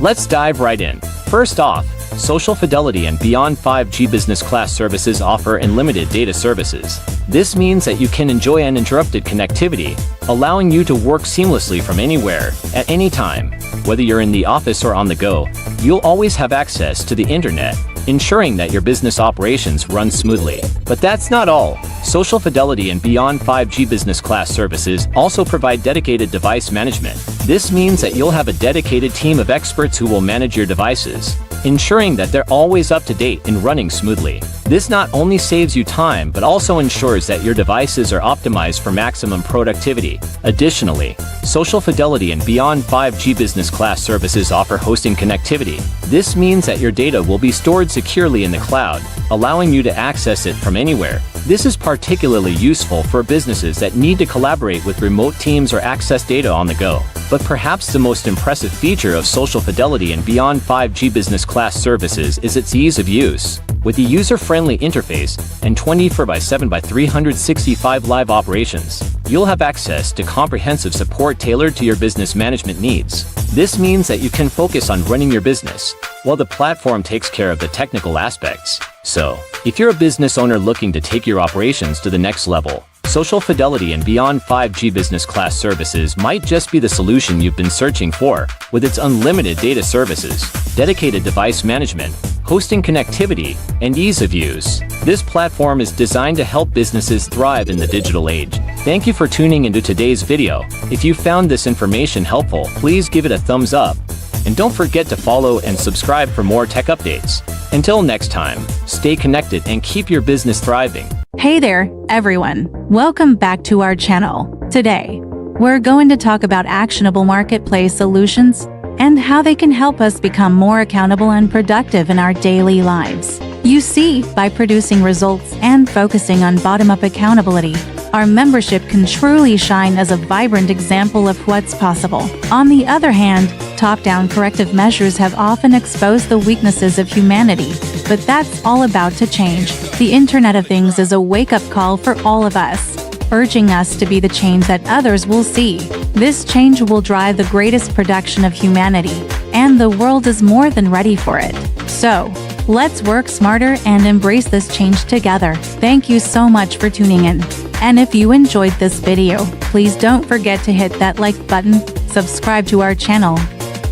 Speaker 10: let's dive right in. First off, Social Fidelity and Beyond 5G Business Class services offer unlimited data services. This means that you can enjoy uninterrupted connectivity, allowing you to work seamlessly from anywhere, at any time. Whether you're in the office or on the go, you'll always have access to the internet, ensuring that your business operations run smoothly. But that's not all. Social Fidelity and Beyond 5G Business Class services also provide dedicated device management. This means that you'll have a dedicated team of experts who will manage your devices, ensuring that they're always up to date and running smoothly. This not only saves you time but also ensures that your devices are optimized for maximum productivity. Additionally, Social Fidelity and Beyond 5G Business Class services offer hosting connectivity. This means that your data will be stored securely in the cloud, allowing you to access it from anywhere. This is particularly useful for businesses that need to collaborate with remote teams or access data on the go. But perhaps the most impressive feature of Social Fidelity and Beyond 5G Business Class services is its ease of use. With a user-friendly interface and 24/7/365 live operations, you'll have access to comprehensive support tailored to your business management needs. This means that you can focus on running your business, while the platform takes care of the technical aspects. So, if you're a business owner looking to take your operations to the next level, Social Fidelity and Beyond 5G Business Class services might just be the solution you've been searching for. With its unlimited data services, dedicated device management, hosting connectivity, and ease of use, this platform is designed to help businesses thrive in the digital age. Thank you for tuning into today's video. If you found this information helpful, please give it a thumbs up. And don't forget to follow and subscribe for more tech updates. Until next time, stay connected and keep your business thriving.
Speaker 9: Hey there, everyone. Welcome back to our channel. Today, we're going to talk about actionable marketplace solutions and how they can help us become more accountable and productive in our daily lives. You see, by producing results and focusing on bottom-up accountability, our membership can truly shine as a vibrant example of what's possible. On the other hand, top-down corrective measures have often exposed the weaknesses of humanity, but that's all about to change. The Internet of Things is a wake-up call for all of us, urging us to be the change that others will see. This change will drive the greatest production of humanity, and the world is more than ready for it. So, let's work smarter and embrace this change together. Thank you so much for tuning in. And if you enjoyed this video, please don't forget to hit that like button, subscribe to our channel,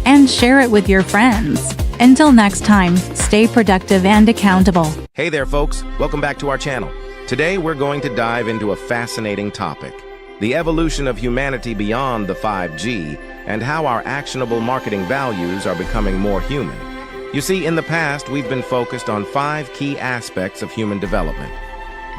Speaker 9: and share it with your friends. Until next time, stay productive and accountable.
Speaker 1: Hey there, folks. Welcome back to our channel. Today, we're going to dive into a fascinating topic: the evolution of humanity beyond the 5G and how our actionable marketing values are becoming more human. You see, in the past, we've been focused on 5 key aspects of human development: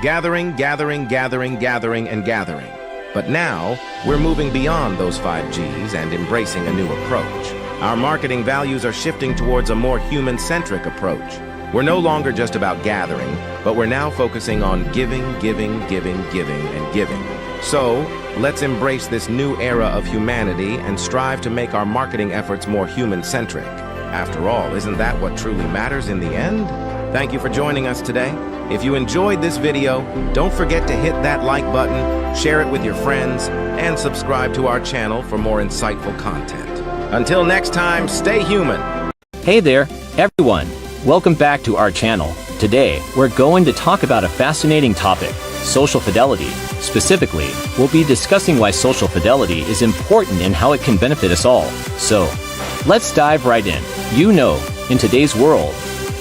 Speaker 1: gathering, gathering, gathering, gathering, and gathering. But now, we're moving beyond those 5Gs and embracing a new approach. Our marketing values are shifting towards a more human-centric approach. We're no longer just about gathering, but we're now focusing on giving, giving, giving, giving, and giving. So, let's embrace this new era of humanity and strive to make our marketing efforts more human-centric. After all, isn't that what truly matters in the end? Thank you for joining us today. If you enjoyed this video, don't forget to hit that like button, share it with your friends, and subscribe to our channel for more insightful content. Until next time, stay human.
Speaker 10: Hey there, everyone. Welcome back to our channel. Today, we're going to talk about a fascinating topic: social fidelity. Specifically, we'll be discussing why social fidelity is important and how it can benefit us all. So, let's dive right in. You know, in today's world,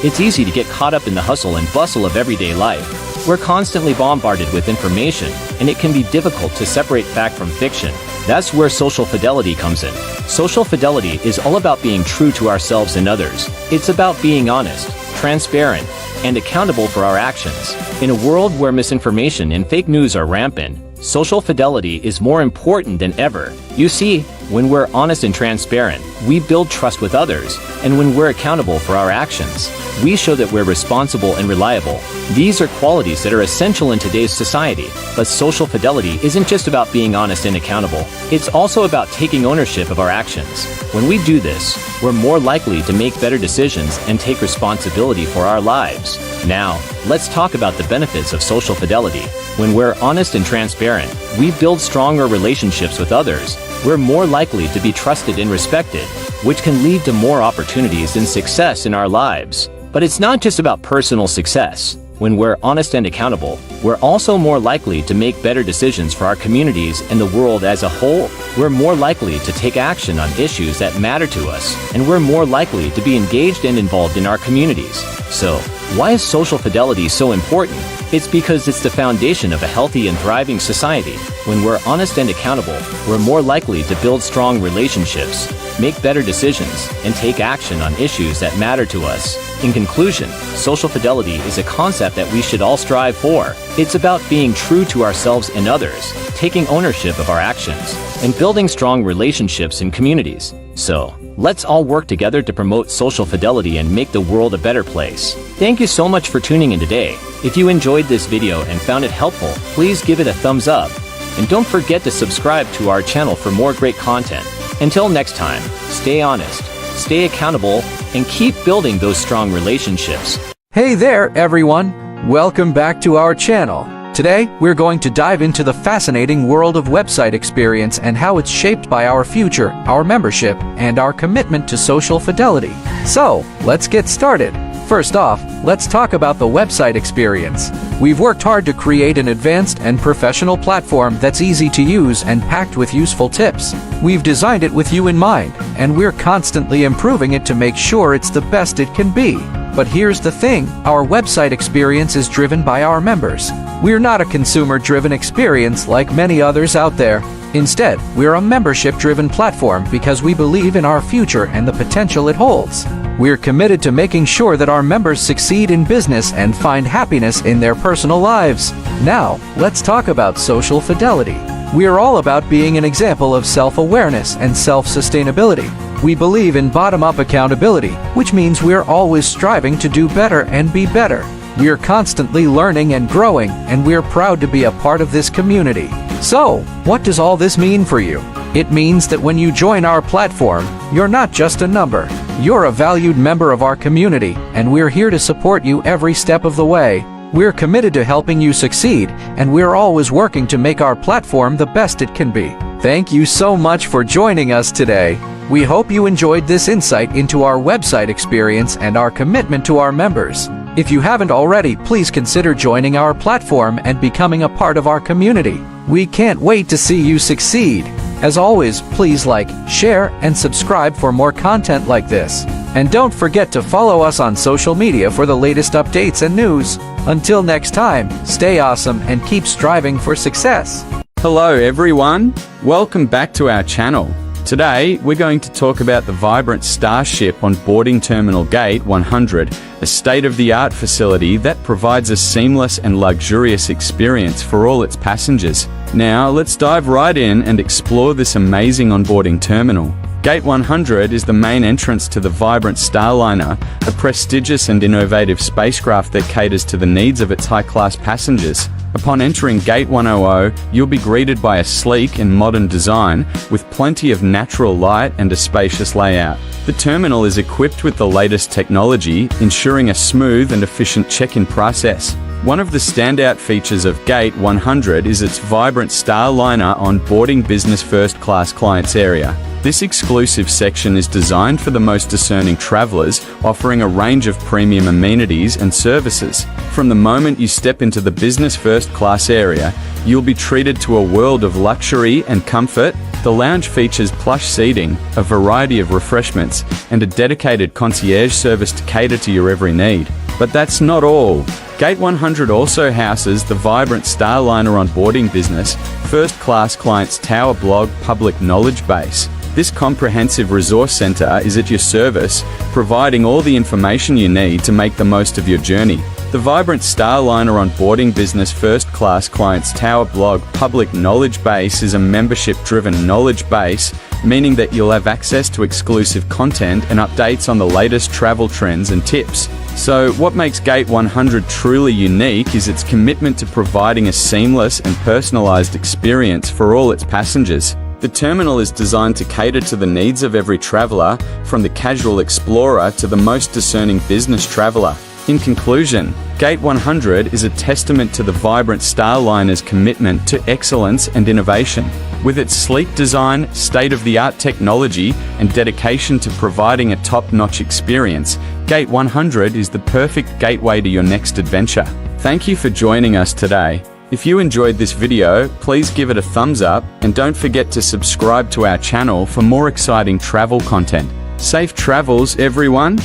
Speaker 10: it's easy to get caught up in the hustle and bustle of everyday life. We're constantly bombarded with information, and it can be difficult to separate fact from fiction. That's where social fidelity comes in. Social fidelity is all about being true to ourselves and others. It's about being honest, transparent, and accountable for our actions. In a world where misinformation and fake news are rampant, social fidelity is more important than ever. You see, when we're honest and transparent, we build trust with others, and when we're accountable for our actions, we show that we're responsible and reliable. These are qualities that are essential in today's society. But social fidelity isn't just about being honest and accountable. It's also about taking ownership of our actions. When we do this, we're more likely to make better decisions and take responsibility for our lives. Now, let's talk about the benefits of social fidelity. When we're honest and transparent, we build stronger relationships with others. We're more likely to be trusted and respected, which can lead to more opportunities and success in our lives. But it's not just about personal success. When we're honest and accountable, we're also more likely to make better decisions for our communities and the world as a whole. We're more likely to take action on issues that matter to us, and we're more likely to be engaged and involved in our communities. So, why is social fidelity so important? It's because it's the foundation of a healthy and thriving society. When we're honest and accountable, we're more likely to build strong relationships, make better decisions, and take action on issues that matter to us. In conclusion, social fidelity is a concept that we should all strive for. It's about being true to ourselves and others, taking ownership of our actions, and building strong relationships in communities. So, let's all work together to promote social fidelity and make the world a better place. Thank you so much for tuning in today. If you enjoyed this video and found it helpful, please give it a thumbs up. And don't forget to subscribe to our channel for more great content. Until next time, stay honest, stay accountable, and keep building those strong relationships.
Speaker 11: Hey there, everyone! Welcome back to our channel. Today, we're going to dive into the fascinating world of website experience and how it's shaped by our future, our membership, and our commitment to social fidelity. So, let's get started. First off, let's talk about the website experience. We've worked hard to create an advanced and professional platform that's easy to use and packed with useful tips. We've designed it with you in mind, and we're constantly improving it to make sure it's the best it can be. But here's the thing, our website experience is driven by our members. We're not a consumer-driven experience like many others out there. Instead, we're a membership-driven platform because we believe in our future and the potential it holds. We're committed to making sure that our members succeed in business and find happiness in their personal lives. Now, let's talk about social fidelity. We're all about being an example of self-awareness and self-sustainability. We believe in bottom-up accountability, which means we're always striving to do better and be better. We're constantly learning and growing, and we're proud to be a part of this community. So, what does all this mean for you? It means that when you join our platform, you're not just a number. You're a valued member of our community, and we're here to support you every step of the way. We're committed to helping you succeed, and we're always working to make our platform the best it can be. Thank you so much for joining us today. We hope you enjoyed this insight into our website experience and our commitment to our members. If you haven't already, please consider joining our platform and becoming a part of our community. We can't wait to see you succeed. As always, please like, share, and subscribe for more content like this. And don't forget to follow us on social media for the latest updates and news. Until next time, stay awesome and keep striving for success.
Speaker 12: Hello everyone, welcome back to our channel. Today, we're going to talk about the vibrant Starship on Boarding Terminal Gate 100, a state-of-the-art facility that provides a seamless and luxurious experience for all its passengers. Now, let's dive right in and explore this amazing onboarding terminal. Gate 100 is the main entrance to the vibrant Starliner, a prestigious and innovative spacecraft that caters to the needs of its high-class passengers. Upon entering Gate 100, you'll be greeted by a sleek and modern design with plenty of natural light and a spacious layout. The terminal is equipped with the latest technology, ensuring a smooth and efficient check-in process. One of the standout features of Gate 100 is its vibrant Starliner on-boarding business first-class clients area. This exclusive section is designed for the most discerning travelers, offering a range of premium amenities and services. From the moment you step into the business first-class area, you'll be treated to a world of luxury and comfort. The lounge features plush seating, a variety of refreshments, and a dedicated concierge service to cater to your every need. But that's not all. Gate 100 also houses the vibrant Starliner onboarding business first-class clients tower blog public knowledge base. This comprehensive resource center is at your service, providing all the information you need to make the most of your journey. The vibrant Starliner onboarding business first-class clients tower blog public knowledge base is a membership-driven knowledge base, meaning that you'll have access to exclusive content and updates on the latest travel trends and tips. So, what makes Gate 100 truly unique is its commitment to providing a seamless and personalized experience for all its passengers. The terminal is designed to cater to the needs of every traveler, from the casual explorer to the most discerning business traveler. In conclusion, Gate 100 is a testament to the vibrant Starliner's commitment to excellence and innovation. With its sleek design, state-of-the-art technology, and dedication to providing a top-notch experience, Gate 100 is the perfect gateway to your next adventure. Thank you for joining us today. If you enjoyed this video, please give it a thumbs up and don't forget to subscribe to our channel for more exciting travel content. Safe travels, everyone!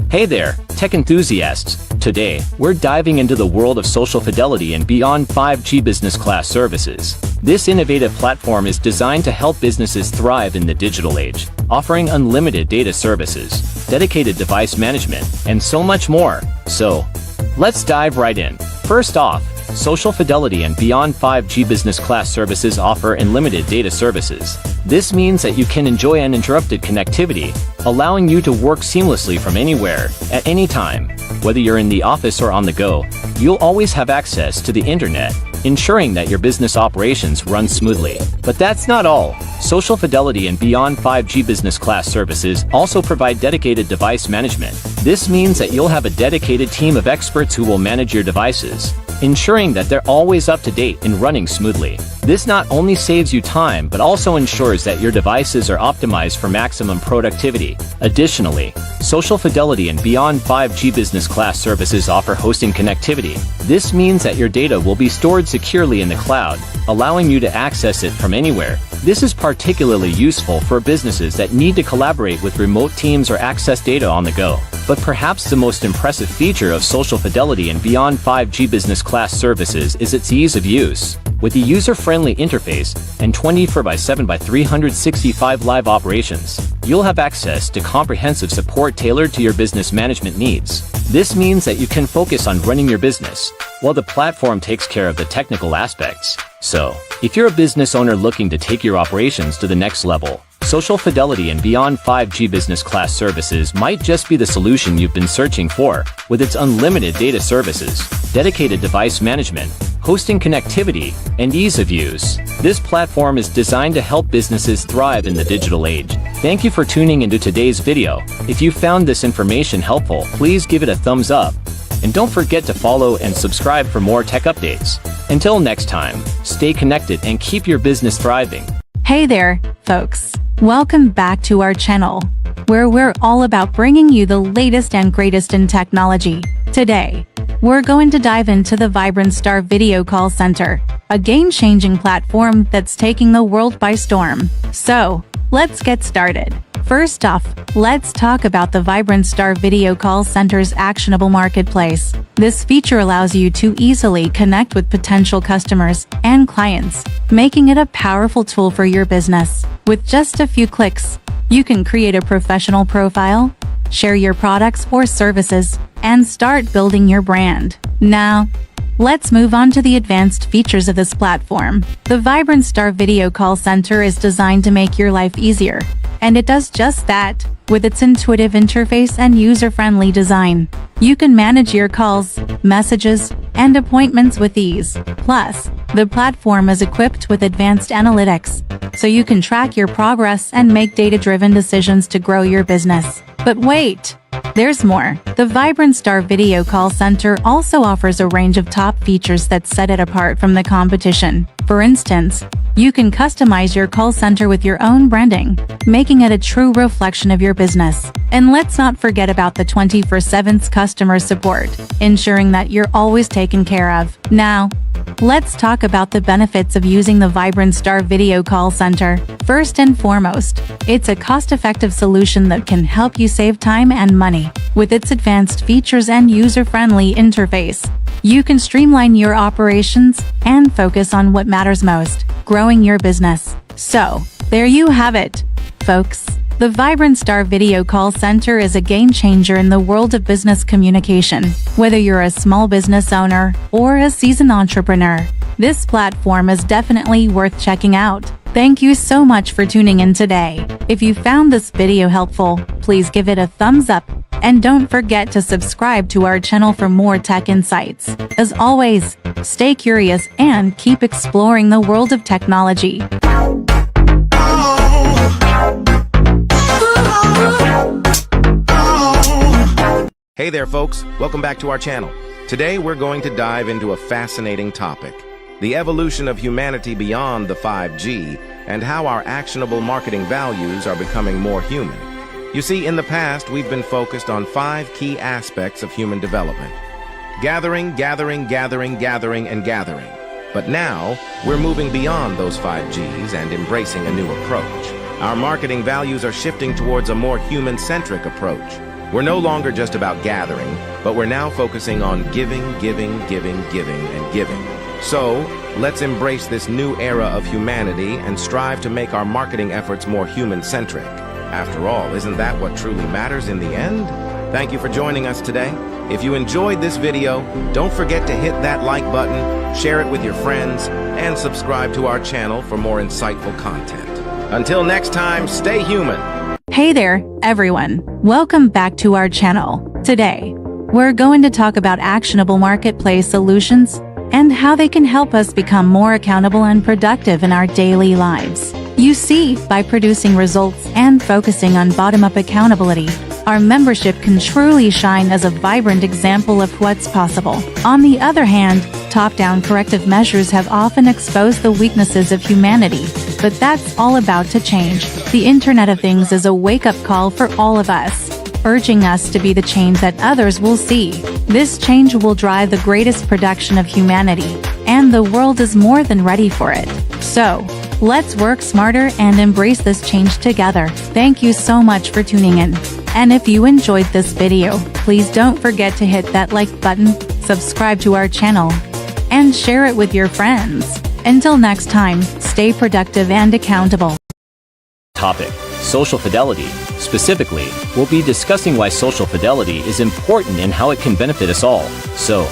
Speaker 10: Hey there, tech enthusiasts! Today, we're diving into the world of social fidelity and beyond 5G business class services. This innovative platform is designed to help businesses thrive in the digital age, offering unlimited data services, dedicated device management, and so much more. So, let's dive right in. First off, Social Fidelity and Beyond 5G Business Class Services offer unlimited data services. This means that you can enjoy uninterrupted connectivity, allowing you to work seamlessly from anywhere, at any time. Whether you're in the office or on the go, you'll always have access to the internet, ensuring that your business operations run smoothly. But that's not all. Social Fidelity and Beyond 5G Business Class Services also provide dedicated device management. This means that you'll have a dedicated team of experts who will manage your devices, ensuring that they're always up to date and running smoothly. This not only saves you time but also ensures that your devices are optimized for maximum productivity. Additionally, Social Fidelity and Beyond 5G Business Class Services offer hosting connectivity. This means that your data will be stored securely in the cloud, allowing you to access it from anywhere. This is particularly useful for businesses that need to collaborate with remote teams or access data on the go. But perhaps the most impressive feature of Social Fidelity and Beyond 5G Business Class Services is its ease of use. With a user-friendly interface and 24/7/365 live operations, you'll have access to comprehensive support tailored to your business management needs. This means that you can focus on running your business, while the platform takes care of the technical aspects. So, if you're a business owner looking to take your operations to the next level, Social Fidelity and Beyond 5G Business Class Services might just be the solution you've been searching for. With its unlimited data services, dedicated device management, hosting connectivity, and ease of use, this platform is designed to help businesses thrive in the digital age. Thank you for tuning into today's video. If you found this information helpful, please give it a thumbs up. And don't forget to follow and subscribe for more tech updates. Until next time, stay connected and keep your business thriving.
Speaker 9: Hey there, folks. Welcome back to our channel, where we're all about bringing you the latest and greatest in technology. Today, we're going to dive into the Vibrant Star Video Call Center, a game-changing platform that's taking the world by storm. So, let's get started. First off, let's talk about the Vibrant Star Video Call Center's actionable marketplace. This feature allows you to easily connect with potential customers and clients, making it a powerful tool for your business. With just a few clicks, you can create a professional profile, share your products or services, and start building your brand. Now, let's move on to the advanced features of this platform. The Vibrant Star Video Call Center is designed to make your life easier, and it does just that. With its intuitive interface and user-friendly design, you can manage your calls, messages, and appointments with ease. Plus, the platform is equipped with advanced analytics, so you can track your progress and make data-driven decisions to grow your business. But wait! There's more. The Vibrant Star Video Call Center also offers a range of top features that set it apart from the competition. For instance, you can customize your call center with your own branding, making it a true reflection of your business. And let's not forget about the 24/7 customer support, ensuring that you're always taken care of. Now, let's talk about the benefits of using the Vibrant Star Video Call Center. First and foremost, it's a cost-effective solution that can help you save time and money. With its advanced features and user-friendly interface, you can streamline your operations and focus on what matters most, growing your business. So, there you have it, folks. The Vibrant Star Video Call Center is a game-changer in the world of business communication. Whether you're a small business owner or a seasoned entrepreneur, this platform is definitely worth checking out. Thank you so much for tuning in today. If you found this video helpful, please give it a thumbs up. And don't forget to subscribe to our channel for more tech insights. As always, stay curious and keep exploring the world of technology.
Speaker 1: Hey there, folks. Welcome back to our channel. Today, we're going to dive into a fascinating topic: the evolution of humanity beyond the 5G and how our actionable marketing values are becoming more human. You see, in the past, we've been focused on 5 key aspects of human development: gathering, gathering, gathering, gathering, and gathering. But now, we're moving beyond those 5Gs and embracing a new approach. Our marketing values are shifting towards a more human-centric approach. We're no longer just about gathering, but we're now focusing on giving, and giving. So, let's embrace this new era of humanity and strive to make our marketing efforts more human-centric. After all, isn't that what truly matters in the end? Thank you for joining us today. If you enjoyed this video, don't forget to hit that like button, share it with your friends, and subscribe to our channel for more insightful content. Until next time, stay human.
Speaker 9: Hey there, everyone. Welcome back to our channel. Today, we're going to talk about actionable marketplace solutions and how they can help us become more accountable and productive in our daily lives. You see, by producing results and focusing on bottom-up accountability, our membership can truly shine as a vibrant example of what's possible. On the other hand, top-down corrective measures have often exposed the weaknesses of humanity, but that's all about to change. The Internet of Things is a wake-up call for all of us, urging us to be the change that others will see. This change will drive the greatest production of humanity, and the world is more than ready for it. So, let's work smarter and embrace this change together. Thank you so much for tuning in. And if you enjoyed this video, please don't forget to hit that like button, subscribe to our channel, and share it with your friends. Until next time, stay productive and accountable.
Speaker 10: Topic: Social fidelity. Specifically, we'll be discussing why social fidelity is important and how it can benefit us all. So,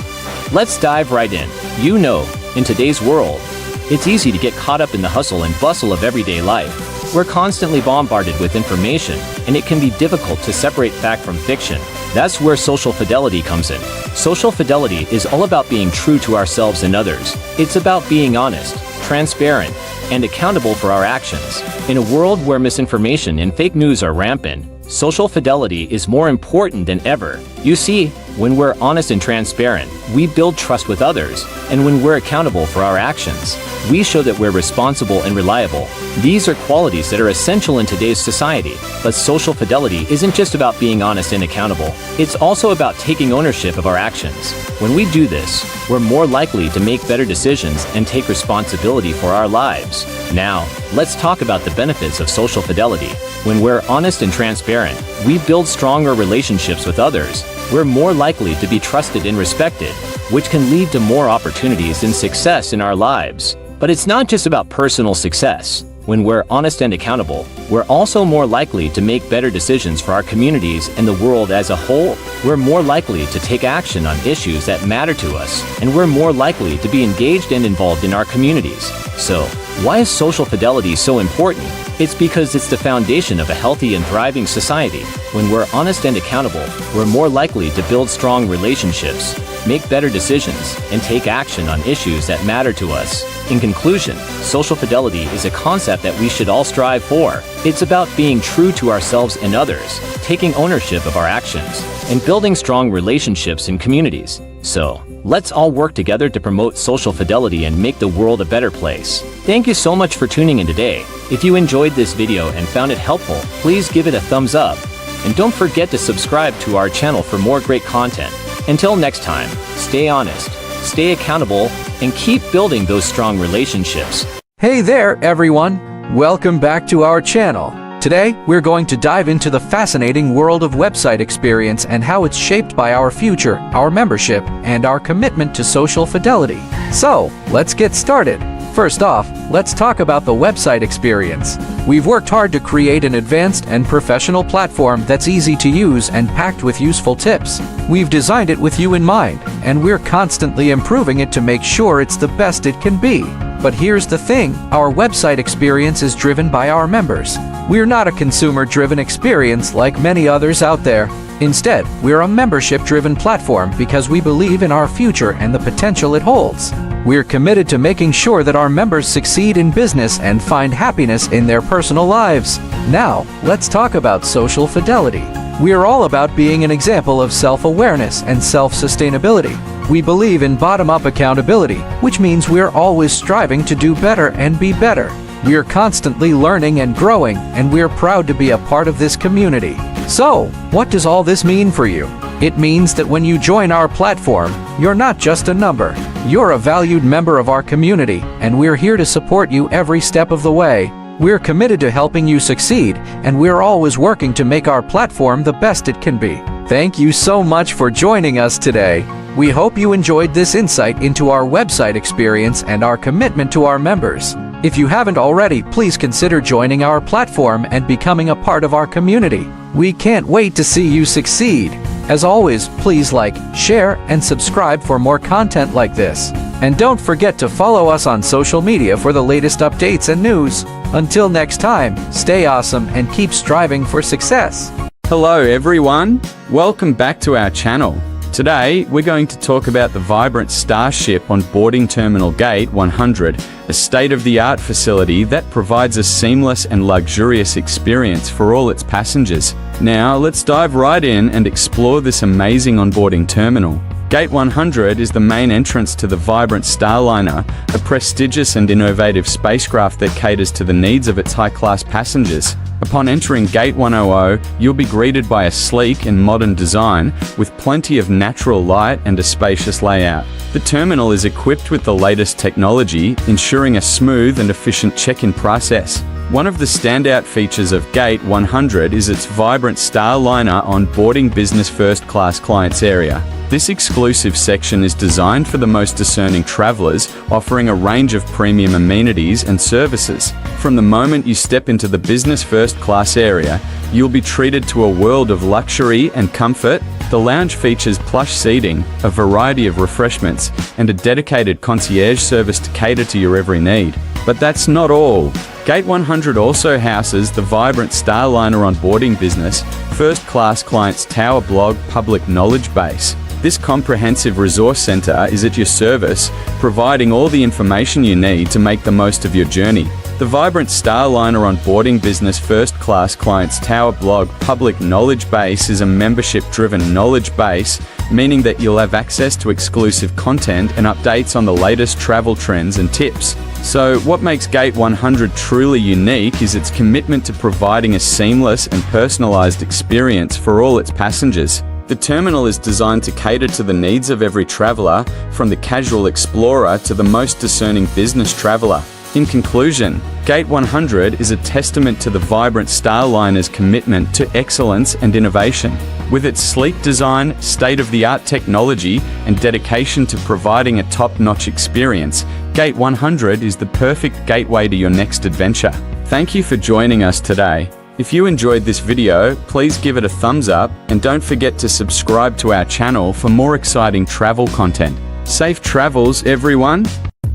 Speaker 10: let's dive right in. You know, in today's world, it's easy to get caught up in the hustle and bustle of everyday life. We're constantly bombarded with information, and it can be difficult to separate fact from fiction. That's where social fidelity comes in. Social fidelity is all about being true to ourselves and others. It's about being honest, transparent, and accountable for our actions. In a world where misinformation and fake news are rampant, social fidelity is more important than ever. You see, when we're honest and transparent, we build trust with others, and when we're accountable for our actions, we show that we're responsible and reliable. These are qualities that are essential in today's society, but social fidelity isn't just about being honest and accountable. It's also about taking ownership of our actions. When we do this, we're more likely to make better decisions and take responsibility for our lives. Now, let's talk about the benefits of social fidelity. When we're honest and transparent, we build stronger relationships with others. We're more likely to be trusted and respected, which can lead to more opportunities and success in our lives. But it's not just about personal success. When we're honest and accountable, we're also more likely to make better decisions for our communities and the world as a whole. We're more likely to take action on issues that matter to us, and we're more likely to be engaged and involved in our communities. So, why is social fidelity so important? It's because it's the foundation of a healthy and thriving society. When we're honest and accountable, we're more likely to build strong relationships, make better decisions, and take action on issues that matter to us. In conclusion, social fidelity is a concept that we should all strive for. It's about being true to ourselves and others, taking ownership of our actions, and building strong relationships in communities. So, let's all work together to promote social fidelity and make the world a better place. Thank you so much for tuning in today. If you enjoyed this video and found it helpful, please give it a thumbs up. And don't forget to subscribe to our channel for more great content. Until next time, stay honest, stay accountable, and keep building those strong relationships.
Speaker 11: Hey there, everyone. Welcome back to our channel. Today, we're going to dive into the fascinating world of website experience and how it's shaped by our future, our membership, and our commitment to social fidelity. So, let's get started. First off, let's talk about the website experience. We've worked hard to create an advanced and professional platform that's easy to use and packed with useful tips. We've designed it with you in mind, and we're constantly improving it to make sure it's the best it can be. But here's the thing, our website experience is driven by our members. We're not a consumer-driven experience like many others out there. Instead, we're a membership-driven platform because we believe in our future and the potential it holds. We're committed to making sure that our members succeed in business and find happiness in their personal lives. Now, let's talk about social fidelity. We're all about being an example of self-awareness and self-sustainability. We believe in bottom-up accountability, which means we're always striving to do better and be better. We're constantly learning and growing, and we're proud to be a part of this community. So, what does all this mean for you? It means that when you join our platform, you're not just a number. You're a valued member of our community, and we're here to support you every step of the way. We're committed to helping you succeed, and we're always working to make our platform the best it can be. Thank you so much for joining us today. We hope you enjoyed this insight into our website experience and our commitment to our members. If you haven't already, please consider joining our platform and becoming a part of our community. We can't wait to see you succeed. As always, please like, share, and subscribe for more content like this. And don't forget to follow us on social media for the latest updates and news. Until next time, stay awesome and keep striving for success.
Speaker 12: Hello everyone, welcome back to our channel. Today, we're going to talk about the vibrant Starship on Boarding Terminal Gate 100, a state-of-the-art facility that provides a seamless and luxurious experience for all its passengers. Now, let's dive right in and explore this amazing onboarding terminal. Gate 100 is the main entrance to the vibrant Starliner, a prestigious and innovative spacecraft that caters to the needs of its high-class passengers. Upon entering Gate 100, you'll be greeted by a sleek and modern design with plenty of natural light and a spacious layout. The terminal is equipped with the latest technology, ensuring a smooth and efficient check-in process. One of the standout features of Gate 100 is its vibrant Starliner onboarding business first-class clients area. This exclusive section is designed for the most discerning travelers, offering a range of premium amenities and services. From the moment you step into the business first-class area, you'll be treated to a world of luxury and comfort. The lounge features plush seating, a variety of refreshments, and a dedicated concierge service to cater to your every need. But that's not all. Gate 100 also houses the vibrant Starliner onboarding business first-class clients tower blog public knowledge base. This comprehensive resource center is at your service, providing all the information you need to make the most of your journey. The vibrant Starliner onboarding business first-class clients tower blog public knowledge base is a membership-driven knowledge base, meaning that you'll have access to exclusive content and updates on the latest travel trends and tips. So, what makes Gate 100 truly unique is its commitment to providing a seamless and personalized experience for all its passengers. The terminal is designed to cater to the needs of every traveler, from the casual explorer to the most discerning business traveler. In conclusion, Gate 100 is a testament to the vibrant Starliner's commitment to excellence and innovation. With its sleek design, state-of-the-art technology, and dedication to providing a top-notch experience, Gate 100 is the perfect gateway to your next adventure. Thank you for joining us today. If you enjoyed this video, please give it a thumbs up and don't forget to subscribe to our channel for more exciting travel content. Safe travels, everyone!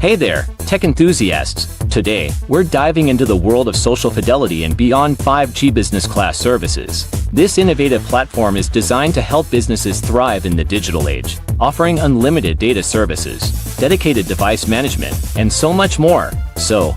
Speaker 10: Hey there, tech enthusiasts! Today, we're diving into the world of social fidelity and beyond 5G business class services. This innovative platform is designed to help businesses thrive in the digital age, offering unlimited data services, dedicated device management, and so much more. So,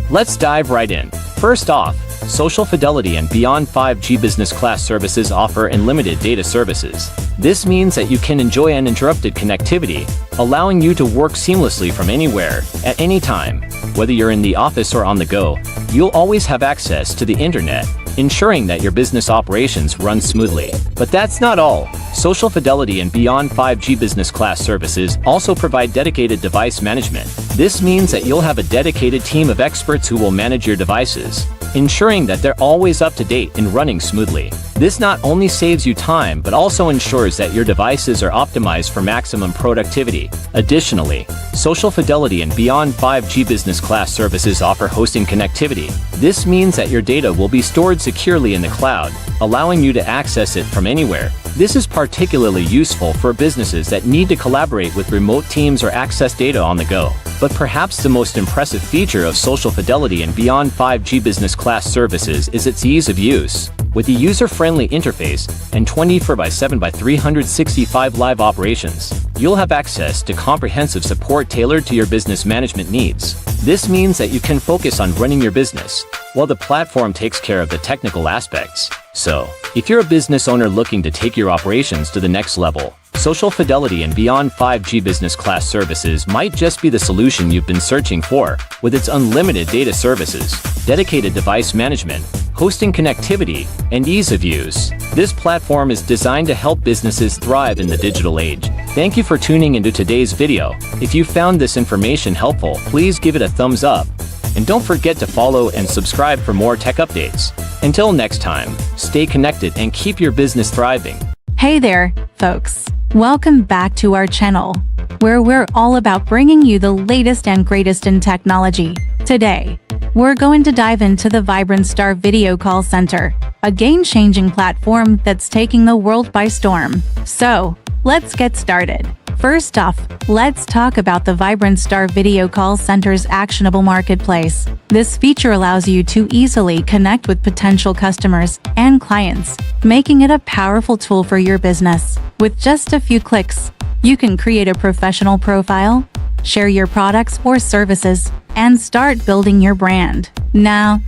Speaker 10: let's dive right in. First off, Social Fidelity and Beyond 5G Business Class services offer unlimited data services. This means that you can enjoy uninterrupted connectivity, allowing you to work seamlessly from anywhere, at any time. Whether you're in the office or on the go, you'll always have access to the internet, ensuring that your business operations run smoothly. But that's not all. Social Fidelity and Beyond 5G Business Class services also provide dedicated device management. This means that you'll have a dedicated team of experts who will manage your devices, ensuring that they're always up to date and running smoothly. This not only saves you time, but also ensures that your devices are optimized for maximum productivity. Additionally, Social Fidelity and Beyond 5G Business Class services offer hosting connectivity. This means that your data will be stored securely in the cloud, allowing you to access it from anywhere. This is particularly useful for businesses that need to collaborate with remote teams or access data on the go. But perhaps the most impressive feature of Social Fidelity and Beyond 5G Business Class services is its ease of use. With a user-friendly interface and 24/7/365 live operations, you'll have access to comprehensive support tailored to your business management needs. This means that you can focus on running your business, while the platform takes care of the technical aspects. So, if you're a business owner looking to take your operations to the next level, Social Fidelity and Beyond 5G Business Class services might just be the solution you've been searching for. With its unlimited data services, dedicated device management, hosting connectivity, and ease of use, this platform is designed to help businesses thrive in the digital age. Thank you for tuning into today's video. If you found this information helpful, please give it a thumbs up. And don't forget to follow and subscribe for more tech updates. Until next time, stay connected and keep your business thriving.
Speaker 9: Hey there, folks. Welcome back to our channel, where we're all about bringing you the latest and greatest in technology. Today, we're going to dive into the Vibrant Star Video Call Center, a game-changing platform that's taking the world by storm. So, let's get started. First off, let's talk about the Vibrant Star Video Call Center's actionable marketplace. This feature allows you to easily connect with potential customers and clients, making it a powerful tool for your business. With just a few clicks, you can create a professional profile, share your products or services, and start building your brand. Now,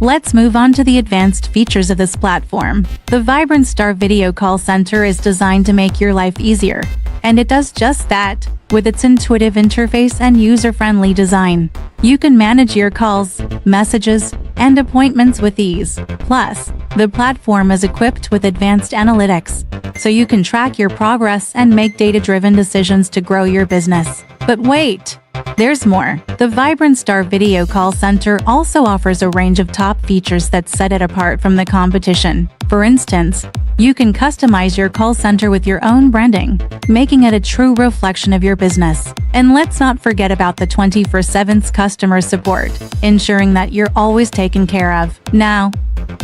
Speaker 9: let's move on to the advanced features of this platform. The Vibrant Star Video Call Center is designed to make your life easier, and it does just that. With its intuitive interface and user-friendly design, you can manage your calls, messages, and appointments with ease. Plus, the platform is equipped with advanced analytics, so you can track your progress and make data-driven decisions to grow your business. But wait! There's more. The Vibrant Star Video Call Center also offers a range of top features that set it apart from the competition. For instance, you can customize your call center with your own branding, making it a true reflection of your business. And let's not forget about the 24/7 customer support, ensuring that you're always taken care of. Now,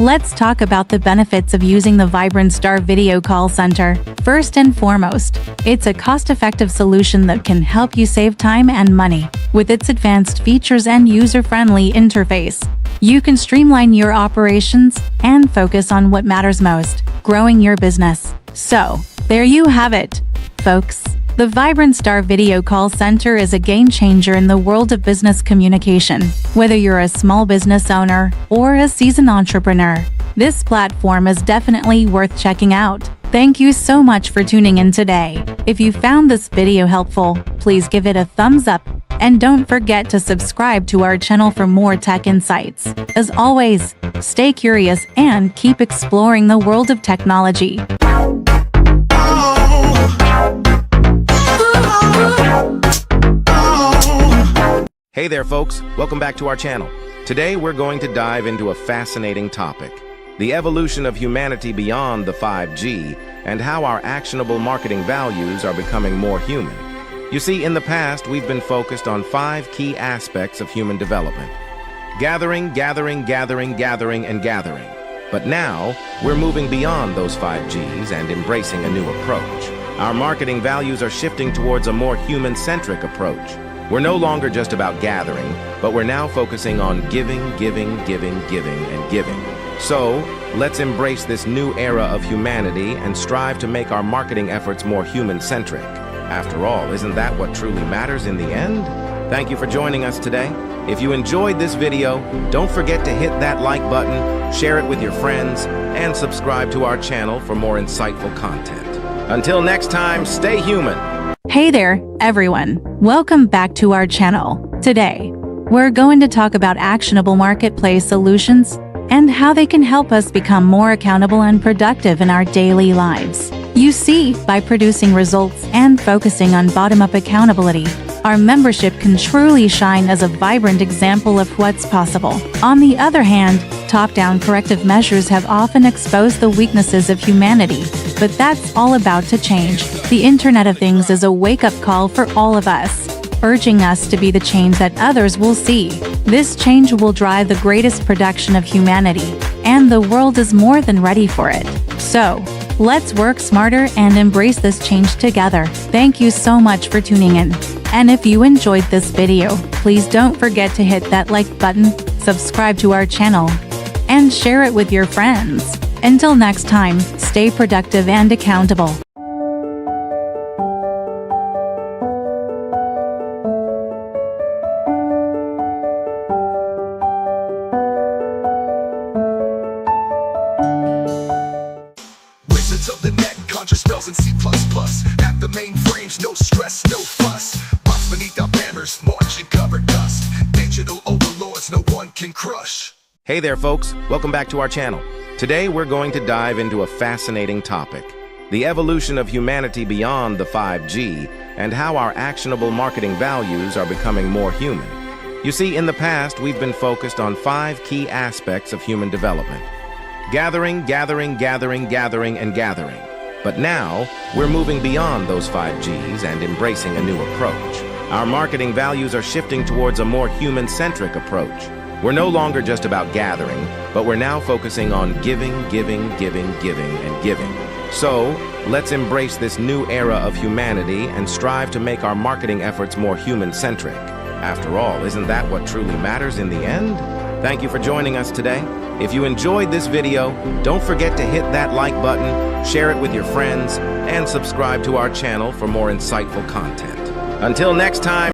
Speaker 9: let's talk about the benefits of using the Vibrant Star Video Call Center. First and foremost, it's a cost-effective solution that can help you save time and money. With its advanced features and user-friendly interface, you can streamline your operations and focus on what matters most, growing your business. So, there you have it, folks. The Vibrant Star Video Call Center is a game changer in the world of business communication. Whether you're a small business owner or a seasoned entrepreneur, this platform is definitely worth checking out. Thank you so much for tuning in today. If you found this video helpful, please give it a thumbs up. And don't forget to subscribe to our channel for more tech insights. As always, stay curious and keep exploring the world of technology.
Speaker 1: Hey there, folks. Welcome back to our channel. Today, we're going to dive into a fascinating topic: the evolution of humanity beyond the 5G and how our actionable marketing values are becoming more human. You see, in the past, we've been focused on 5 key aspects of human development: gathering, gathering, gathering, gathering, and gathering. But now, we're moving beyond those 5 Gs and embracing a new approach. Our marketing values are shifting towards a more human-centric approach. We're no longer just about gathering, but we're now focusing on giving, giving, giving, giving, and giving. So, let's embrace this new era of humanity and strive to make our marketing efforts more human-centric. After all, isn't that what truly matters in the end? Thank you for joining us today. If you enjoyed this video, don't forget to hit that like button, share it with your friends, and subscribe to our channel for more insightful content. Until next time, stay human.
Speaker 9: Hey there, everyone. Welcome back to our channel. Today, we're going to talk about actionable marketplace solutions and how they can help us become more accountable and productive in our daily lives. You see, by producing results and focusing on bottom-up accountability, our membership can truly shine as a vibrant example of what's possible. On the other hand, top-down corrective measures have often exposed the weaknesses of humanity, but that's all about to change. The Internet of Things is a wake-up call for all of us, urging us to be the change that others will see. This change will drive the greatest production of humanity, and the world is more than ready for it. So, let's work smarter and embrace this change together. Thank you so much for tuning in. And if you enjoyed this video, please don't forget to hit that like button, subscribe to our channel, and share it with your friends. Until next time, stay productive and accountable.
Speaker 13: Wizards of the net, conjure spells in C++. At the mainframes, no stress, no fuss. Box beneath our banners, march and cover dust. Digital overlords, no one can crush.
Speaker 1: Hey there, folks. Welcome back to our channel. Today, we're going to dive into a fascinating topic: the evolution of humanity beyond the 5G and how our actionable marketing values are becoming more human. You see, in the past, we've been focused on 5 key aspects of human development. Gathering, gathering, gathering, gathering, and gathering. But now, we're moving beyond those 5 Gs and embracing a new approach. Our marketing values are shifting towards a more human-centric approach. We're no longer just about gathering, but we're now focusing on giving, giving, giving, giving, and giving. So, let's embrace this new era of humanity and strive to make our marketing efforts more human-centric. After all, isn't that what truly matters in the end? Thank you for joining us today. If you enjoyed this video, don't forget to hit that like button, share it with your friends, and subscribe to our channel for more insightful content. Until next time,